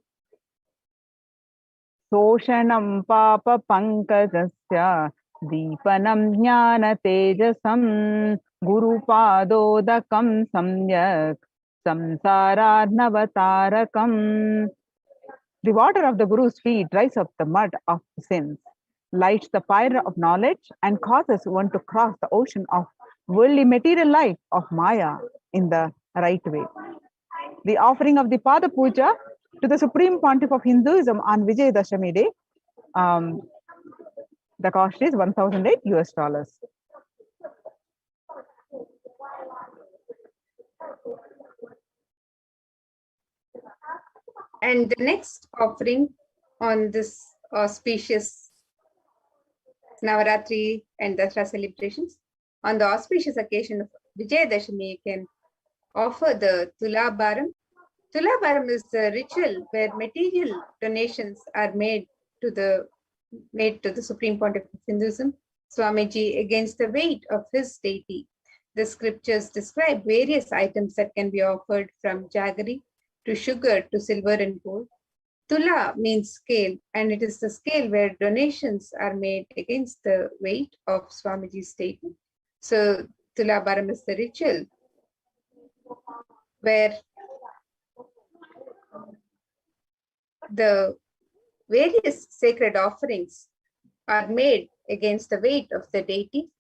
Soshanam Papa Pankajasya Deepanam Jnana Tejasam Guru Padodakam Samyak Samsaradnavatarakam. The water of the Guru's feet dries up the mud of sins, lights the fire of knowledge, and causes one to cross the ocean of worldly material life of Maya in the right way. The offering of the Pada Puja to the Supreme Pontiff of Hinduism on Vijayadashami day, the cost is $1,008. And the next offering on this auspicious Navaratri and Dasara celebrations, on the auspicious occasion of Vijayadashami, you can offer the Tulabharam. Tulabharam is the ritual where material donations are made to the Supreme Pontiff of Hinduism, Swamiji, against the weight of his deity. The scriptures describe various items that can be offered, from jaggery to sugar to silver and gold. Tula means scale, and it is the scale where donations are made against the weight of Swamiji's deity. So Tulabharam is the ritual where the various sacred offerings are made against the weight of the deity.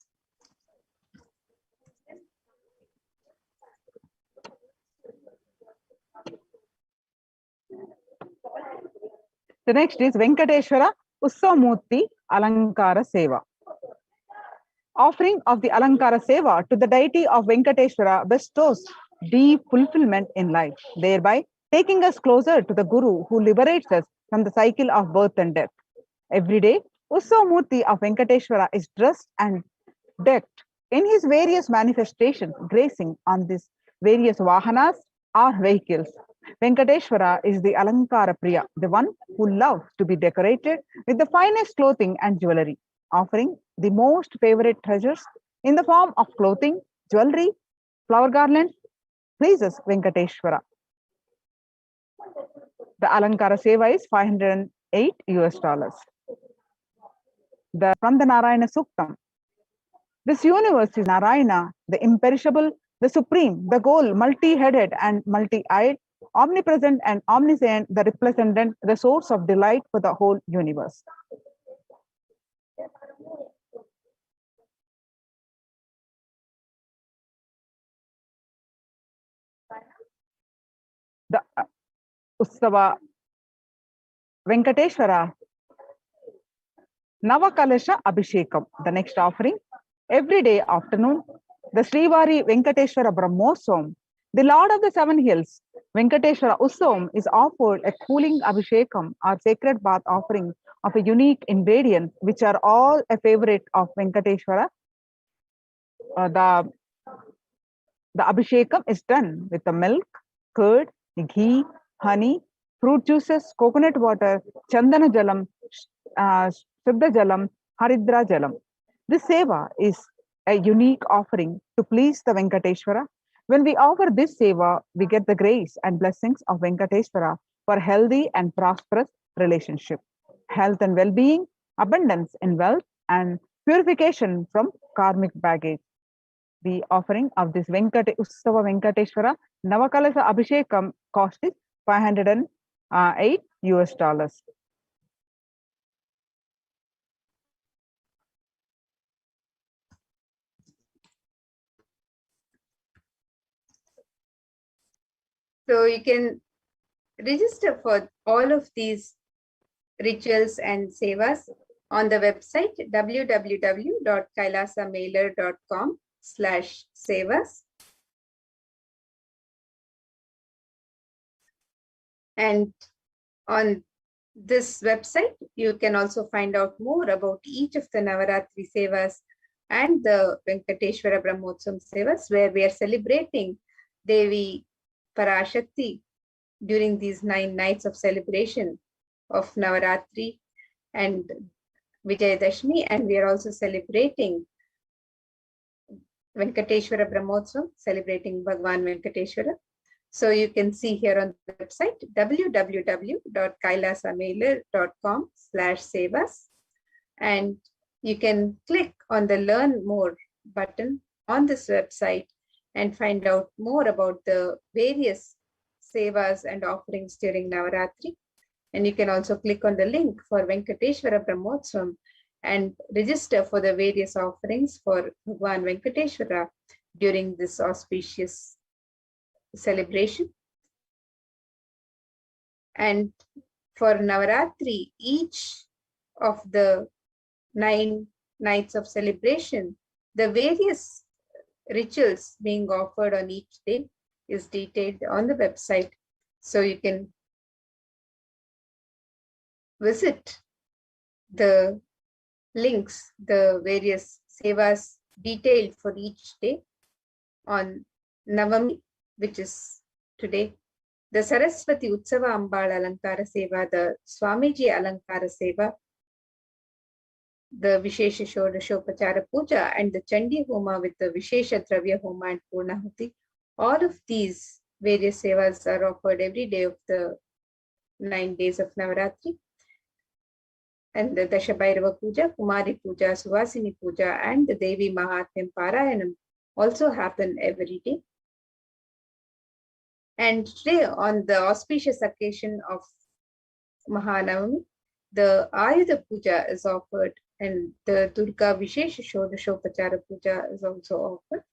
The next is Venkateshwara Ussavamurti Alankara Seva. Offering of the Alankara Seva to the deity of Venkateshwara bestows deep fulfillment in life, thereby taking us closer to the Guru who liberates us from the cycle of birth and death. Every day, Ussavamurti of Venkateshwara is dressed and decked in his various manifestations, gracing on these various vahanas or vehicles. Venkateshwara is the Alankara Priya, the one who loves to be decorated with the finest clothing and jewelry, offering the most favorite treasures in the form of clothing, jewelry, flower garlands, pleases Venkateshwara. The Alankara Seva is $508. From the Narayana Suktam, this universe is Narayana, the imperishable, the supreme, the goal, multi-headed and multi-eyed, omnipresent and omniscient, the resplendent, the source of delight for the whole universe. The Ussava Venkateshwara Navakalasha Abhishekam, the next offering. Every day afternoon, the Srivari Venkateshwara Brahmosam, the Lord of the Seven Hills, Venkateshwara Ussavam, is offered a cooling Abhishekam or sacred bath offering of a unique ingredient, which are all a favorite of Venkateshwara. The Abhishekam is done with the milk, curd, ghee, honey, fruit juices, coconut water, Chandana Jalam, Siddha Jalam, Haridra Jalam. This seva is a unique offering to please the Venkateshwara. When we offer this seva, we get the grace and blessings of Venkateshwara for healthy and prosperous relationship, health and well-being, abundance in wealth, and purification from karmic baggage. The offering of this Ussava Venkateshwara Navakalasa Abhishekam cost is $508. So you can register for all of these rituals and sevas on the website www.kailasamailer.com/sevas. And on this website, you can also find out more about each of the Navaratri sevas and the Venkateshwara Brahmotsam sevas, where we are celebrating Devi Parashakti during these 9 nights of celebration of Navaratri and Vijayadashmi, and we are also celebrating Venkateshwara Brahmotsam, celebrating Bhagwan Venkateshwara. So you can see here on the website www.kailasamailer.com/sevas, and you can click on the Learn More button on this website and find out more about the various sevas and offerings during Navaratri. And you can also click on the link for Venkateshwara Brahmotsam and register for the various offerings for Bhagwan Venkateshwara during this auspicious celebration. And for Navaratri, each of the 9 nights of celebration, the various rituals being offered on each day is detailed on the website. So you can visit the links, the various sevas detailed for each day on Navami, which is today, the Saraswati Utsava Ambal Alankara Seva, the Swamiji Alankara Seva, the Vishesha Shodashopachara Puja, and the Chandi Homa with the Vishesha Dravya Homa and Purnahuti. All of these various sevas are offered every day of the 9 days of Navaratri. And the Dashabhairava Puja, Kumari Puja, Suvasini Puja, and the Devi Mahatmyam Parayanam also happen every day. And today, on the auspicious occasion of Mahanavami, the Ayudha Puja is offered, and the Durga Vishesha Shodashopachara Puja is also offered.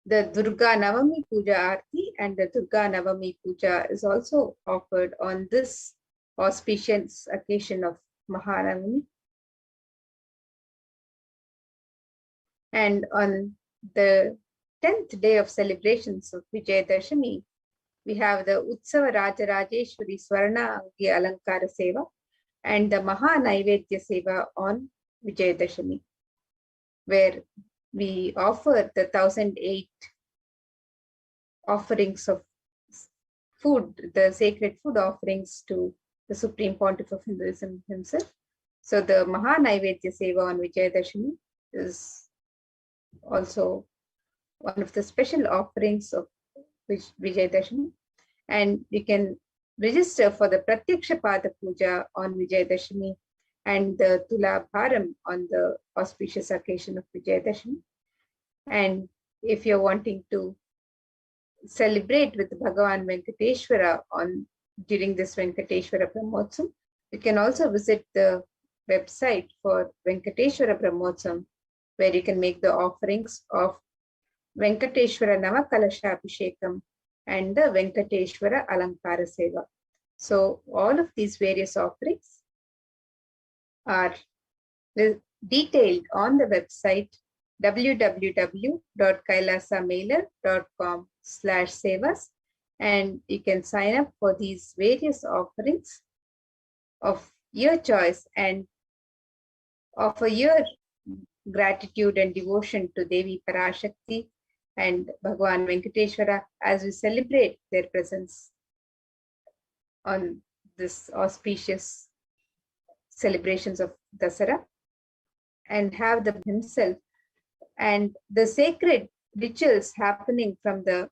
The Durga Navami Puja Aarti and the Durga Navami Puja is also offered on this auspicious occasion of Mahanavami. And on the 10th day of celebrations of Vijayadashami, we have the Utsava Rajarajeshwari Swarna Angi Alankara Seva and the Maha Naivedya Seva on Vijayadashami, where we offer the 1008 offerings of food, the sacred food offerings to the Supreme Pontiff of Hinduism himself. So the Maha Naivedya Seva on Vijayadashami is also one of the special offerings of Vijayadashami, and you can register for the Pratyaksha Pada Puja on Vijayadashami and the Tula Bharam on the auspicious occasion of Vijayadashami. And if you're wanting to celebrate with Bhagavan Venkateshwara during this Venkateshwara Brahmotsam, you can also visit the website for Venkateshwara Brahmotsam, where you can make the offerings of Venkateshwara Navakalasha Abhishekam and the Venkateshwara Alankara Seva. So all of these various offerings are detailed on the website www.kailasamailer.com/sevas, and you can sign up for these various offerings of your choice and offer your gratitude and devotion to Devi Parashakti and Bhagavan Venkateshwara as we celebrate their presence on this auspicious celebrations of Dasara, and have the himself and the sacred rituals happening from the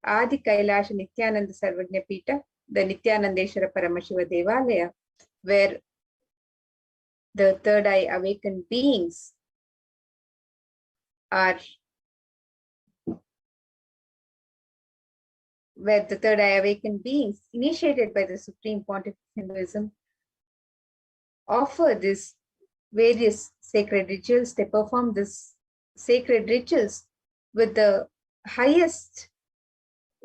Adi Kailash Nithyananda Sarvajna Pita, the Nithyanandeshwara Paramashiva Devalaya, where the third eye awakened beings are initiated by the Supreme Pontiff of Hinduism offer these various sacred rituals. They perform these sacred rituals with the highest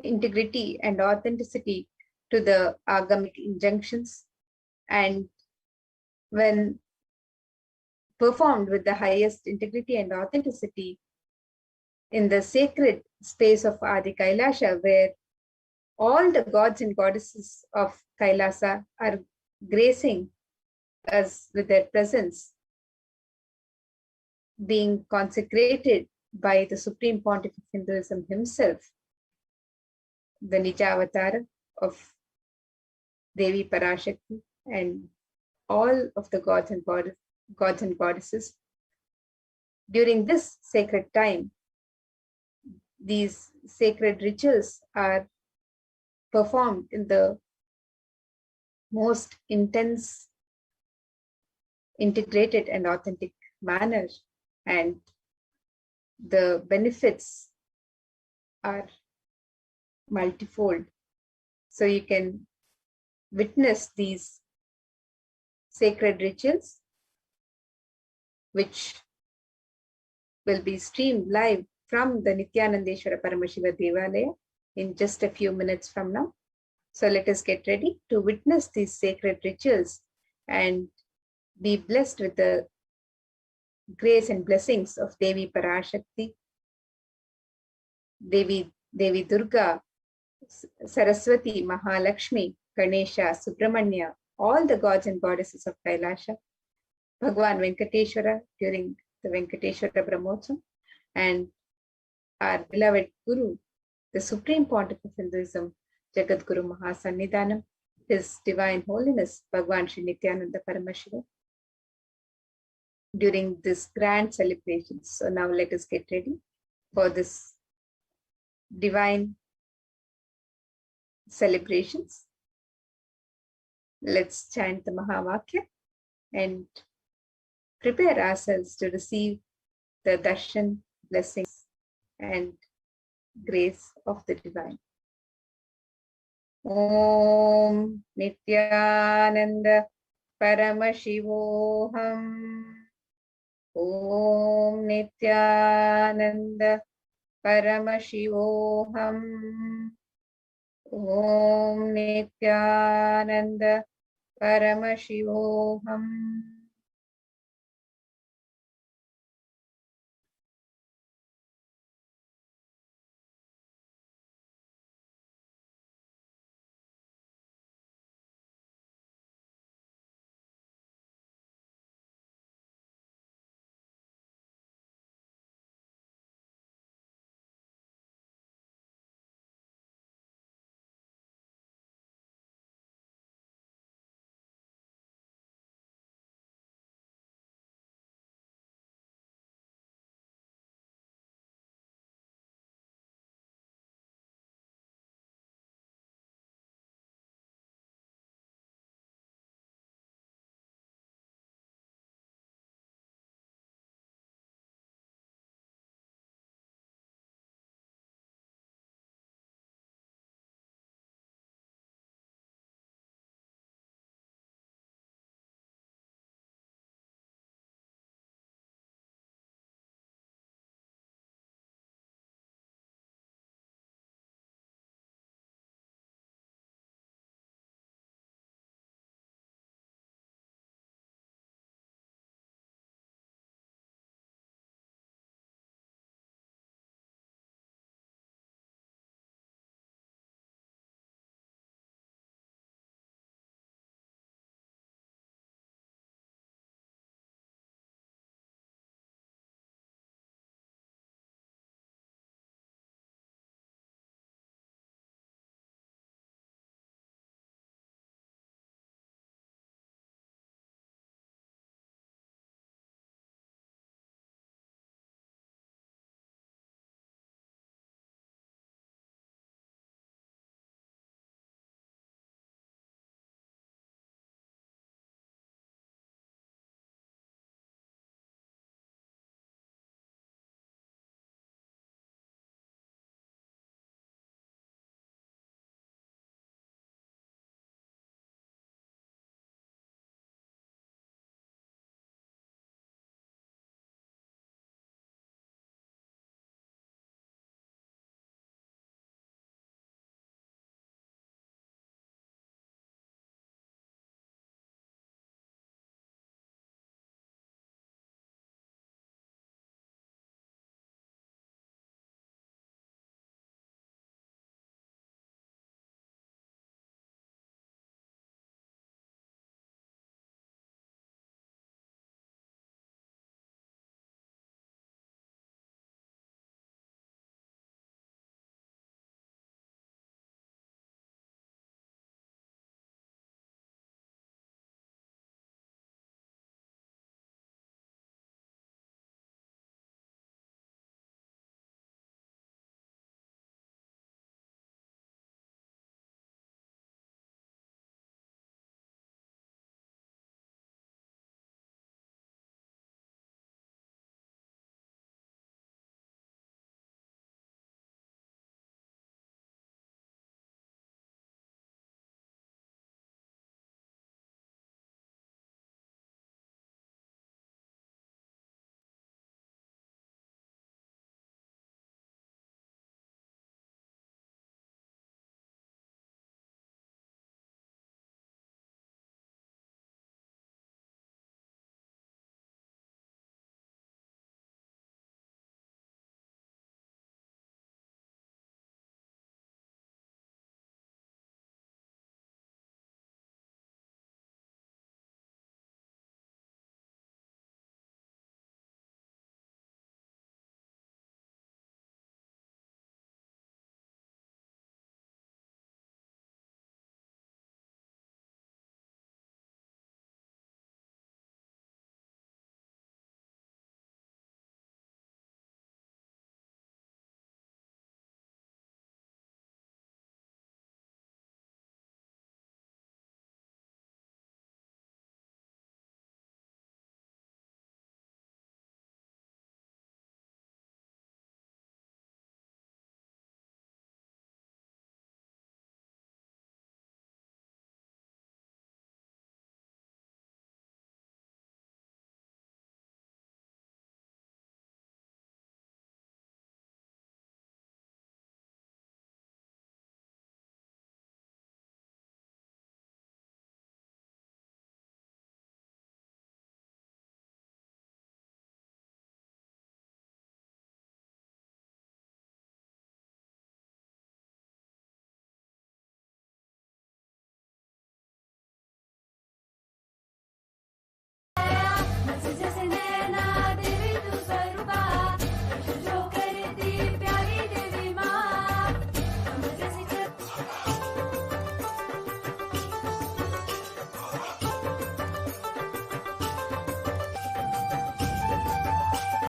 integrity and authenticity to the agamic injunctions, and when performed with the highest integrity and authenticity in the sacred space of Adi Kailasha, where all the gods and goddesses of Kailasa are gracing us with their presence, being consecrated by the Supreme Pontiff of Hinduism himself, the Nija Avatar of Devi Parashakti and all of the gods and goddesses. During this sacred time, these sacred rituals are performed in the most intense, integrated and authentic manner, and the benefits are multifold. So you can witness these sacred rituals, which will be streamed live from the Nithyanandeshwara Paramashiva Devalaya in just a few minutes from now. So let us get ready to witness these sacred rituals and be blessed with the grace and blessings of Devi Parashakti, Devi Durga, Saraswati, Mahalakshmi, Ganesha, Subramanya, all the gods and goddesses of Kailasha, Bhagavan Venkateshwara during the Venkateshwara Brahmotsam, and our beloved Guru, the Supreme Pontiff of Hinduism, Jagat Guru Mahasannidhanam, His Divine Holiness, Bhagavan Sri Nithyananda Paramashivam, during this grand celebration. So now let us get ready for this divine celebrations. Let's chant the Mahavakya and prepare ourselves to receive the darshan, blessings and grace of the divine. Om Nithyananda Paramashivoham. Om Nithyananda Paramashivoham. Om Nithyananda Paramashivoham.